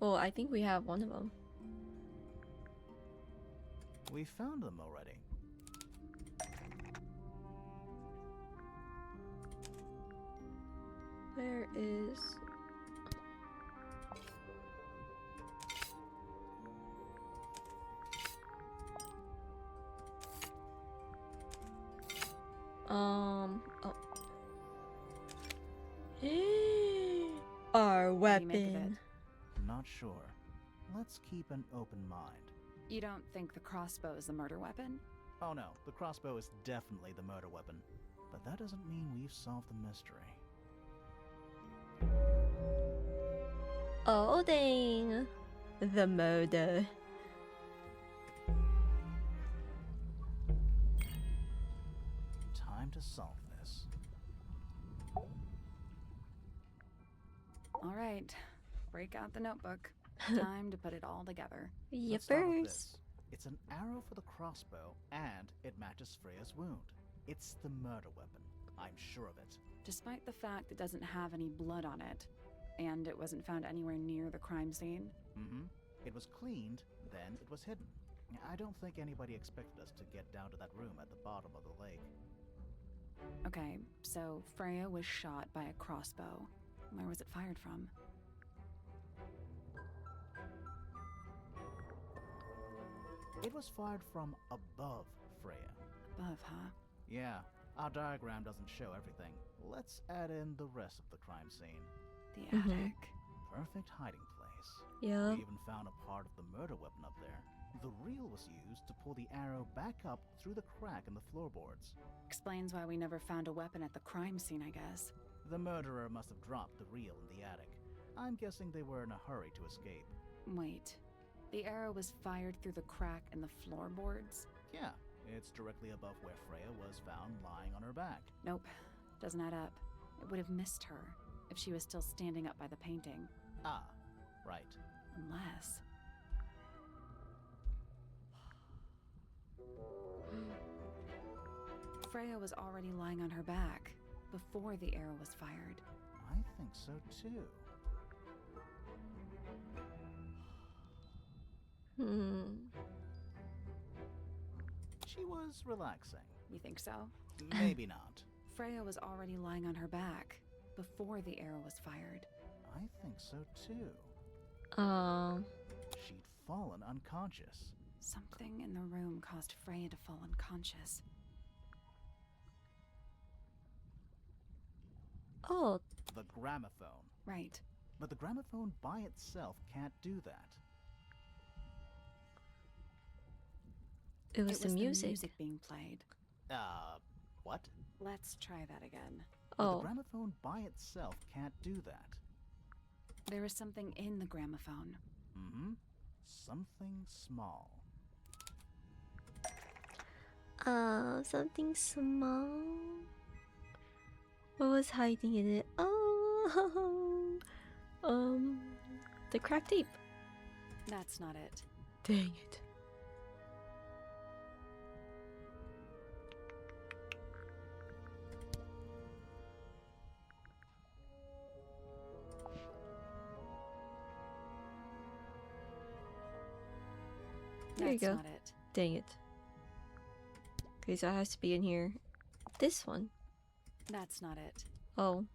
Well, I think we have one of them. We found them already. There is... Oh. Our What do you make of it? weapon. Not sure. Let's keep an open mind. You don't think the crossbow is the murder weapon? Oh no, the crossbow is definitely the murder weapon. But that doesn't mean we've solved the mystery. Oh, dang. The murder. Time to solve this. All right, break out the notebook. Time to put it all together. Let's start with Yippers. this. It's an arrow for the crossbow, and it matches Freya's wound. It's the murder weapon. I'm sure of it. Despite the fact it doesn't have any blood on it, and it wasn't found anywhere near the crime scene. Mm-hmm. It was cleaned, then it was hidden. I don't think anybody expected us to get down to that room at the bottom of the lake. Okay, so Freya was shot by a crossbow. Where was it fired from? It was fired from above Freya. Above, huh? Yeah, our diagram doesn't show everything. Let's add in the rest of the crime scene. The attic. Perfect hiding place. Yeah. We even found a part of the murder weapon up there. The reel was used to pull the arrow back up through the crack in the floorboards. Explains why we never found a weapon at the crime scene, I guess. The murderer must have dropped the reel in the attic. I'm guessing they were in a hurry to escape. Wait. The arrow was fired through the crack in the floorboards? Yeah, it's directly above where Freya was found lying on her back. Nope. Doesn't add up. It would have missed her if she was still standing up by the painting. Ah, right. Unless... Freya was already lying on her back before the arrow was fired. I think so too. She was relaxing. You think so? Maybe not. Freya was already lying on her back before the arrow was fired. I think so too. She'd fallen unconscious. Something in the room caused Freya to fall unconscious. Oh, The gramophone. Right. But the gramophone by itself can't do that. it was the music. The music being played. What? Let's try that again. But Oh, the gramophone by itself can't do that. There is something in the gramophone. Mm-hmm. Something small. something small. What was hiding in it? Oh, the cracked tape. That's not it. Dang it. There you That's go. not it. Dang it. Okay, so it has to be in here. This one. That's not it. Oh.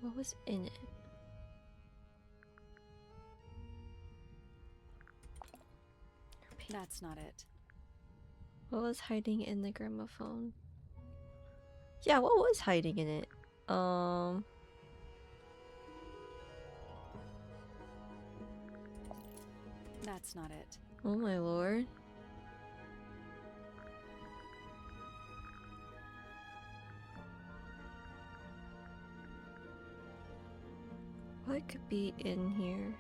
What was in it? That's not it. What was hiding in the gramophone? Yeah, what was hiding in it? That's not it. Oh my lord. What could be in here?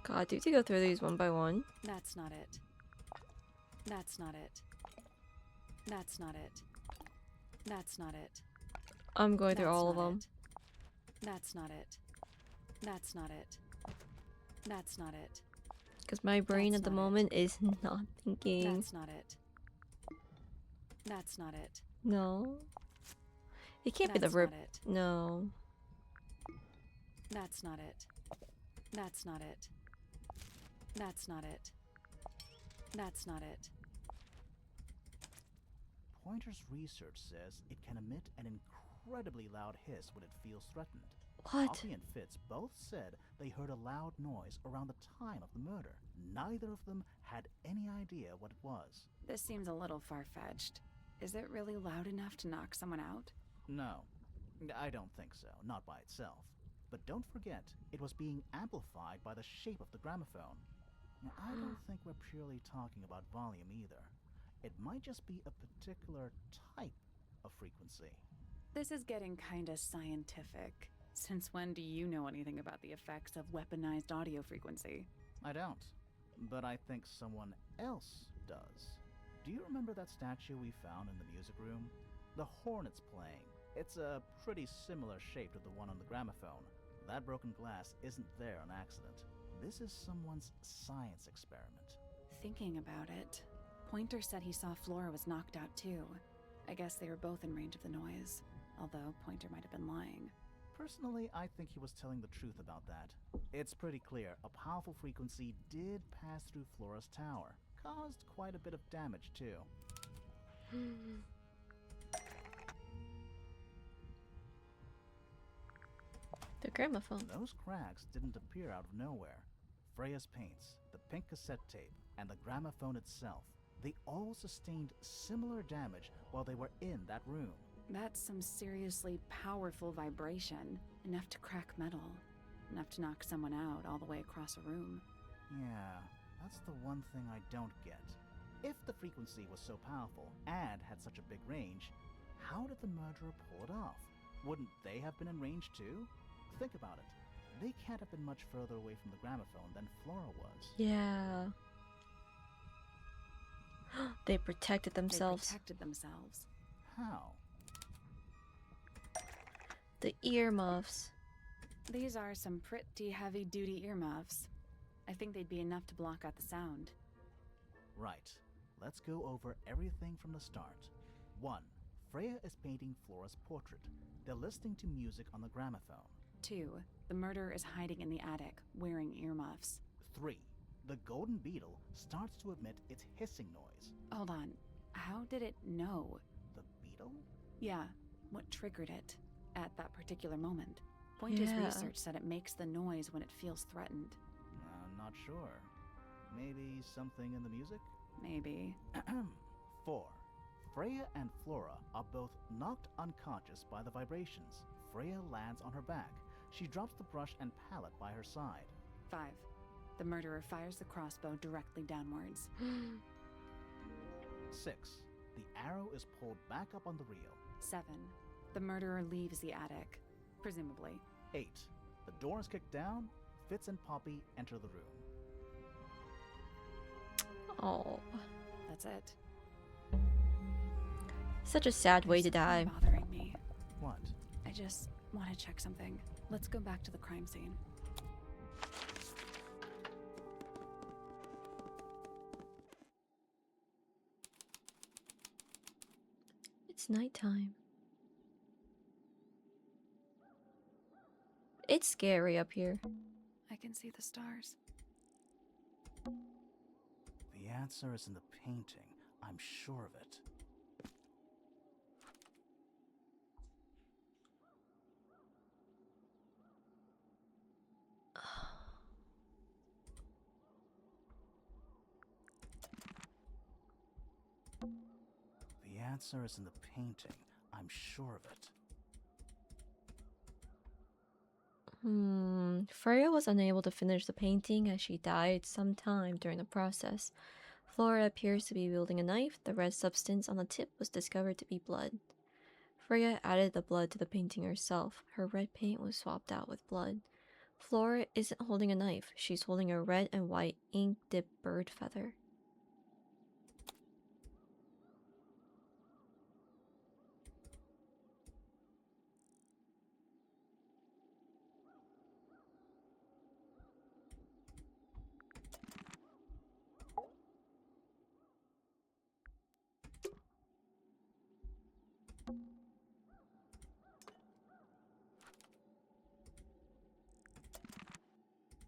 God, do you have to go through these one by one? That's not it. That's not it. That's not it. That's not it. I'm going through That's all of not them. it. That's not it. That's not it. That's not it. Because my brain That's at the not it. moment is not thinking. That's not it. That's not it. No. It can't be the That's rip. not it. No. That's not it. That's not it. That's not it. That's not it. Pointer's research says it can emit an incredibly loud hiss when it feels threatened. What? Poppy and Fitz both said they heard a loud noise around the time of the murder. Neither of them had any idea what it was. This seems a little far-fetched. Is it really loud enough to knock someone out? No, I don't think so, not by itself. But don't forget, it was being amplified by the shape of the gramophone. Now, I don't think we're purely talking about volume either. It might just be a particular type of frequency. This is getting kinda scientific. Since when do you know anything about the effects of weaponized audio frequency? I don't, but I think someone else does. Do you remember that statue we found in the music room? The hornet's playing. It's a pretty similar shape to the one on the gramophone. That broken glass isn't there on accident. This is someone's science experiment. Thinking about it, Pointer said he saw Flora was knocked out too. I guess they were both in range of the noise, although Pointer might have been lying. Personally, I think he was telling the truth about that. It's pretty clear a powerful frequency did pass through Flora's tower. Caused quite a bit of damage too. The gramophone. Those cracks didn't appear out of nowhere. Freya's paints, the pink cassette tape, and the gramophone itself, they all sustained similar damage while they were in that room. That's some seriously powerful vibration, enough to crack metal, enough to knock someone out all the way across a room. Yeah, that's the one thing I don't get. If the frequency was so powerful and had such a big range, how did the murderer pull it off? Wouldn't they have been in range too? Think about it. They can't have been much further away from the gramophone than Flora was. Yeah. They protected themselves. They protected themselves. How? The earmuffs. These are some pretty heavy-duty earmuffs. I think they'd be enough to block out the sound. Right. Let's go over everything from the start. 1. Freya is painting Flora's portrait. They're listening to music on the gramophone. 2. The murderer is hiding in the attic, wearing earmuffs. 3. The golden beetle starts to emit its hissing noise. Hold on. How did it know? The beetle? Yeah, what triggered it at that particular moment? Pointer's Yeah. research said it makes the noise when it feels threatened. I'm not sure. Maybe something in the music? Maybe. 4. Freya and Flora are both knocked unconscious by the vibrations. Freya lands on her back. She drops the brush and palette by her side. 5. The murderer fires the crossbow directly downwards. 6. The arrow is pulled back up on the reel. 7. The murderer leaves the attic, presumably. 8. The door is kicked down. Fitz and Poppy enter the room. Oh. That's it. Such a sad way to There's die. something bothering me. What? I just want to check something. Let's go back to the crime scene. It's nighttime. It's scary up here. I can see the stars. The answer is in the painting. I'm sure of it. The answer is in the painting. I'm sure of it. Freya was unable to finish the painting as she died sometime during the process. Flora appears to be wielding a knife. The red substance on the tip was discovered to be blood. Freya added the blood to the painting herself. Her red paint was swapped out with blood. Flora isn't holding a knife. She's holding a red and white ink-dipped bird feather.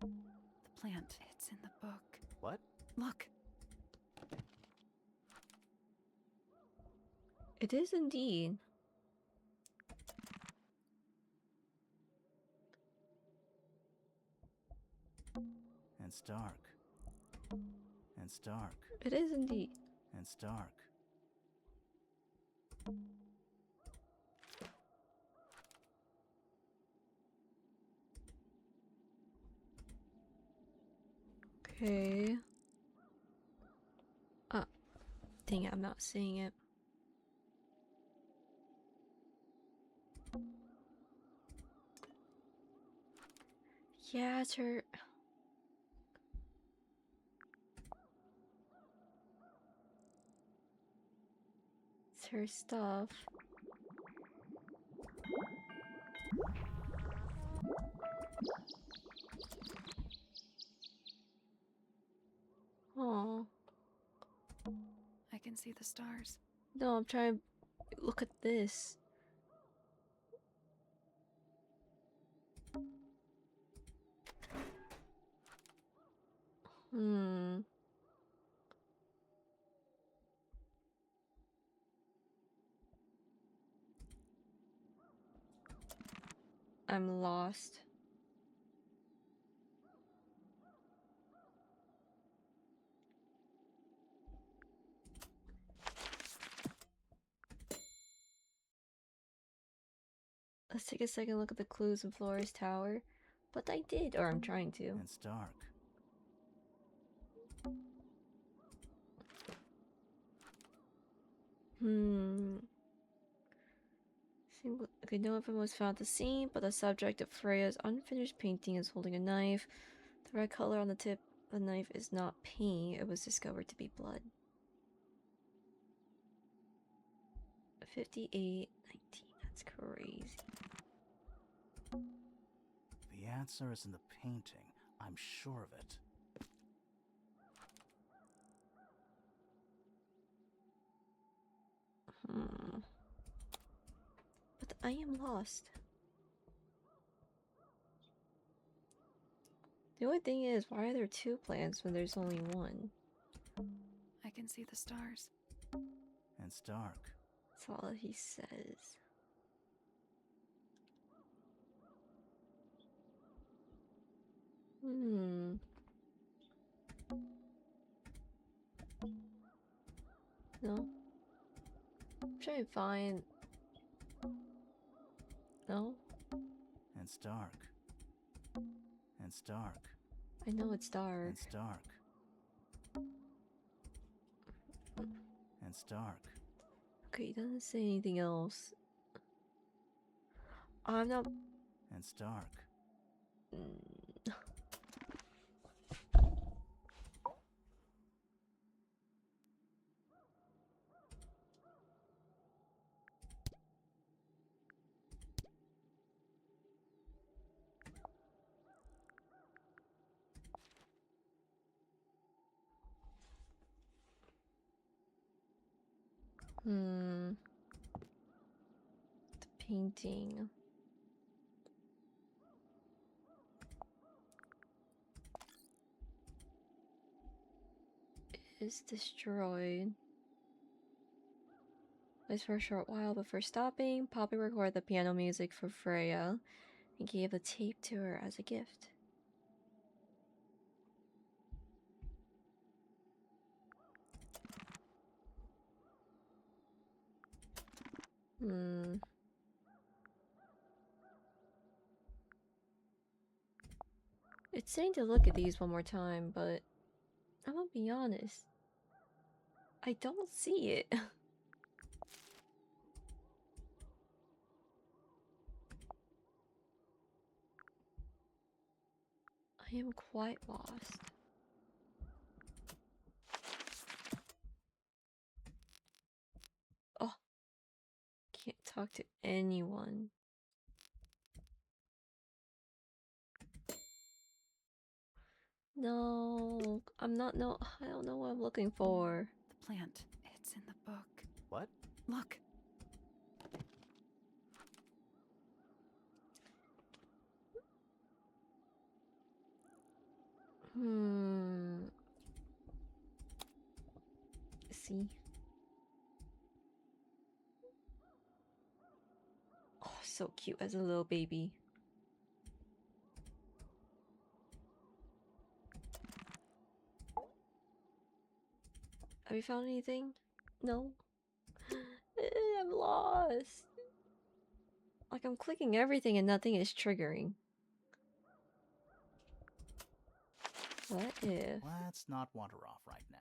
The plant. It's in the book. What? Look. It is indeed. And it's dark. And it's dark. It is indeed. And it's dark. Okay. Dang it, I'm not seeing it. Yeah, it's her. It's her stuff. Oh. I can see the stars. No, I'm trying to look at this. I'm lost. Let's take a second look at the clues in Flora's tower. But I did, or I'm trying to. And it's dark. Okay, no weapon was found at the scene, but the subject of Freya's unfinished painting is holding a knife. The red color on the tip of the knife is not paint, it was discovered to be blood. 58, 19, that's crazy. The answer is in the painting. I'm sure of it. But I am lost. The only thing is, why are there two plants when there's only one? I can see the stars. It's dark. That's all he says. No. I'm trying to find. No. It's dark. It's dark. I know it's dark. It's dark. It's dark. Okay, he doesn't say anything else. I'm not. It's dark. The painting. Is destroyed. Plays for a short while before stopping. Poppy recorded the piano music for Freya and gave the tape to her as a gift. It's saying to look at these one more time, but I'm gonna be honest. I don't see it. I am quite lost. Oh, can't talk to anyone. No, I'm not. No, I don't know what I'm looking for. The plant. It's in the book. What? Look. See. Oh, so cute as a little baby. Have you found anything? No. I'm lost. Like, I'm clicking everything and nothing is triggering. What if? Let's not wander off right now.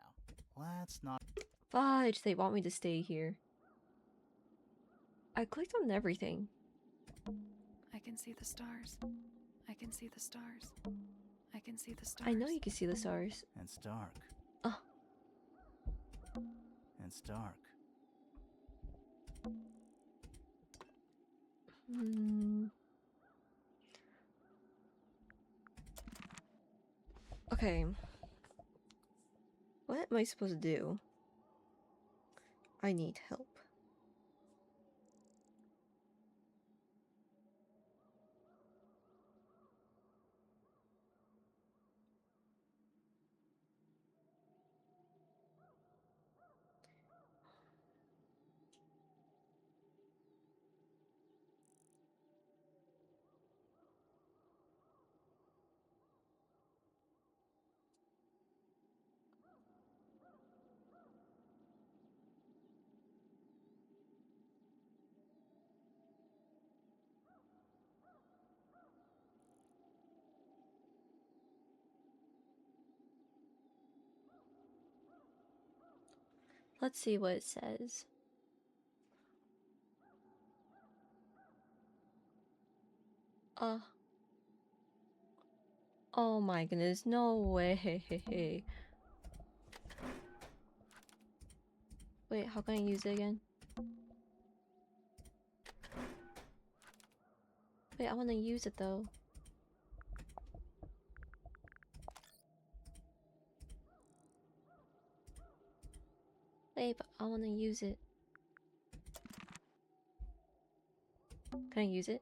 Let's not. Fudge, they want me to stay here. I clicked on everything. I can see the stars. I can see the stars. I can see the stars. I know you can see the stars. It's dark. Oh. It's dark. Okay. What am I supposed to do? I need help. Let's see what it says. Oh my goodness, no way. Wait, how can I use it again? Wait, I want to use it though. Wait, but I want to use it. Can I use it?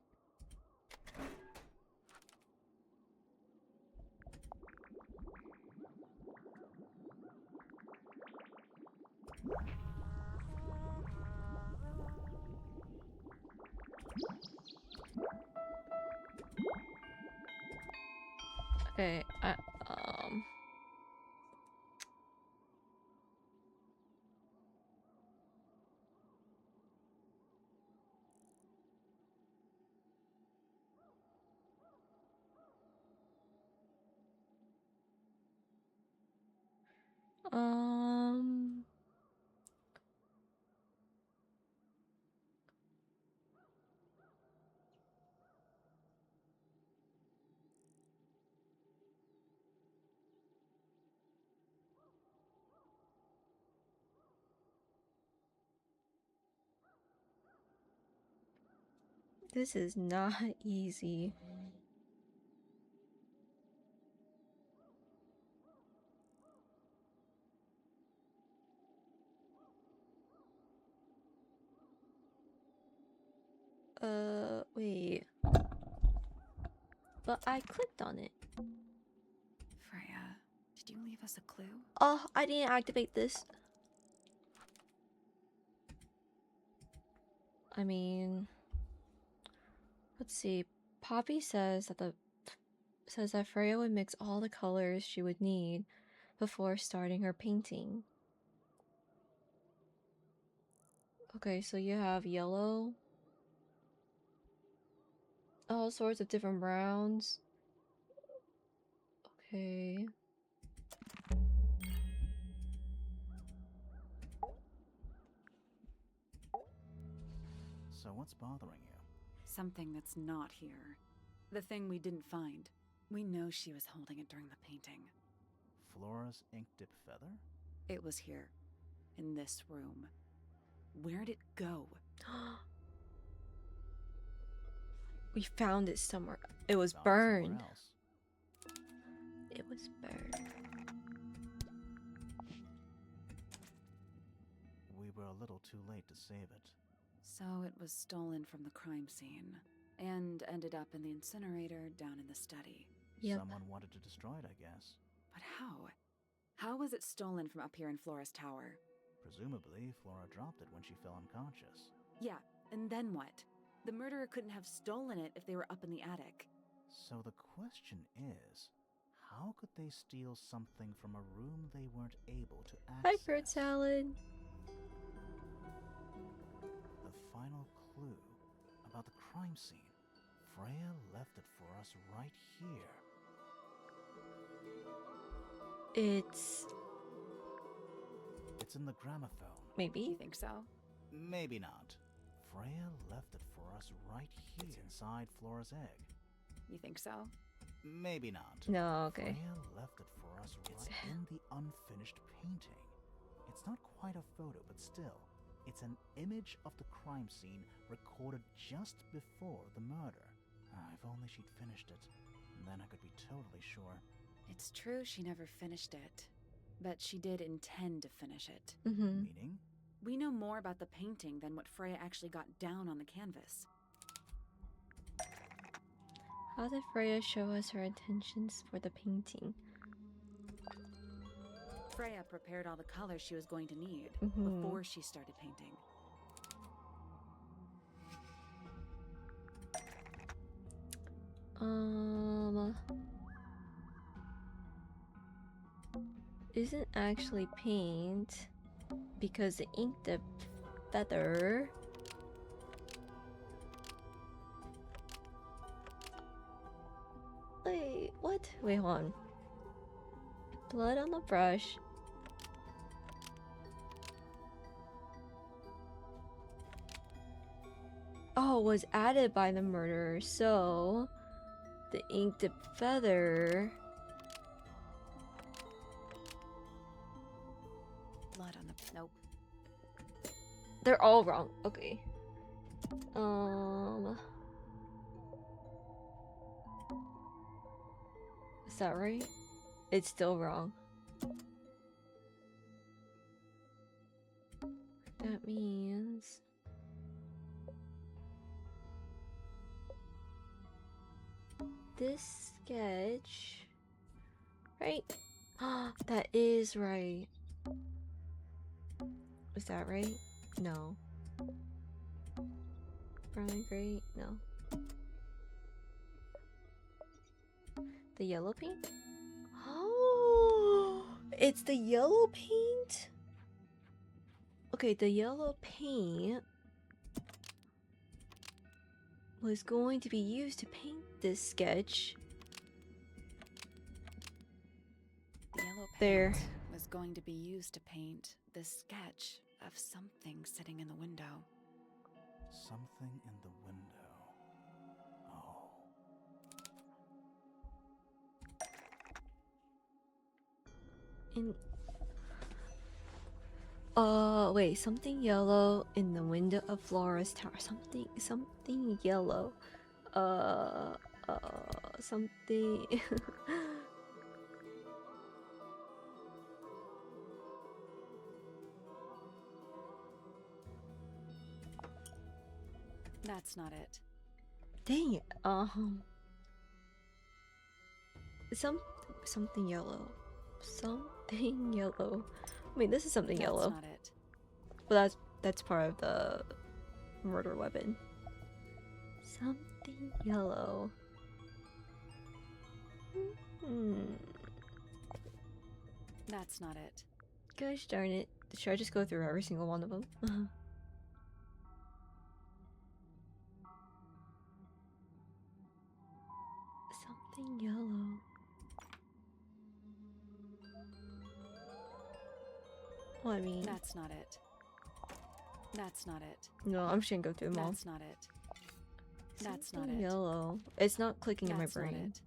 Okay, um, this is not easy. Wait. But I clicked on it. Freya, did you leave us a clue? Oh, I didn't activate this. I mean, let's see. Poppy says that Freya would mix all the colors she would need before starting her painting. Okay, so you have yellow, all sorts of different browns. Okay. So what's bothering you? Something that's not here. The thing we didn't find. We know she was holding it during the painting. Flora's ink dip feather? It was here, in this room. Where'd it go? We found it somewhere. It was Found it burned. somewhere else. It was burned. We were a little too late to save it. So it was stolen from the crime scene, and ended up in the incinerator down in the study. Yep. Someone wanted to destroy it, I guess. But how? How was it stolen from up here in Flora's tower? Presumably, Flora dropped it when she fell unconscious. Yeah, and then what? The murderer couldn't have stolen it if they were up in the attic. So the question is, how could they steal something from a room they weren't able to access? Hi, fruit salad. The final clue about the crime scene. Freya left it for us right here. It's in the gramophone. Maybe. You think so? Maybe not. Freya left it for us right here inside Flora's egg. You think so? Maybe not. No, okay. Freya left it for us right in the unfinished painting. It's not quite a photo, but still, it's an image of the crime scene recorded just before the murder. If only she'd finished it, then I could be totally sure. It's true she never finished it, but she did intend to finish it. Meaning? We know more about the painting than what Freya actually got down on the canvas. How did Freya show us her intentions for the painting? Freya prepared all the colors she was going to need before she started painting. Isn't actually paint because the ink dip feather. Wait, what? Wait, hold on. Blood on the brush. Oh, was added by the murderer, so the ink dip feather. Blood on the... Nope. They're all wrong. Okay. Is that right? It's still wrong. That means... this sketch... right? That is right. Is that right? No. Brown and gray? No. The yellow paint? Oh! It's the yellow paint? Okay, the yellow paint was going to be used to paint this sketch. The yellow paint There. was going to be used to paint this sketch of something sitting in the window. Something in the window. Oh. Wait, something yellow in the window of Flora's tower. Something yellow. Something... That's not it. Dang it. Something yellow. Something yellow. I mean, this is something yellow. That's not it. But that's part of the murder weapon. Something yellow. That's not it. Gosh darn it. Should I just go through every single one of them? Something yellow. Well, I mean... That's not it. That's not it. No, I'm just gonna go through them all. That's not it. That's not Something it. yellow. It's not clicking in my That's not brain. it.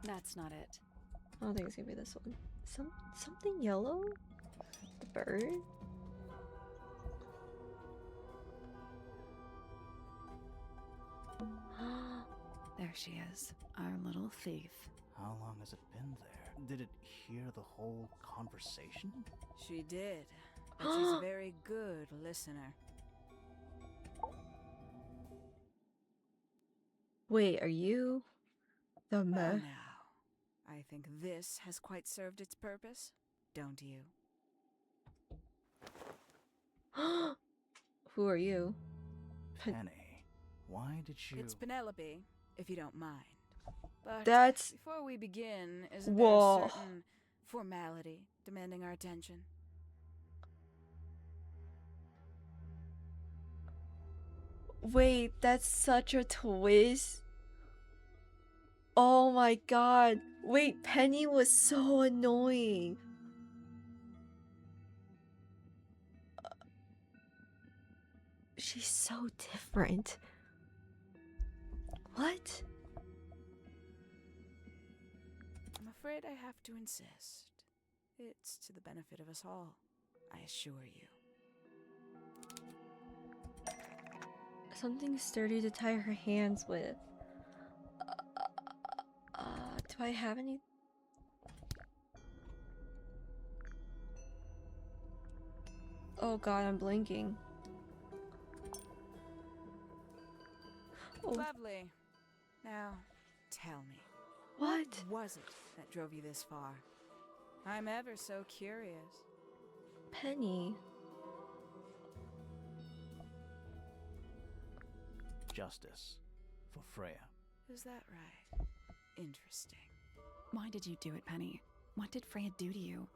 That's not it. I don't think it's gonna be this one. Something yellow? The bird? There she is, our little thief. How long has it been there? Did it hear the whole conversation? She did, but she's a very good listener. Wait, are you the Well, meh? now, I think this has quite served its purpose, don't you? Who are you? Penny, why did you... It's Penelope, if you don't mind. But That's... before we begin, isn't Whoa. there a certain formality demanding our attention? Wait, that's such a twist. Oh my god. Wait, Penny was so annoying. She's so different. What? I'm afraid I have to insist. It's to the benefit of us all, I assure you. Something sturdy to tie her hands with. Do I have any? Oh god, I'm blinking. Oh. Lovely. Now, tell me. What? Was it that drove you this far? I'm ever so curious. Penny. Justice for Freya. Is that right? Interesting. Why did you do it, Penny? What did Freya do to you?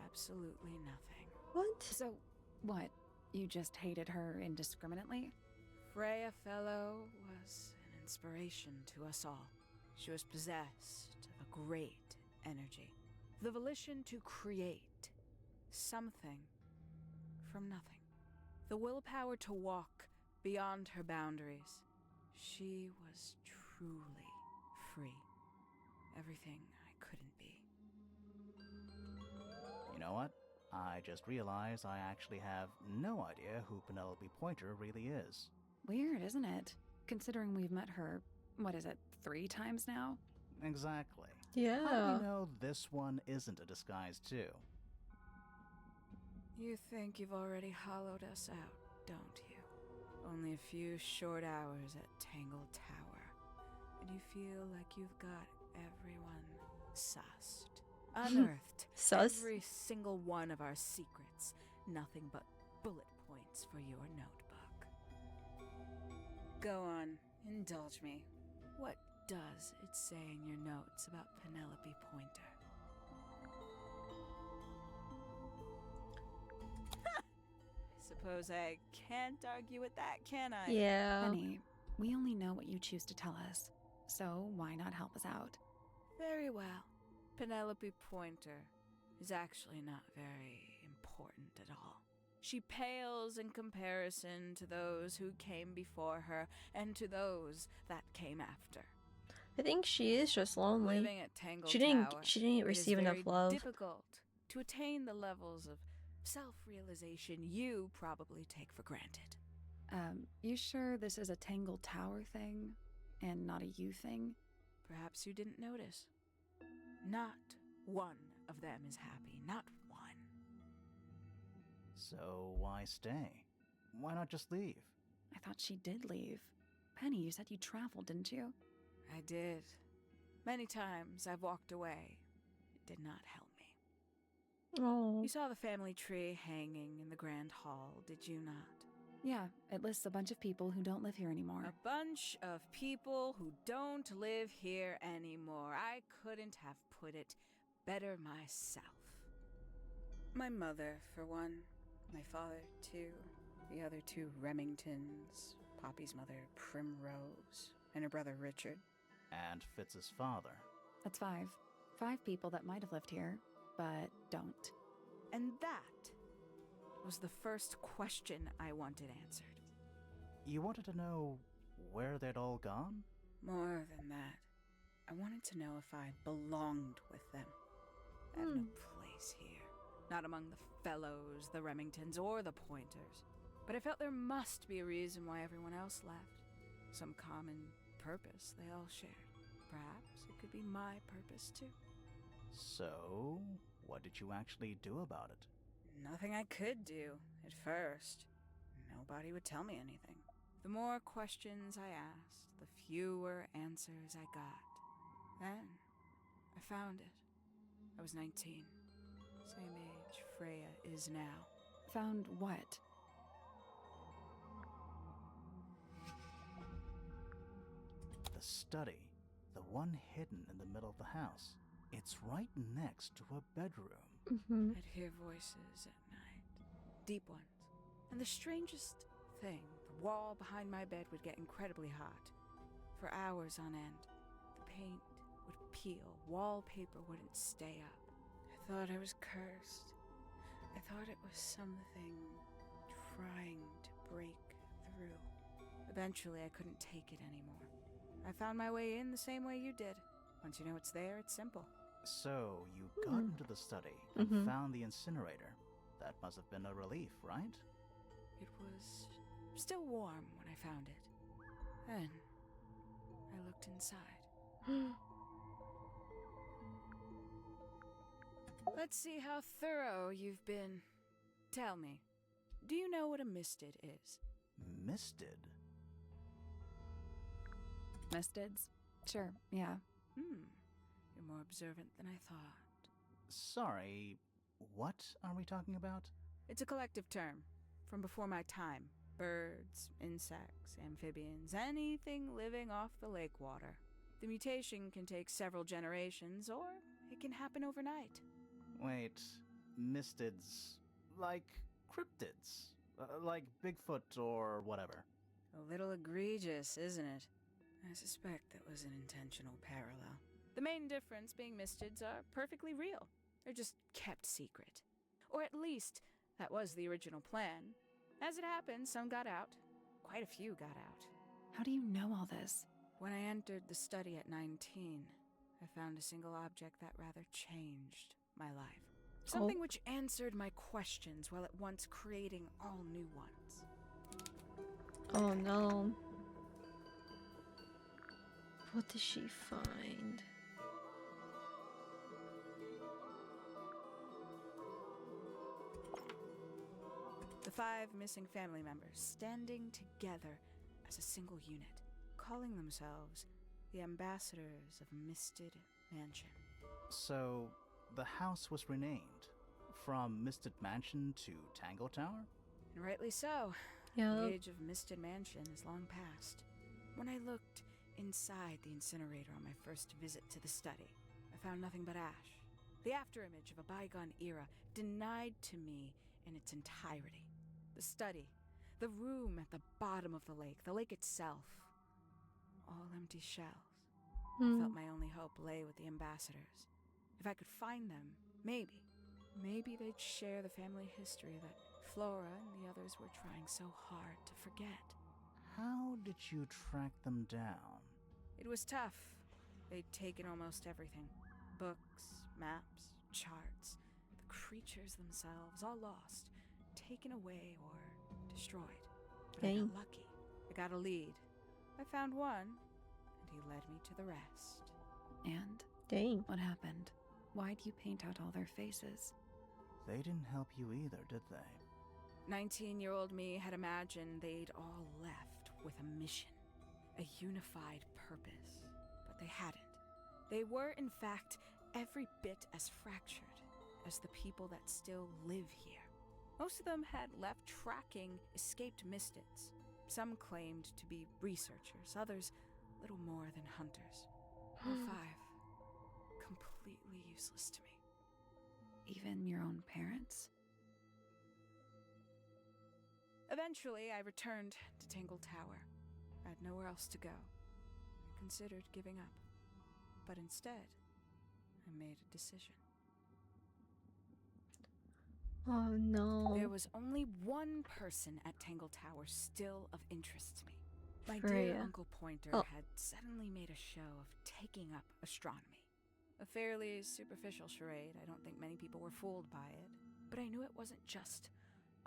Absolutely nothing. What? So, what? You just hated her indiscriminately? Freya Fellow was an inspiration to us all. She was possessed of a great energy. The volition to create something from nothing. The willpower to walk beyond her boundaries. She was truly free. Everything I couldn't be. You know what? I just realized I actually have no idea who Penelope Pointer really is. Weird, isn't it? Considering we've met her, what is it, 3 times now? Exactly. Yeah. How do we know this one isn't a disguise, too? You think you've already hollowed us out, don't you? Only a few short hours at Tangletower, and you feel like you've got everyone sussed, unearthed Sus? every single one of our secrets. Nothing but bullet points for your notebook. Go on, indulge me. What does it say in your notes about Penelope Pointer? Suppose I can't argue with that, can I? Yeah. Penny, we only know what you choose to tell us, so why not help us out? Very well. Penelope Pointer is actually not very important at all. She pales in comparison to those who came before her and to those that came after. I think she is just lonely. Living at Tangletower, She didn't receive enough love. It is very difficult to attain the levels of self-realization you probably take for granted. You sure this is a Tangletower thing and not a you thing? Perhaps you didn't notice. Not one of them is happy, not one. So why stay? Why not just leave? I thought she did leave. Penny, you said you traveled, didn't you? I did. Many times I've walked away. It did not help me. Oh. You saw the family tree hanging in the grand hall, did you not? Yeah, it lists a bunch of people who don't live here anymore. A bunch of people who don't live here anymore. I couldn't have put it better myself. My mother, for one. My father, too. The other two Remingtons. Poppy's mother, Primrose. And her brother, Richard. And Fitz's father. That's 5. 5 people that might have lived here, but don't. And that was the first question I wanted answered. You wanted to know where they'd all gone? More than that, I wanted to know if I belonged with them. I have no place here. Not among the Fellows, the Remingtons, or the Pointers. But I felt there must be a reason why everyone else left. Some common purpose they all shared. Perhaps it could be my purpose, too. So, what did you actually do about it? Nothing I could do, at first. Nobody would tell me anything. The more questions I asked, the fewer answers I got. Then, I found it. I was 19. Same age Freya is now. Found what? The study. The one hidden in the middle of the house. It's right next to a bedroom. Mm-hmm. I'd hear voices at night. Deep ones. And the strangest thing, the wall behind my bed would get incredibly hot. For hours on end. The paint would peel. Wallpaper wouldn't stay up. I thought I was cursed. I thought it was something trying to break through. Eventually, I couldn't take it anymore. I found my way in the same way you did. Once you know it's there, it's simple. So, you got into the study and found the incinerator. That must have been a relief, right? It was still warm when I found it. Then, I looked inside. Let's see how thorough you've been. Tell me, do you know what a misted is? Misted? Mistids? Sure, yeah. You're more observant than I thought. Sorry, what are we talking about? It's a collective term from before my time. Birds, insects, amphibians, anything living off the lake water. The mutation can take several generations, or it can happen overnight. Wait, mistids, like cryptids, like Bigfoot or whatever. A little egregious, isn't it? I suspect that was an intentional parallel. The main difference being mistids are perfectly real. They're just kept secret. Or at least, that was the original plan. As it happened, some got out. Quite a few got out. How do you know all this? When I entered the study at 19, I found a single object that rather changed my life. Something which answered my questions while at once creating all new ones. Oh no. What did she find? The 5 missing family members standing together as a single unit, calling themselves the ambassadors of Misted Mansion. So, the house was renamed from Misted Mansion to tangletower? And rightly so. Yep. The age of Misted Mansion is long past. When I looked inside the incinerator on my first visit to the study, I found nothing but ash. The afterimage of a bygone era, denied to me in its entirety. The study, the room at the bottom of the lake itself, all empty shells. I felt my only hope lay with the ambassadors. If I could find them, maybe they'd share the family history that Flora and the others were trying so hard to forget. How did you track them down? It was tough. They'd taken almost everything. Books, maps, charts, the creatures themselves, all lost, taken away or destroyed. But I got lucky. I got a lead. I found one, and he led me to the rest. And? Dang. What happened? Why'd you paint out all their faces? They didn't help you either, did they? 19-year-old me had imagined they'd all left with a mission, a unified purpose, but they hadn't. They were, in fact, every bit as fractured as the people that still live here. Most of them had left tracking escaped mystics. Some claimed to be researchers, others little more than hunters. All 5, completely useless to me. Even your own parents? Eventually, I returned to Tangletower. I had nowhere else to go. I considered giving up. But instead, I made a decision. Oh no. There was only one person at Tangletower still of interest to me. My Freya. dear Uncle Pointer had suddenly made a show of taking up astronomy. A fairly superficial charade. I don't think many people were fooled by it. But I knew it wasn't just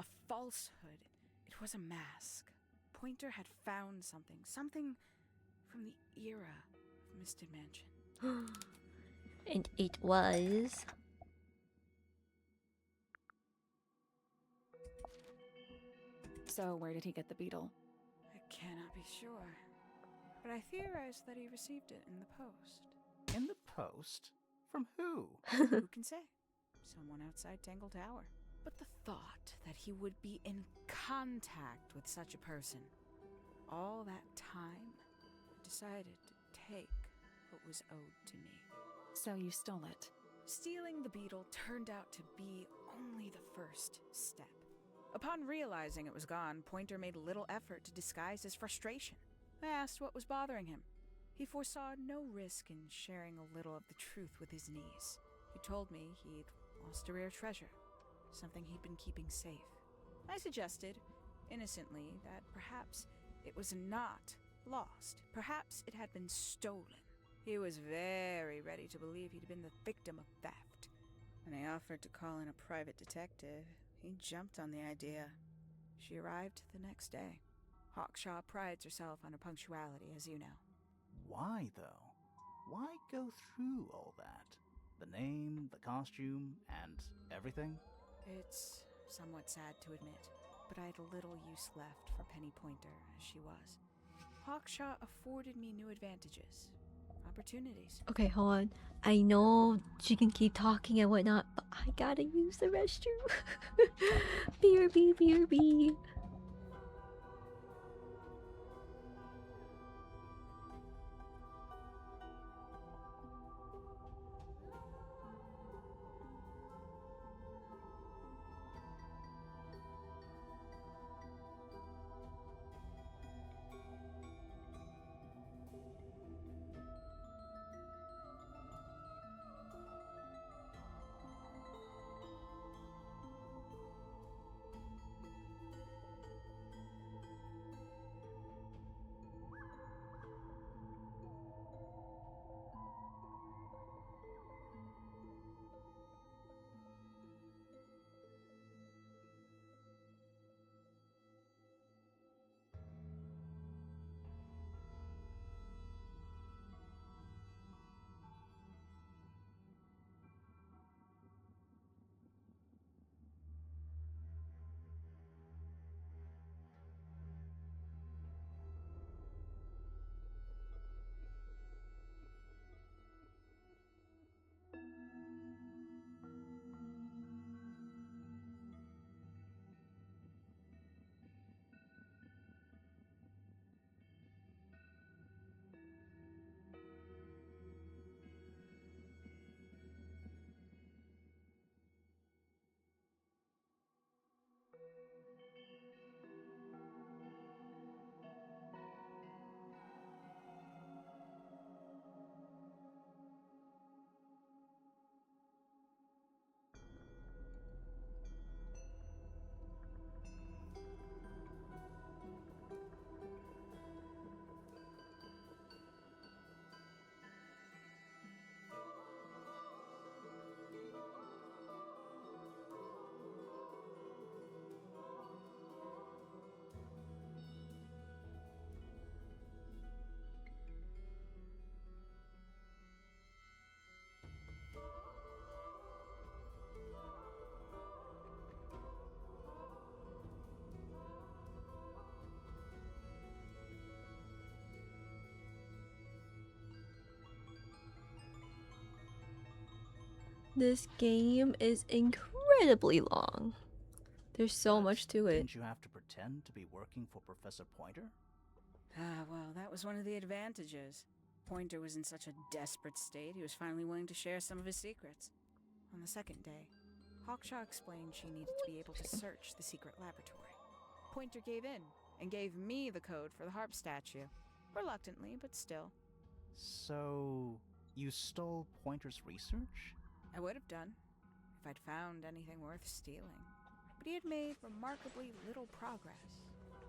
a falsehood. It was a mask. Pointer had found something from the era of Misted Mansion. And it was... So where did he get the beetle? I cannot be sure. But I theorize that he received it in the post. In the post? From who? Who can say? Someone outside Tangletower. But the thought that he would be in contact with such a person, all that time, I decided to take what was owed to me. So you stole it. Stealing the beetle turned out to be only the first step. Upon realizing it was gone, Pointer made little effort to disguise his frustration. I asked what was bothering him. He foresaw no risk in sharing a little of the truth with his niece. He told me he'd lost a rare treasure, something he'd been keeping safe. I suggested, innocently, that perhaps it was not lost. Perhaps it had been stolen. He was very ready to believe he'd been the victim of theft. When I offered to call in a private detective, he jumped on the idea. She arrived the next day. Hawkshaw prides herself on her punctuality, as you know. Why, though? Why go through all that? The name, the costume, and everything? It's somewhat sad to admit, but I had little use left for Penny Pointer as she was. Hawkshaw afforded me new advantages, opportunities. Okay, hold on. I know she can keep talking and whatnot, but I gotta use the restroom. BRB, BRB. This game is incredibly long. There's so But much to it. Didn't you have to pretend to be working for Professor Pointer? Ah, well, that was one of the advantages. Pointer was in such a desperate state, he was finally willing to share some of his secrets. On the second day, Hawkshaw explained she needed to be able to search the secret laboratory. Pointer gave in and gave me the code for the harp statue. Reluctantly, but still. So, you stole Pointer's research? I would have done, if I'd found anything worth stealing. But he had made remarkably little progress,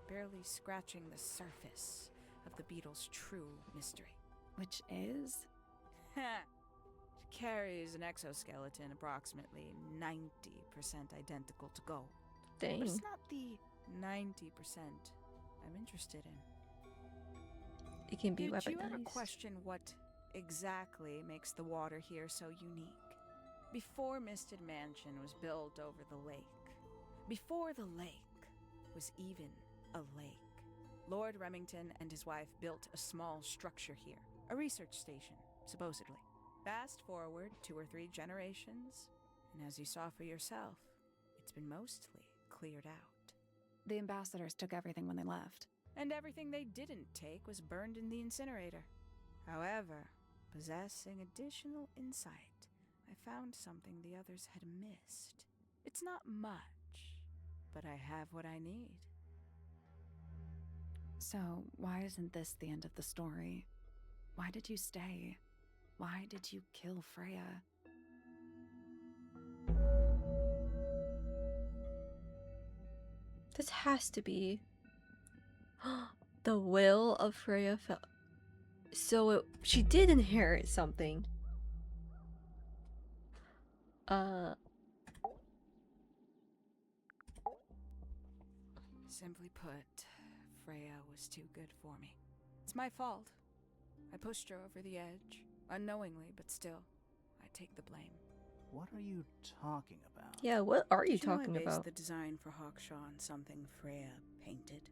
barely scratching the surface of the beetle's true mystery. Which is? She carries an exoskeleton approximately 90% identical to gold. Dang. But it's not the 90% I'm interested in. It can be Did you ever weaponized. question what exactly makes the water here so unique? Before Misted Mansion was built over the lake, before the lake was even a lake, Lord Remington and his wife built a small structure here, a research station, supposedly. Fast forward 2 or 3 generations, and as you saw for yourself, it's been mostly cleared out. The ambassadors took everything when they left. And everything they didn't take was burned in the incinerator. However, possessing additional insight, I found something the others had missed. It's not much, but I have what I need. So, why isn't this the end of the story? Why did you stay? Why did you kill Freya? This has to be the will of Freya fell. So she did inherit something. Simply put, Freya was too good for me. It's my fault. I pushed her over the edge, unknowingly, but still, I take the blame. What are you talking about? Yeah, what are you Did know talking I based about? the design for Hawkshaw on something Freya painted?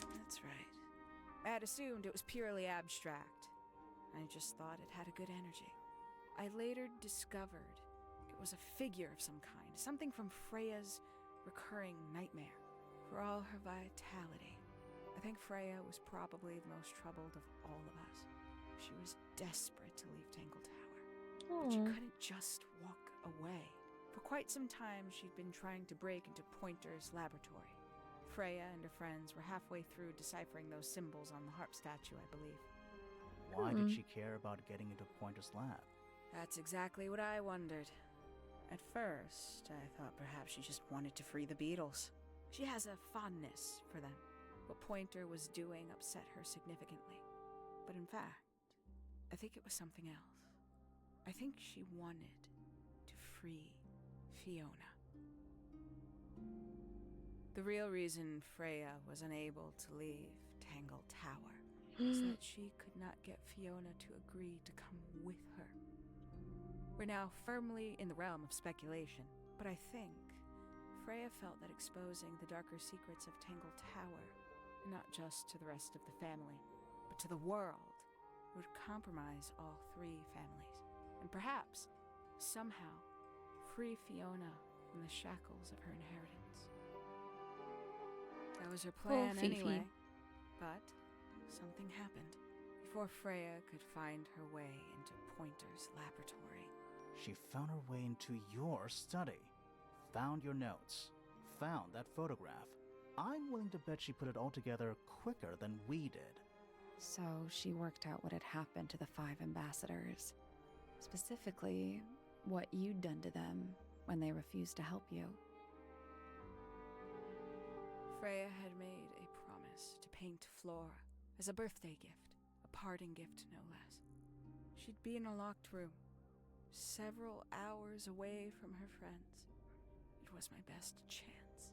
That's right. I had assumed it was purely abstract. I just thought it had a good energy. I later discovered it was a figure of some kind, something from Freya's recurring nightmare. For all her vitality, I think Freya was probably the most troubled of all of us. She was desperate to leave Tangletower, but she couldn't just walk away. For quite some time, she'd been trying to break into Pointer's laboratory. Freya and her friends were halfway through deciphering those symbols on the harp statue, I believe. Why did she care about getting into Pointer's lab? That's exactly what I wondered. At first, I thought perhaps she just wanted to free the beetles. She has a fondness for them. What Pointer was doing upset her significantly. But in fact, I think it was something else. I think she wanted to free Fiona. The real reason Freya was unable to leave Tangletower is that she could not get Fiona to agree to come with her. We're now firmly in the realm of speculation, but I think Freya felt that exposing the darker secrets of Tangletower, not just to the rest of the family, but to the world, would compromise all 3 families, and perhaps, somehow, free Fiona from the shackles of her inheritance. That was her plan anyway, but something happened. Before Freya could find her way into Pointer's laboratory. She found her way into your study, found your notes, found that photograph. I'm willing to bet she put it all together quicker than we did. So she worked out what had happened to the 5 ambassadors. Specifically, what you'd done to them when they refused to help you. Freya had made a promise to paint Flora as a birthday gift, a parting gift no less. She'd be in a locked room, several hours away from her friends. It was my best chance.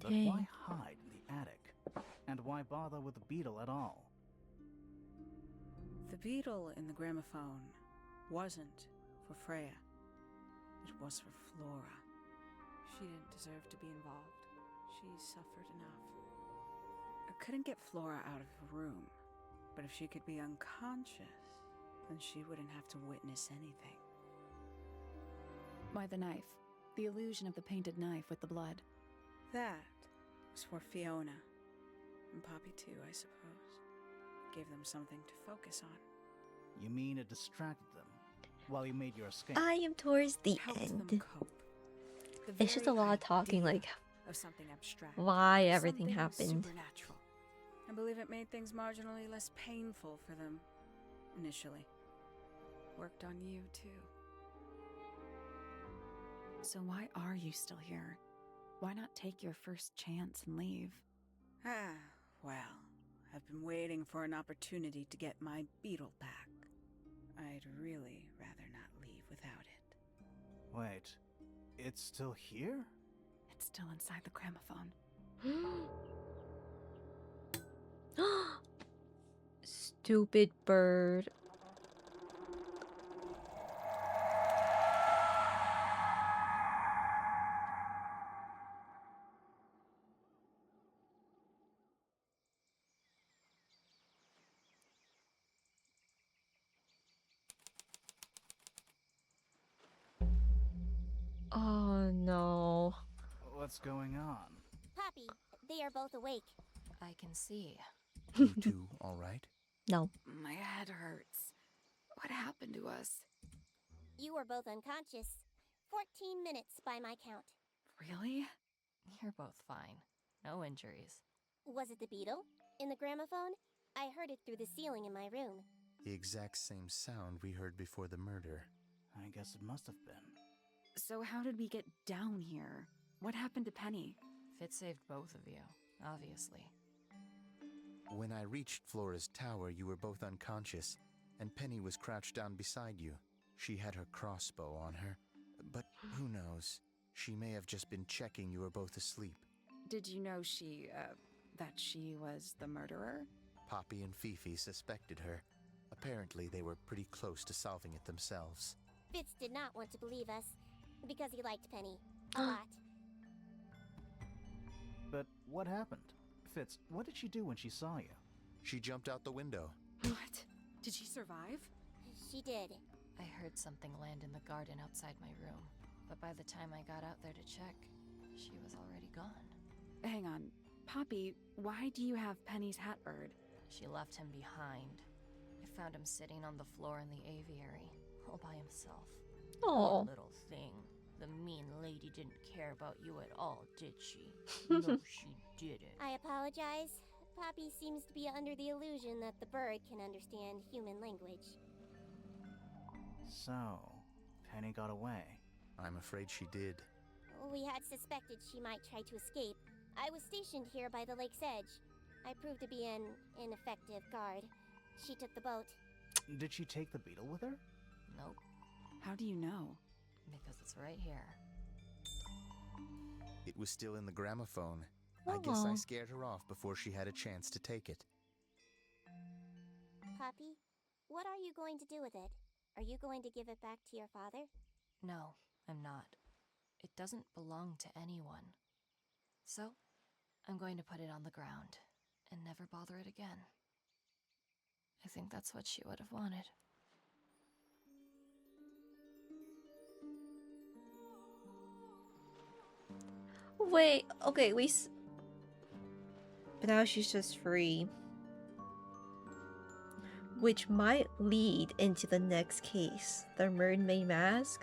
But why hide in the attic? And why bother with the beetle at all? The beetle in the gramophone wasn't for Freya. It was for Flora. She didn't deserve to be involved. She suffered enough. I couldn't get Flora out of her room, But if she could be unconscious, then she wouldn't have to witness anything. Why the knife? The illusion of the painted knife with the blood. That was for Fiona. And Poppy too, I suppose. Gave them something to focus on. You mean it distracted them while you made your escape? I am towards the Helped them end. cope. The It's just a very lot of talking, idea like of something abstract. why everything Something happened. Supernatural. I believe it made things marginally less painful for them initially. Worked on you too. So why are you still here? Why not take your first chance and leave? Ah, well, I've been waiting for an opportunity to get my beetle back. I'd really rather not leave without it. Wait, it's still here? It's still inside the gramophone. Stupid bird. Oh no. What's going on? Poppy, they are both awake. I can see. You two, all right? No. My head hurts. What happened to us? You were both unconscious. 14 minutes by my count. Really? You're both fine. No injuries. Was it the beetle? In the gramophone? I heard it through the ceiling in my room. The exact same sound we heard before the murder. I guess it must have been. So how did we get down here? What happened to Penny? Fit saved both of you, obviously. When I reached Flora's tower, you were both unconscious, and Penny was crouched down beside you. She had her crossbow on her, but who knows? She may have just been checking you were both asleep. Did you know that she was the murderer? Poppy and Fifi suspected her. Apparently, they were pretty close to solving it themselves. Fitz did not want to believe us, because he liked Penny a lot. But what happened? Fitz, what did she do when she saw you? She jumped out the window. What? Did she survive? She did. I heard something land in the garden outside my room, but by the time I got out there to check, she was already gone. Hang on. Poppy, why do you have Penny's hat bird? She left him behind. I found him sitting on the floor in the aviary, all by himself. Oh. Little thing. The mean lady didn't care about you at all, did she? No, she didn't. I apologize. Poppy seems to be under the illusion that the bird can understand human language. So, Penny got away. I'm afraid she did. We had suspected she might try to escape. I was stationed here by the lake's edge. I proved to be an ineffective guard. She took the boat. Did she take the beetle with her? Nope, How do you know? because it's right here. It was still in the gramophone. I guess I Aw. scared her off before she had a chance to take it. Poppy, what are you going to do with it? Are you going to give it back to your father? No, I'm not. It doesn't belong to anyone. So, I'm going to put it on the ground and never bother it again. I think that's what she would have wanted. Wait, okay, but now she's just free. Which might lead into the next case, the mermaid mask.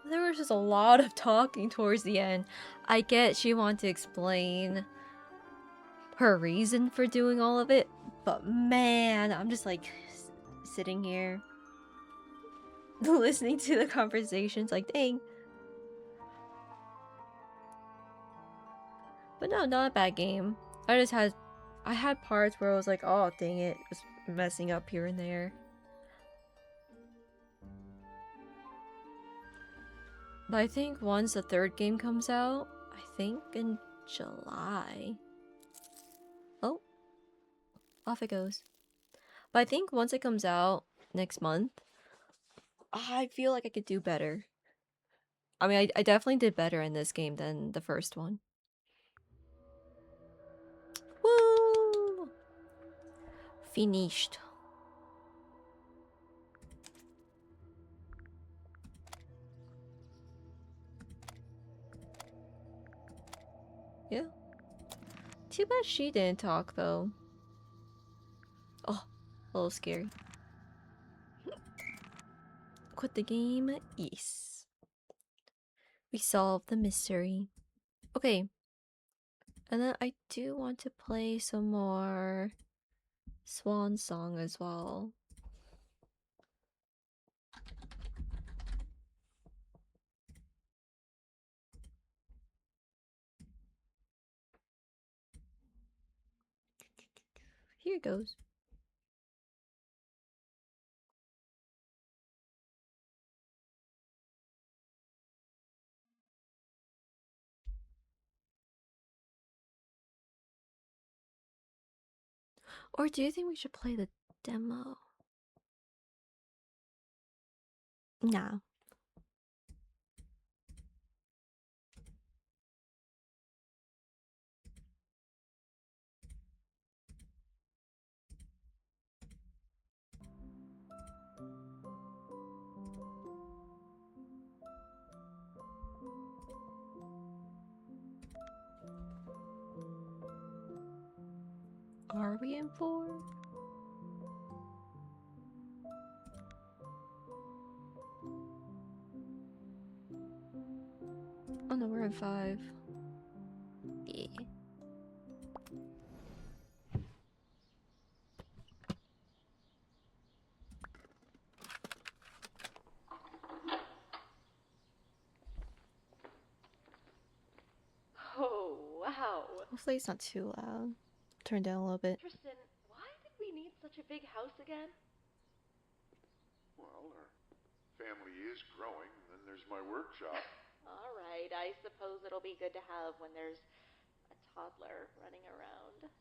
There was just a lot of talking towards the end. I get she wanted to explain her reason for doing all of it, but man, I'm just like sitting here listening to the conversations like, dang. But no, not a bad game. I had parts where I was like, oh dang it, just messing up here and there. But I think once the third game comes out, I think in July. Oh, off it goes. But I think once it comes out next month, I feel like I could do better. I mean, I definitely did better in this game than the first one. Woo! Finished. Yeah. Too bad she didn't talk, though. Oh, a little scary. Quit the game? Yes. We solved the mystery. Okay. And then I do want to play some more Swan Song as well. Here goes. Or do you think we should play the demo? Nah. Are we in 4? Oh no, we're in 5. Yeah. Oh, wow. Hopefully it's not too loud. Turn down a little bit. Tristan, why did we need such a big house again? Well, our family is growing, and then there's my workshop. All right, I suppose it'll be good to have when there's a toddler running around.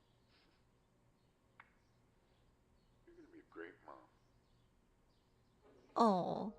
You're gonna be a great mom. Oh.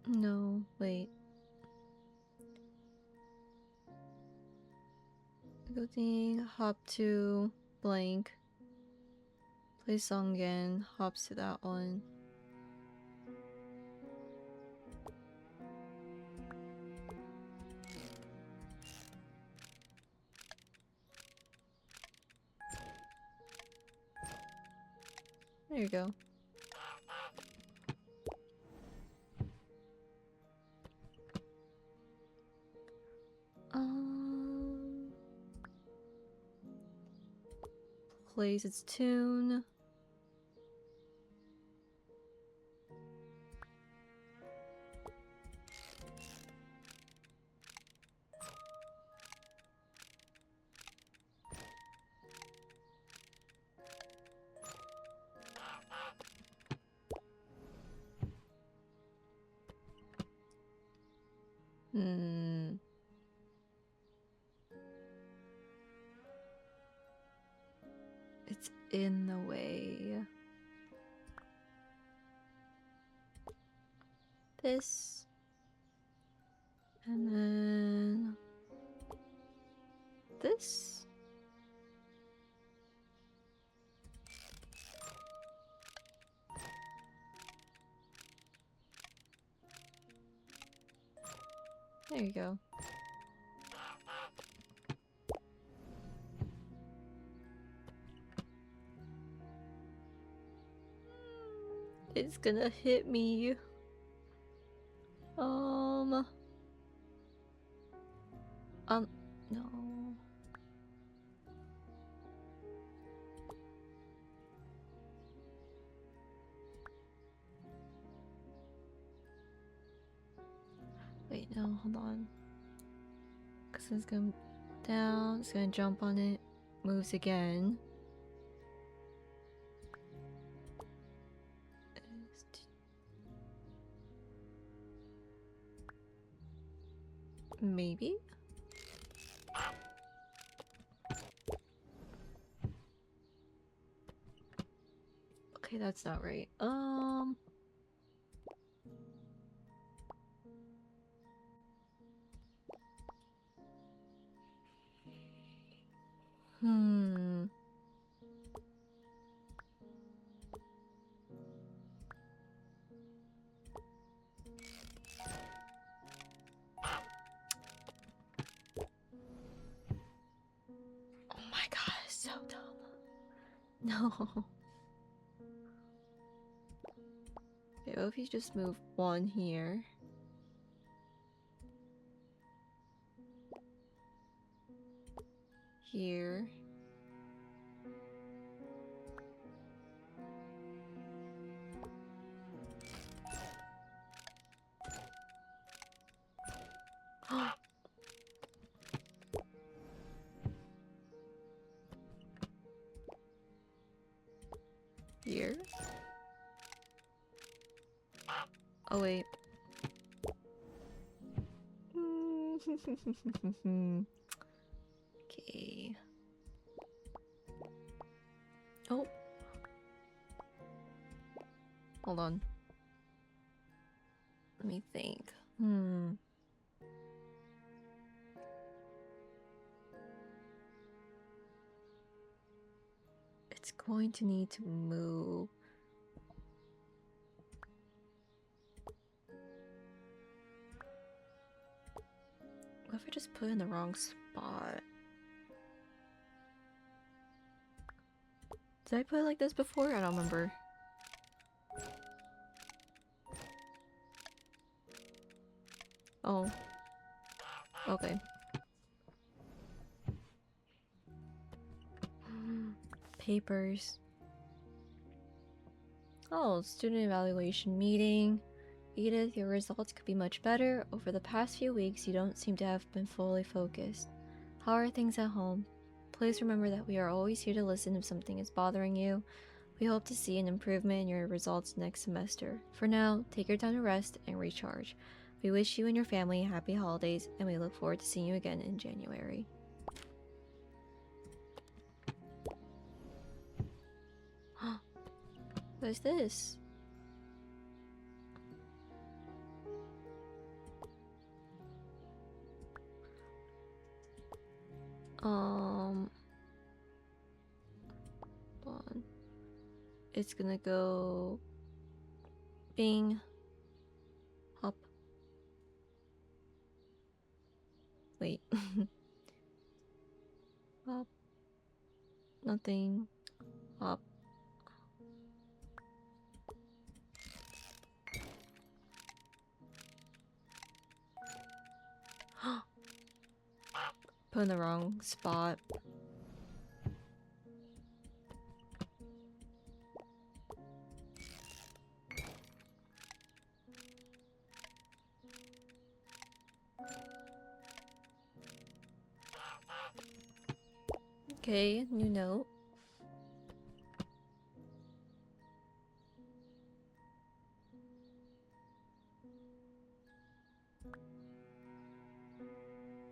No, wait. Go thing, hop to blank. Play song again, hops to that one. There you go. Plays its tune. It's in the way. This. And then this. There you go. It's gonna hit me. No. Wait, no, hold on. Cause it's going down, it's gonna jump on it. moves again. Maybe? Okay, that's not right. Hmm. Oh my god, it's so dumb. No. Okay, what if you just move one here? Here. Here. Oh wait. Okay. Oh. Hold on. Let me think. It's going to need to move. What if I just put it in the wrong spot? Did I put it like this before? I don't remember. Oh. Okay. Papers. Oh, student evaluation meeting. Edith, your results could be much better. Over the past few weeks, you don't seem to have been fully focused. How are things at home? Please remember that we are always here to listen if something is bothering you. We hope to see an improvement in your results next semester. For now, take your time to rest and recharge. We wish you and your family happy holidays, and we look forward to seeing you again in January. What is this? Hold on. It's gonna go bing, hop. Wait. Hop. Nothing. Hop. Put in the wrong spot. Okay, new note.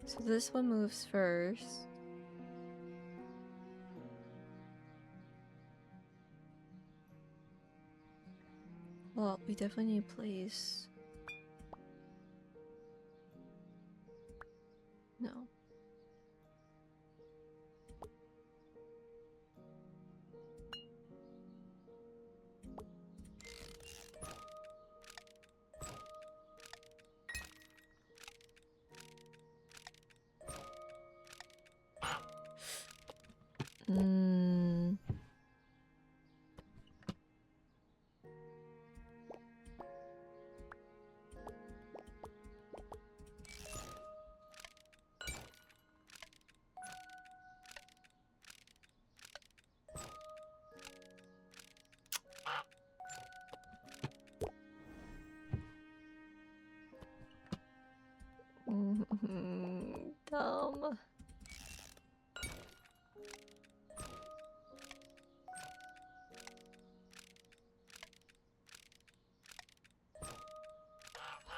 So this one moves first. Well, we definitely need a place. No.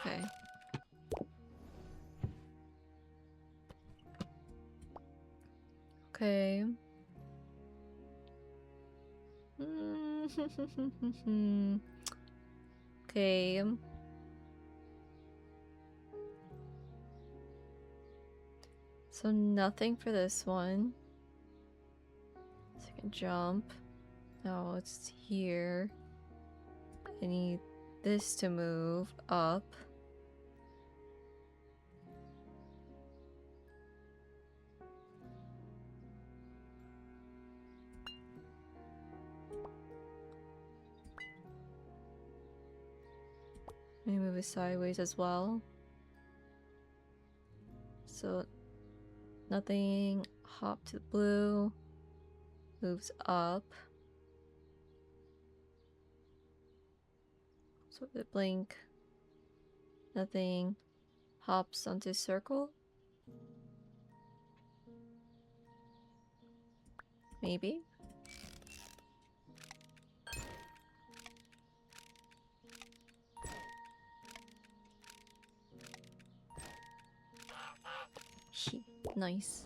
Okay. Okay. Okay. So nothing for this one. Second jump. Now it's here. I need this to move up. Maybe move it sideways as well. So nothing. Hop to the blue. Moves up. So the blink. Nothing. Hops onto circle. Maybe. Nice.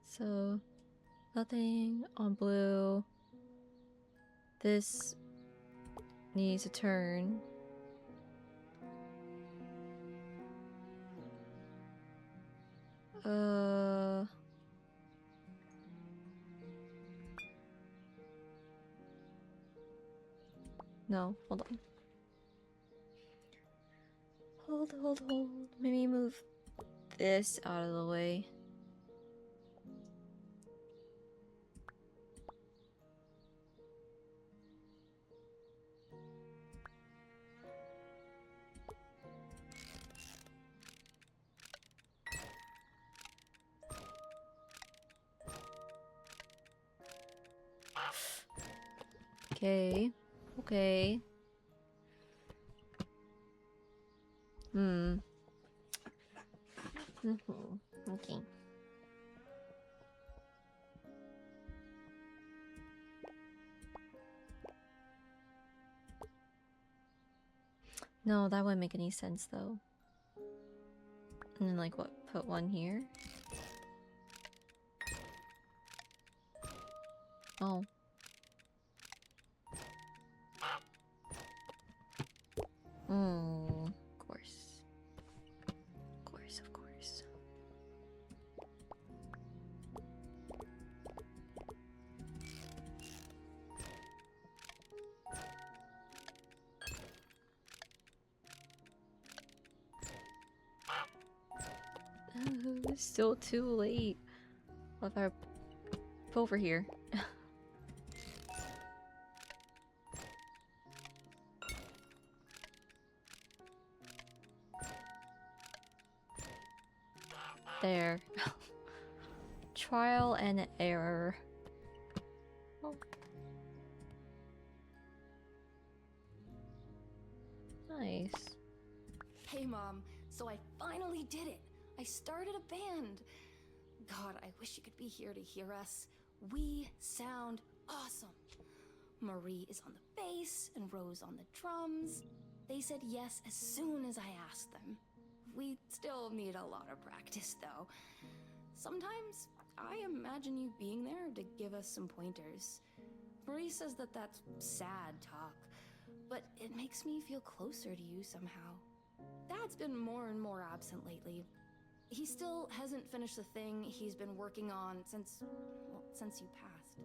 So, nothing on blue. This needs a turn. No, hold on. Hold. Maybe move this out of the way. Okay. Okay. Okay. No, that wouldn't make any sense though. And then like what? Put one here? Oh. Of course. Of course. It's still too late. What if I put over here? There. Trial and error. Oh. Nice. Hey, Mom. So I finally did it. I started a band. God, I wish you could be here to hear us. We sound awesome. Marie is on the bass and Rose on the drums. They said yes as soon as I asked them. We still need a lot of practice, though. Sometimes I imagine you being there to give us some pointers. Marie says that that's sad talk, but it makes me feel closer to you somehow. Dad's been more and more absent lately. He still hasn't finished the thing he's been working on since you passed.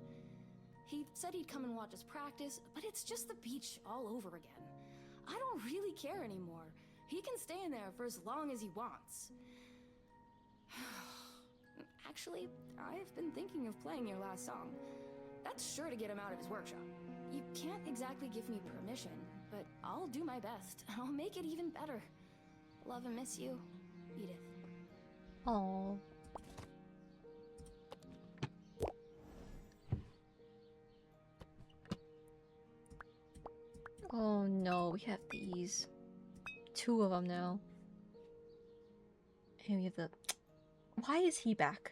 He said he'd come and watch us practice, but it's just the beach all over again. I don't really care anymore. He can stay in there for as long as he wants. Actually, I've been thinking of playing your last song. That's sure to get him out of his workshop. You can't exactly give me permission, but I'll do my best. I'll make it even better. Love and miss you, Edith. Oh. Oh no, we have these two of them now. And we have the... Why is he back?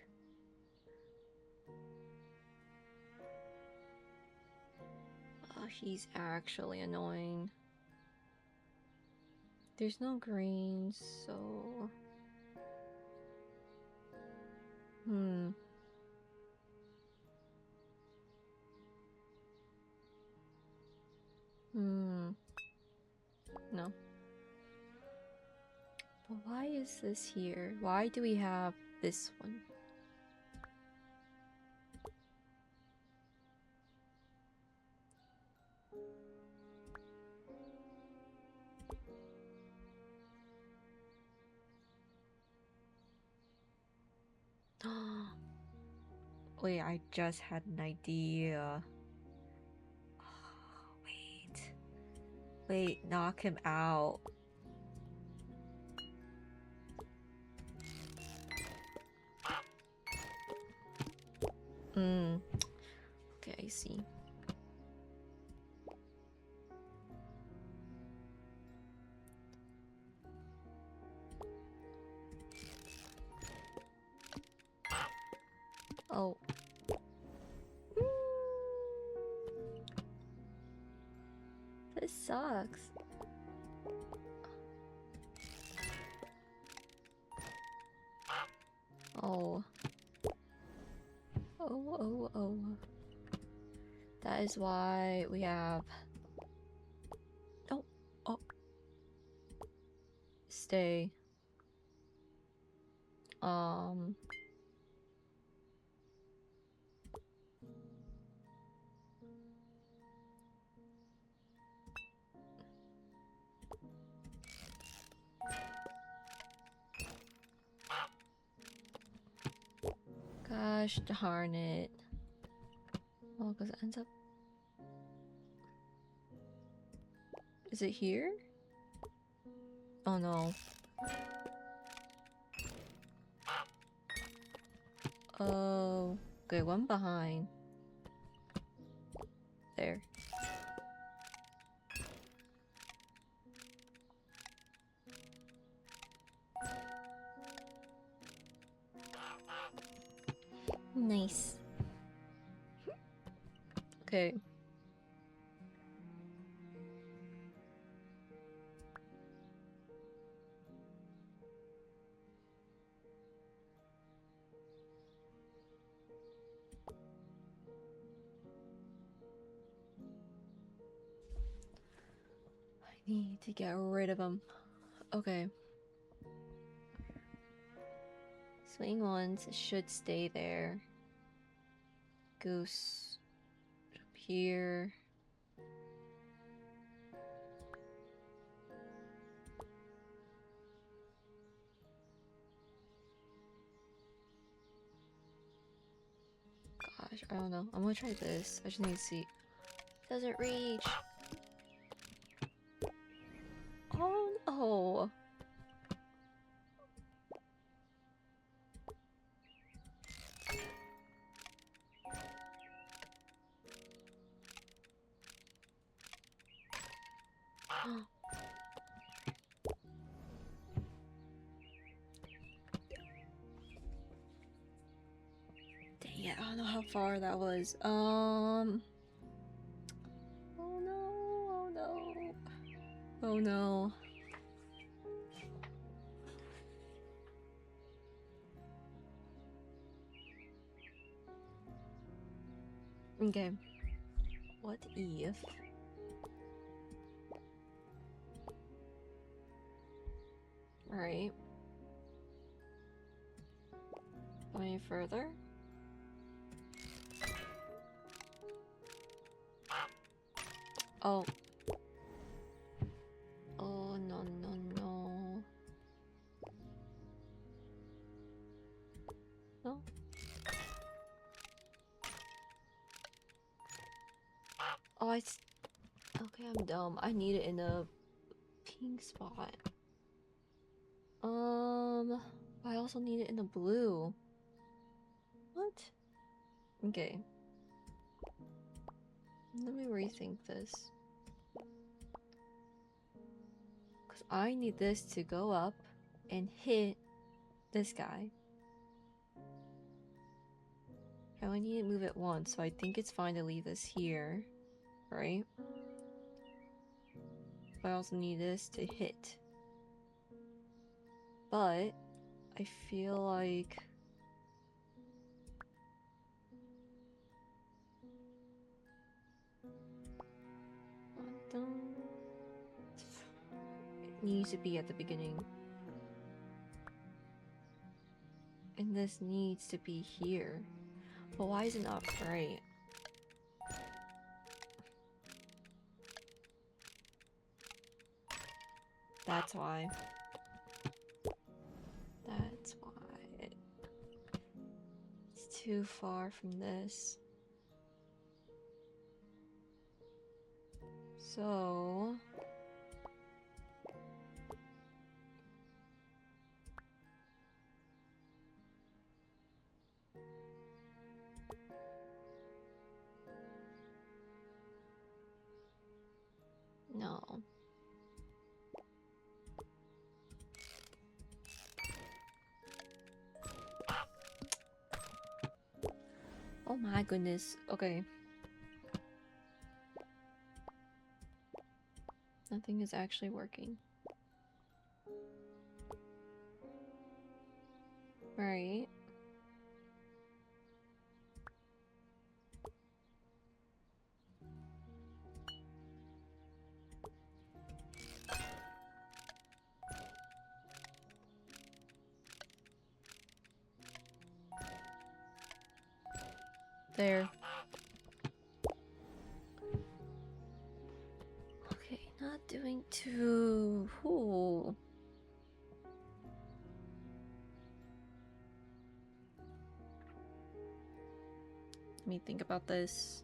Oh, he's actually annoying. There's no greens, so... No. But why is this here? Why do we have this one? Wait, I just had an idea. Wait, knock him out. Okay, I see. Oh. This sucks. Oh. Oh. That is why we have... Oh. Stay. Gosh darn it. Oh, because it ends up... Is it here? Oh no. Oh. Okay, one behind. There. Nice. Okay. I need to get rid of him. Okay. Swing ones should stay there. Goose up here. Gosh, I don't know. I'm gonna try this. I just need to see. Doesn't reach. Oh no. Dang it, I don't know how far that was. Oh no. Oh no. Okay. What if... Right. Any further? Oh. Oh, no. No? Oh, okay, I'm dumb. I need it in a pink spot. I also need it in the blue. What? Okay. Let me rethink this. Because I need this to go up and hit this guy. I only need to move it once, so I think it's fine to leave this here, right? I also need this to hit. But I feel like it needs to be at the beginning. And this needs to be here. But why is it not right? That's why. That's why. It's too far from this. So... no. Oh my goodness. Okay. Nothing is actually working. Right. There. Okay, not doing too... Ooh. Let me think about this.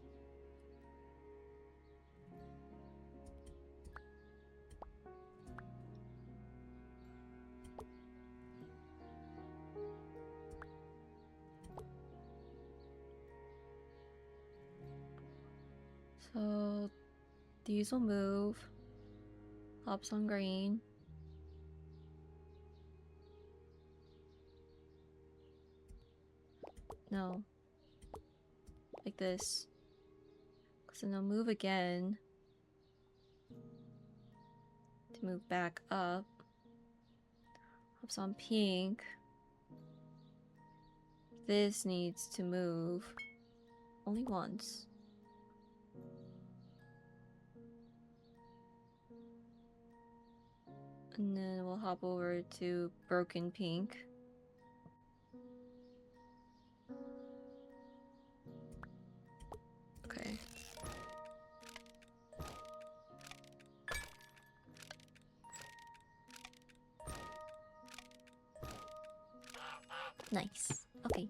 So these will move. Hops on green. No. Like this. Because then they'll move again. To move back up. Hops on pink. This needs to move. Only once. And then we'll hop over to broken pink. Okay. Nice. Okay.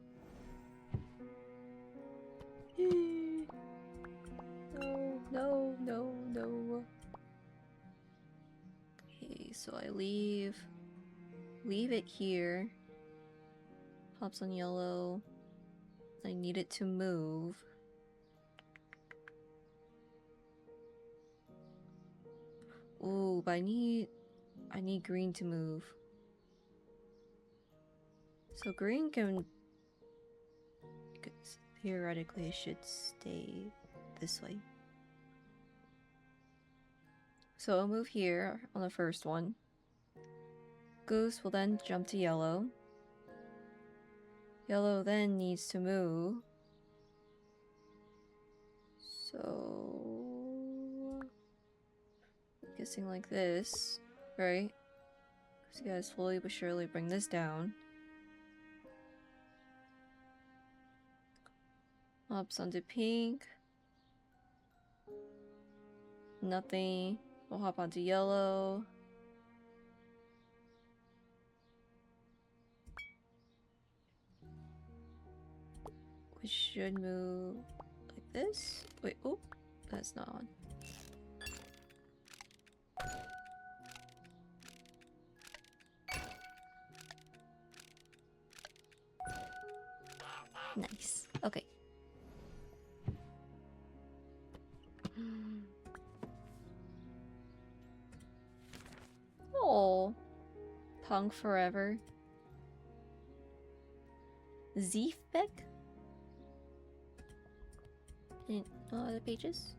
No, no, no, no. Okay, so I leave it here. Pops on yellow. I need it to move. Ooh, but I need green to move. So green can theoretically it should stay this way. So I'll move here on the first one. Goose will then jump to yellow. Yellow then needs to move. So... I'm guessing like this, right? So you guys slowly but surely bring this down. Hops onto pink. Nothing. We'll hop onto yellow. We should move like this. Wait, oh, that's not on. Nice. Okay. Punk forever. Zeefbeck? And no other pages?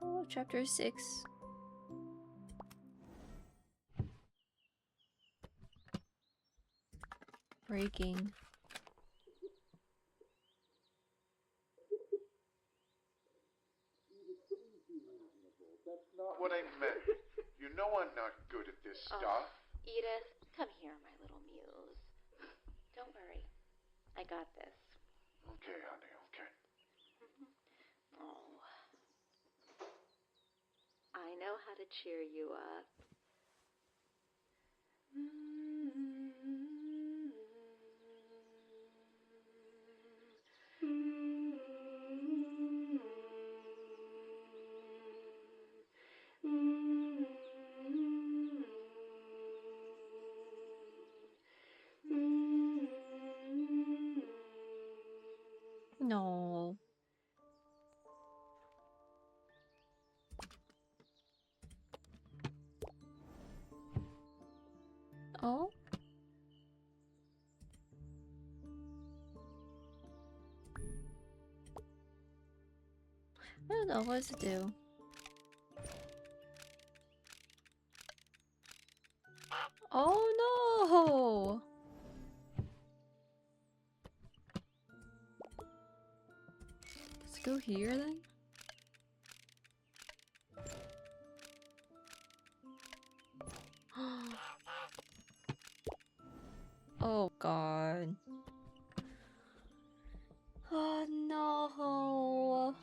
Oh, chapter 6. Breaking. That's not what I meant. You know I'm not good at this stuff. Edith, come here, my little muse. Don't worry. I got this. Okay, honey, okay. Oh. I know how to cheer you up. No. Oh? I don't know what to do. Oh no! Let's go here then. Oh god. Oh no.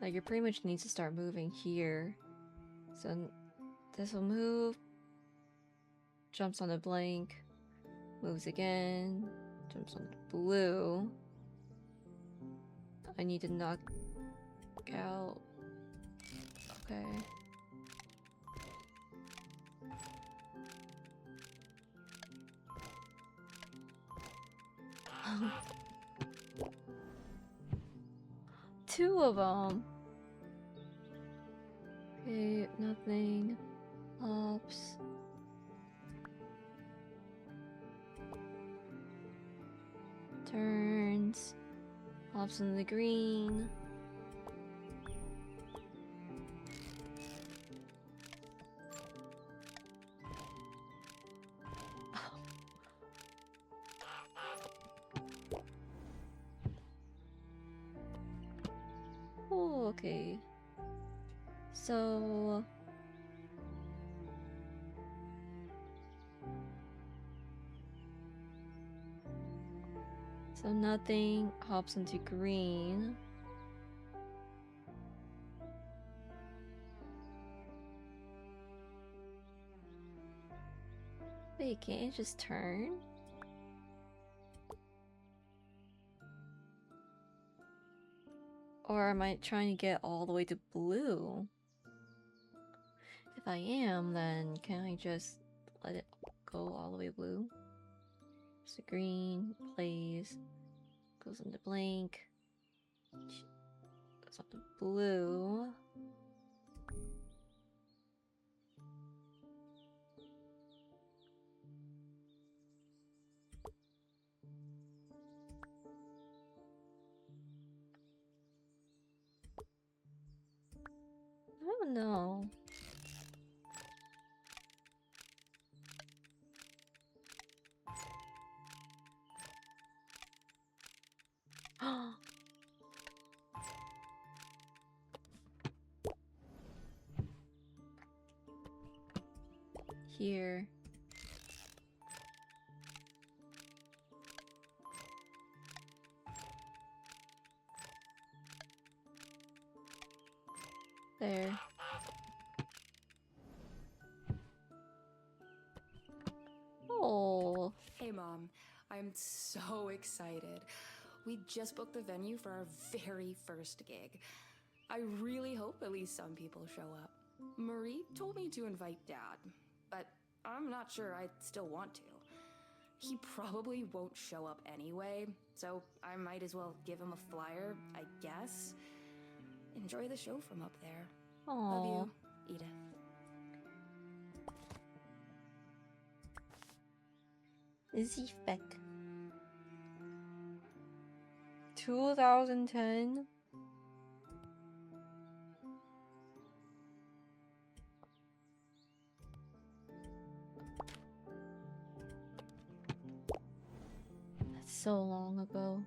Like, you pretty much need to start moving here. So this will move. Jumps on the blank. Moves again. Jumps on the blue. I need to knock out. Okay. Two of them. Okay, nothing. Ops. Turns. Hops in the green. Oh, okay. So nothing hops into green. Wait, can't it just turn? Or am I trying to get all the way to blue? If I am, then can I just let it go all the way blue? So green plays, goes into blank, goes up to blue. I don't know. Here. There. Oh. Hey Mom, I'm so excited. We just booked the venue for our very first gig. I really hope at least some people show up. Marie told me to invite Dad, but I'm not sure I still want to. He probably won't show up anyway, so I might as well give him a flyer, I guess. Enjoy the show from up there. Love Aww. you, Edith. Izzy Beck. 2010. That's so long ago.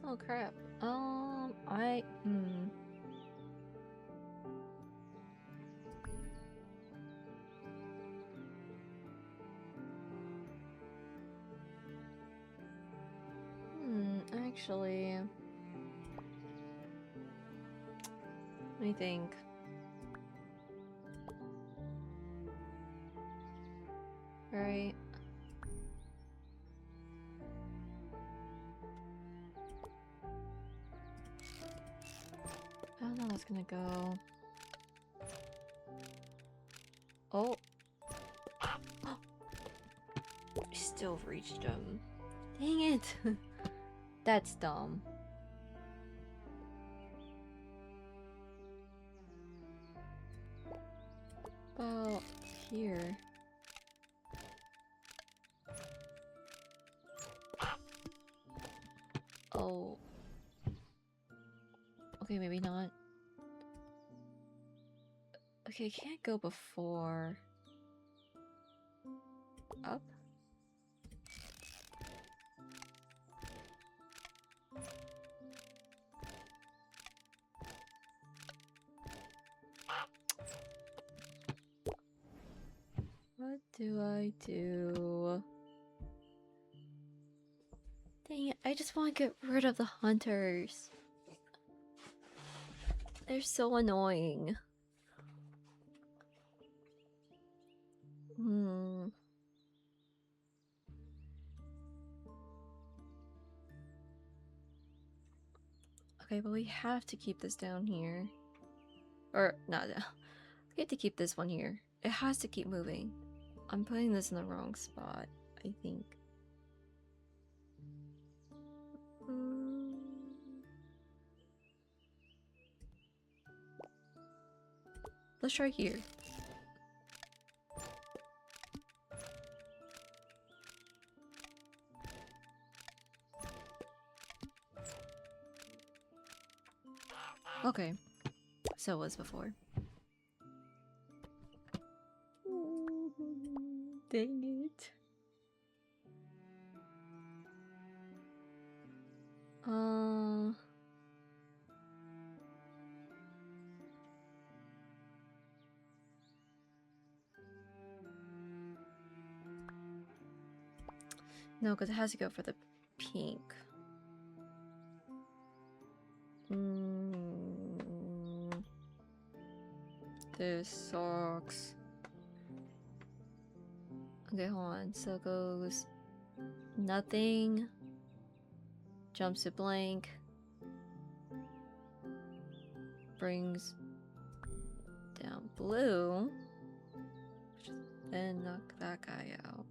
Oh crap. Actually, let me think. Right. I don't know how that's gonna go. Oh. Still reached him. Dang it. That's dumb. About here. Oh. Okay, maybe not. Okay, can't go before. Up? What do I do? Dang it, I just want to get rid of the hunters. They're so annoying. Okay, but we have to keep this down here. Or, not. We have to keep this one here. It has to keep moving. I'm putting this in the wrong spot, I think. Let's try here. Okay, so it was before. Dang it. No, because it has to go for the pink. This sucks. Okay, hold on. So it goes nothing. Jumps to blank. Brings down blue. Then knock that guy out.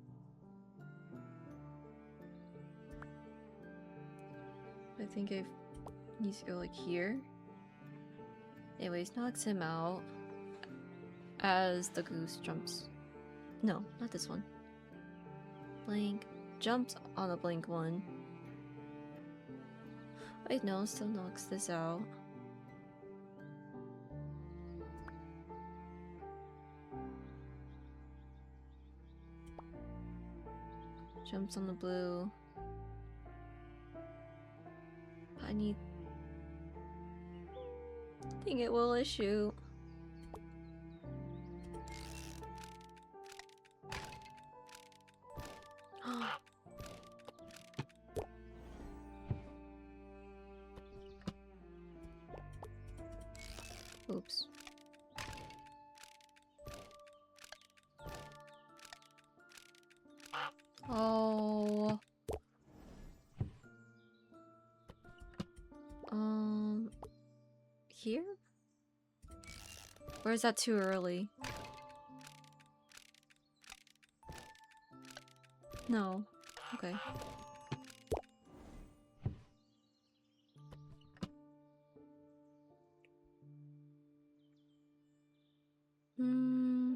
I think it needs to go like here. Anyways, knocks him out as the goose jumps. No, not this one. Blank. Jumps on the blank one. Wait, no, still knocks this out. Jumps on the blue. I need... I think it will issue. Oops. Oh. Here? Or is that too early? No. Okay. Hmm.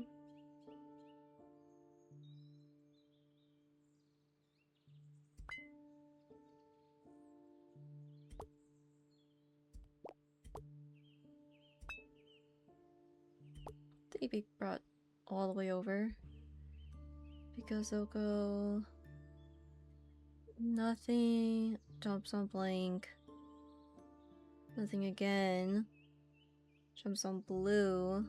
They be brought all the way over. Because they'll go... Nothing. Jumps on blank. Nothing again. Jumps on blue.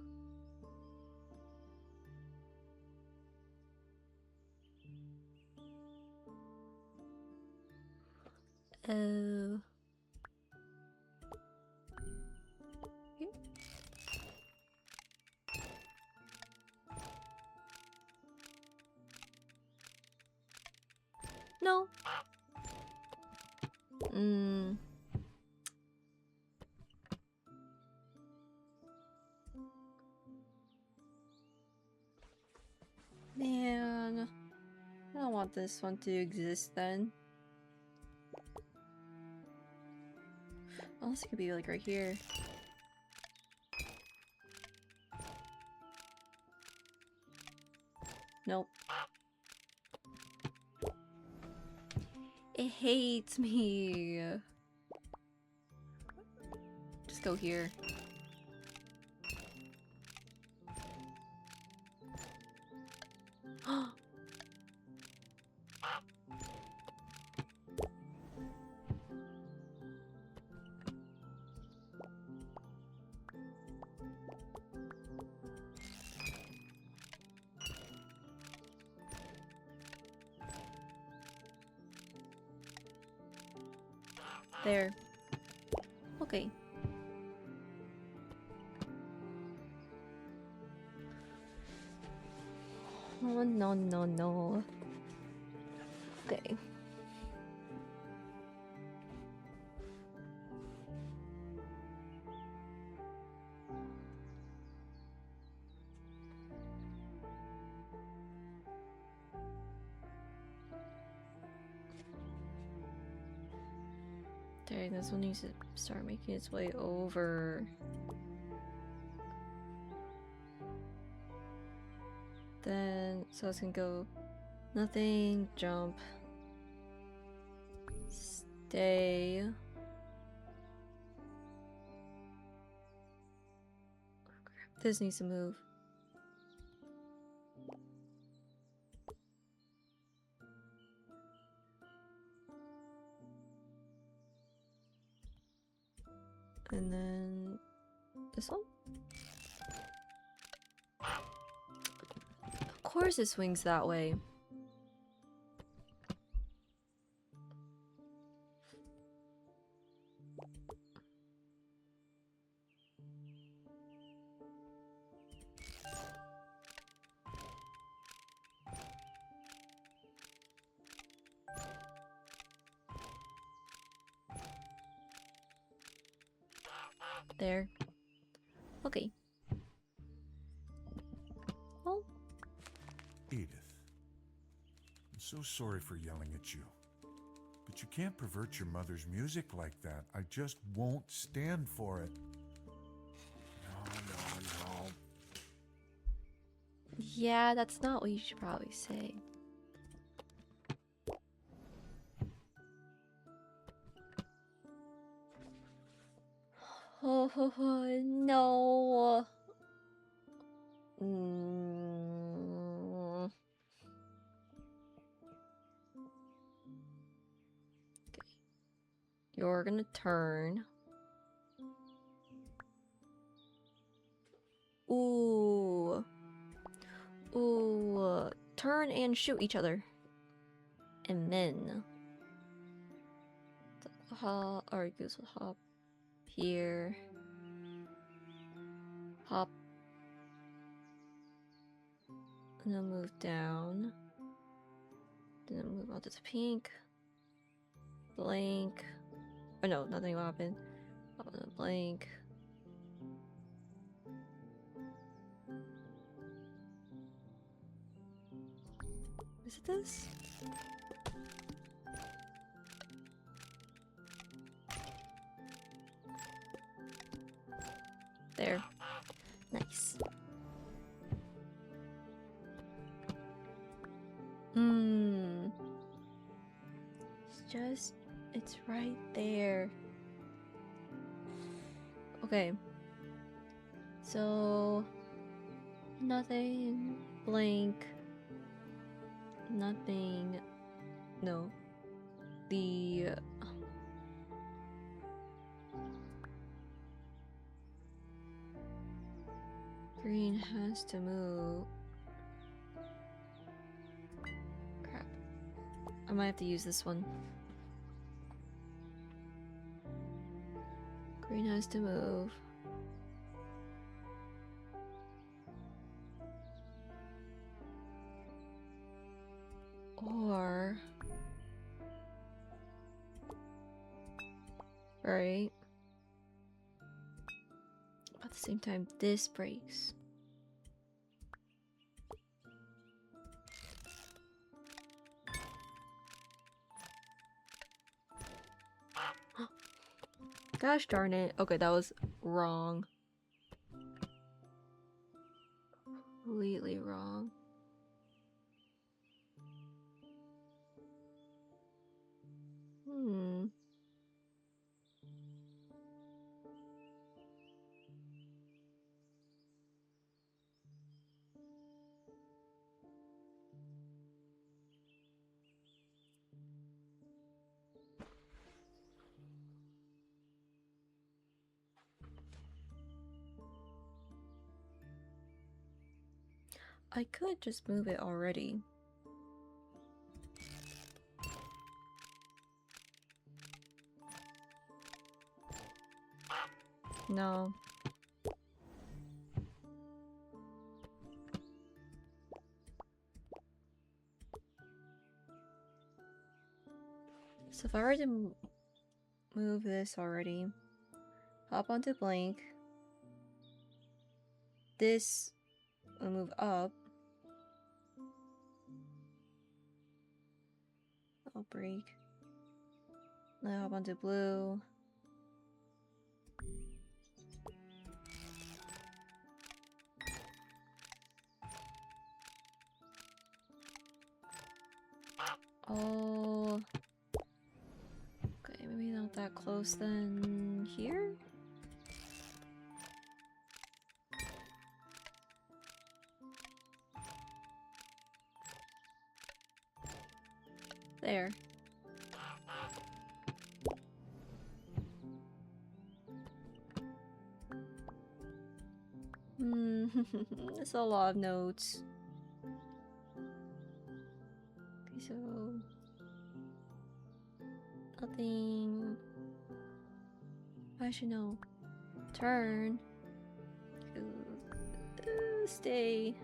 Oh. Here. No. Man. I don't want this one to exist then. Unless it could be like right here. Nope. It hates me. Just go here. There. Okay. Oh, no, no, no. Okay. Dang, this one needs to start making its way over. Then, so it's gonna go nothing, jump, stay. This needs to move. And then this one? Of course it swings that way. There. Okay. Well. Edith, I'm so sorry for yelling at you. But you can't pervert your mother's music like that. I just won't stand for it. No. Yeah, that's not what you should probably say. Oh, no. Okay. You're gonna turn. Ooh. Ooh. Turn and shoot each other. And then... Or goose will hop here. Hop. And then move down. Then move on to the pink. Blank. Oh no, nothing will happen. Hop on the blank. Is it this? There. Nice. It's right there. Okay. So, nothing, blank, nothing, no. The green has to move. Crap. I might have to use this one. Green has to move. Or... right. At the same time, this breaks. Gosh darn it. Okay, that was wrong. Completely wrong. I could just move it already. No. So if I were to move this already, hop onto blank, this will move up. I'll break. Now hop onto blue. Oh. Okay, maybe not that close then. Here? There. It's a lot of notes. Okay, so nothing. I should know. Turn. Stay.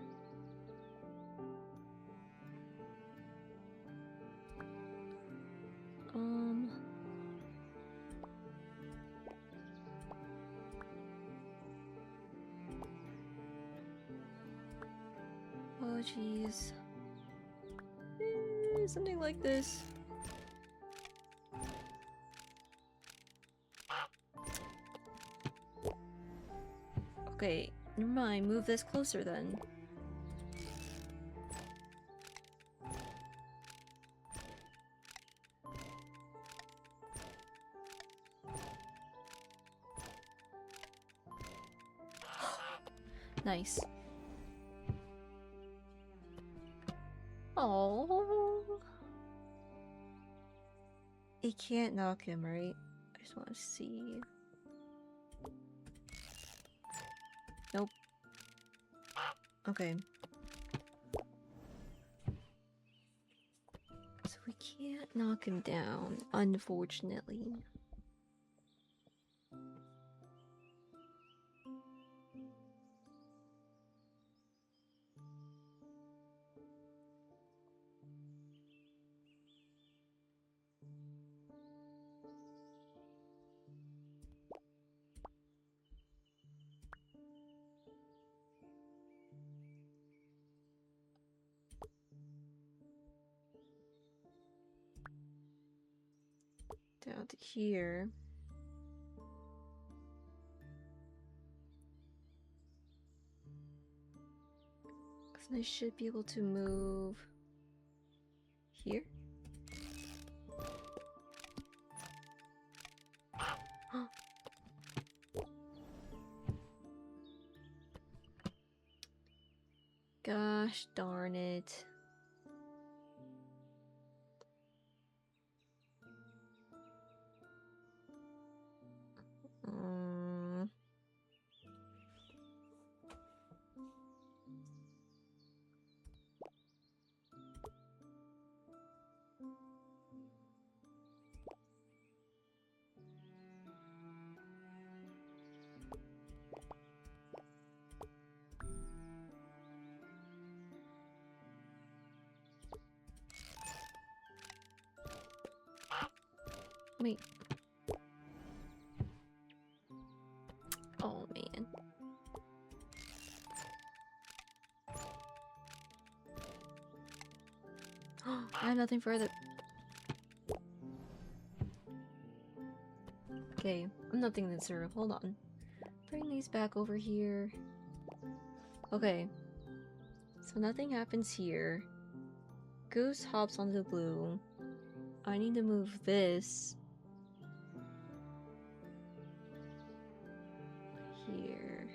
Oh jeez. Something like this. Okay, never mind. Move this closer then. Nice. Oh. It can't knock him, right? I just want to see. Nope. Okay. So we can't knock him down, unfortunately. down to here. Because I should be able to move here. Gosh darn it. Wait. Oh man. I have nothing further. Okay, I'm not thinking this through. Hold on. Bring these back over here. Okay. So nothing happens here. Goose hops onto the blue. I need to move this here.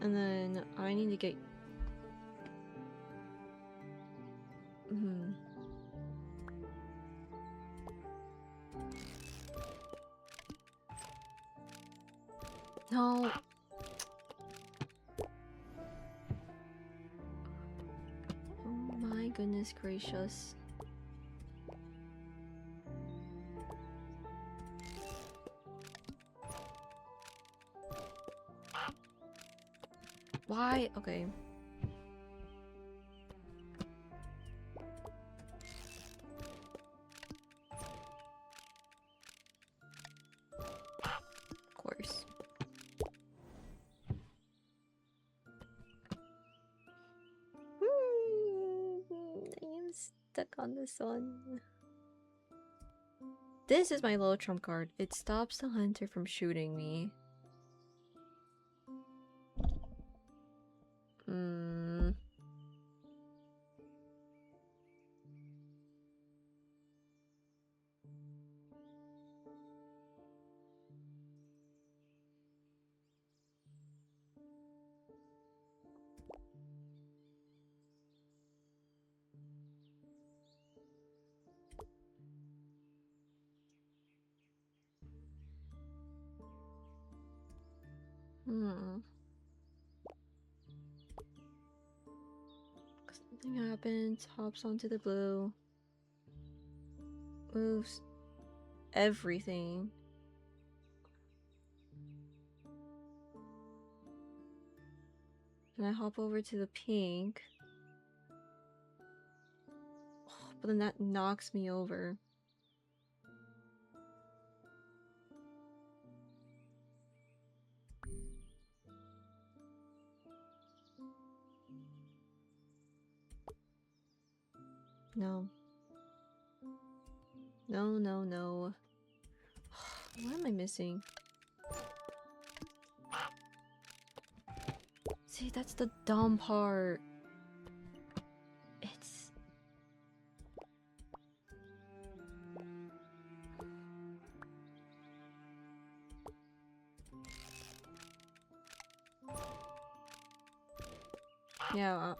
And then I need to get... No. Oh my goodness gracious. Why? Okay. Of course. I am stuck on this one. This is my low trump card. It stops the hunter from shooting me. Something happens, hops onto the blue, moves everything. And I hop over to the pink. Oh, but then that knocks me over. No. No, no, no. What am I missing? See, that's the dumb part. It's... Yeah,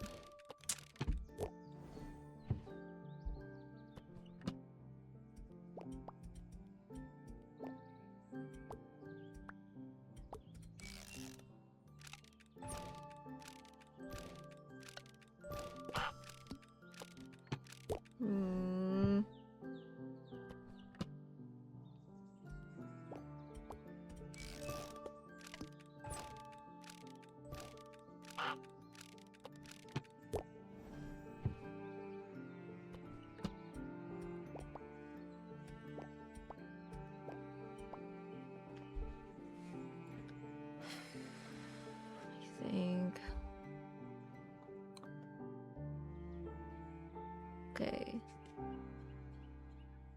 Okay.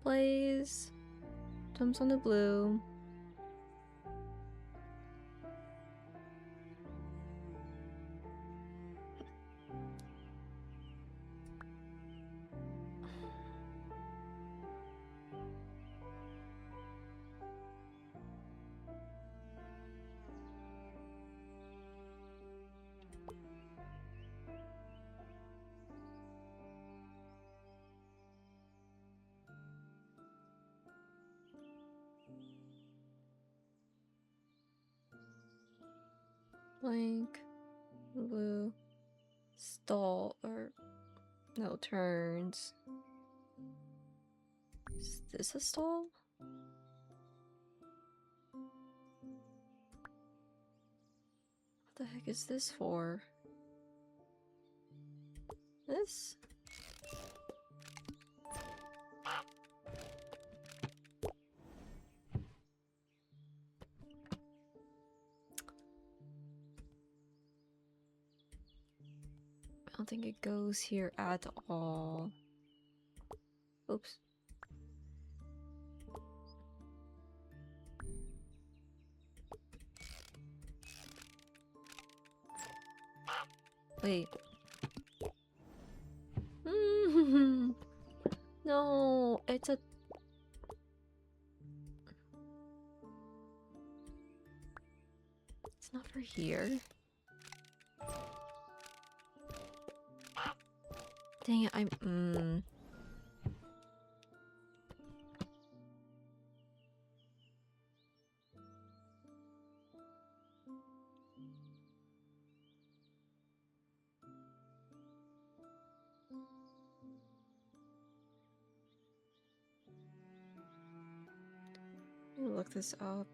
Plays. Jumps on the blue. Blank. Blue. Stall. Or no, turns. Is this a stall? What the heck is this for? This? I don't think it goes here at all. Oops. Wait. No, it's a... It's not for here. Dang it, I'm... Let me look this up.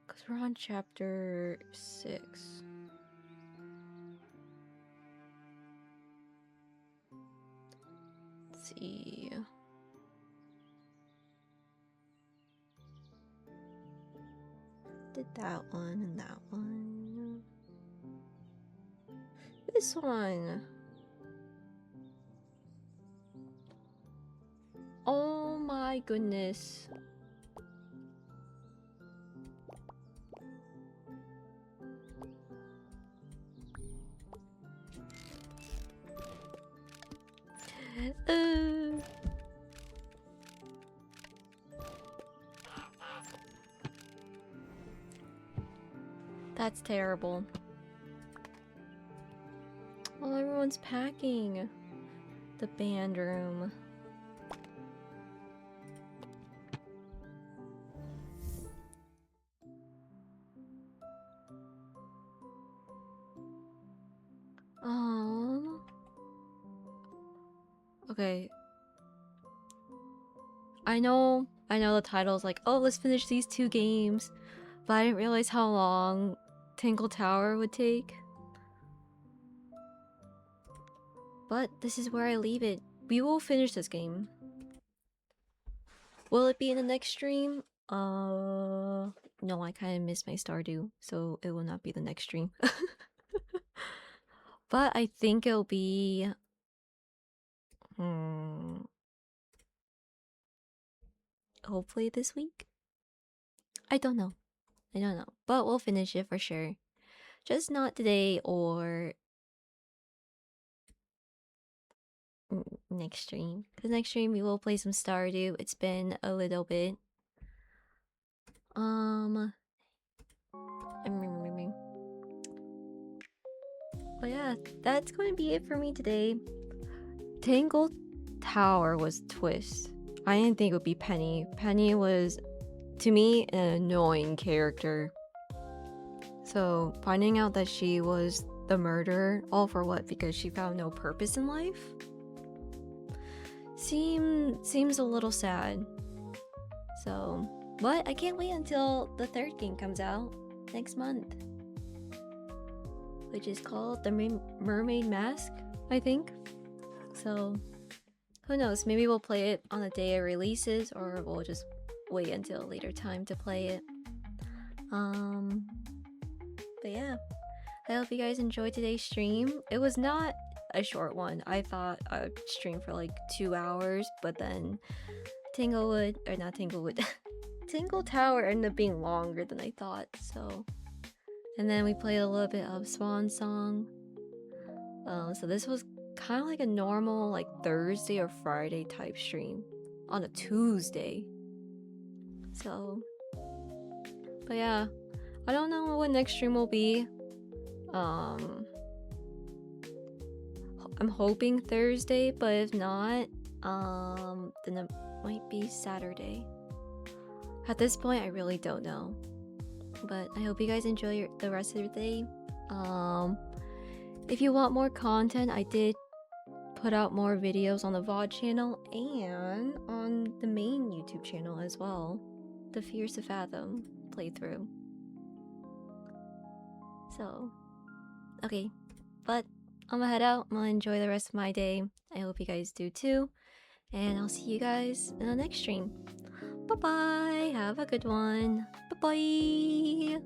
Because we're on chapter 6. Let's see. Did that one and that one. This one. Oh my goodness. That's terrible. Oh, everyone's packing the band room. Okay. I know the title's like, oh, let's finish these 2 games, but I didn't realize how long Tangletower would take. But this is where I leave it. We will finish this game. Will it be in the next stream? No, I kind of missed my Stardew, so it will not be the next stream. But I think it'll be... hopefully this week? I don't know. But we'll finish it for sure. Just not today or... next stream. Because next stream we will play some Stardew. It's been a little bit. But yeah, that's going to be it for me today. Tangletower was twist. I didn't think it would be Penny. Penny was, to me, an annoying character. So finding out that she was the murderer, all for what? Because she found no purpose in life? Seems a little sad. So, but I can't wait until the 3rd game comes out next month, which is called the Mermaid Mask, I think. So, who knows? Maybe we'll play it on the day it releases, or we'll just wait until a later time to play it. But yeah, I hope you guys enjoyed today's stream. It was not a short one. I thought I would stream for like 2 hours, but then Tangletower ended up being longer than I thought, so. And then we played a little bit of Swansong. So this was kind of like a normal like Thursday or Friday type stream on a Tuesday. So, but yeah, I don't know what next stream will be. I'm hoping Thursday, but if not, then it might be Saturday. At this point, I really don't know. But I hope you guys enjoy the rest of your day. If you want more content, I did put out more videos on the VOD channel and on the main YouTube channel as well. The Fears to Fathom playthrough. So, okay. But I'm gonna head out. I'm gonna enjoy the rest of my day. I hope you guys do too. And I'll see you guys in the next stream. Bye-bye. Have a good one. Bye-bye.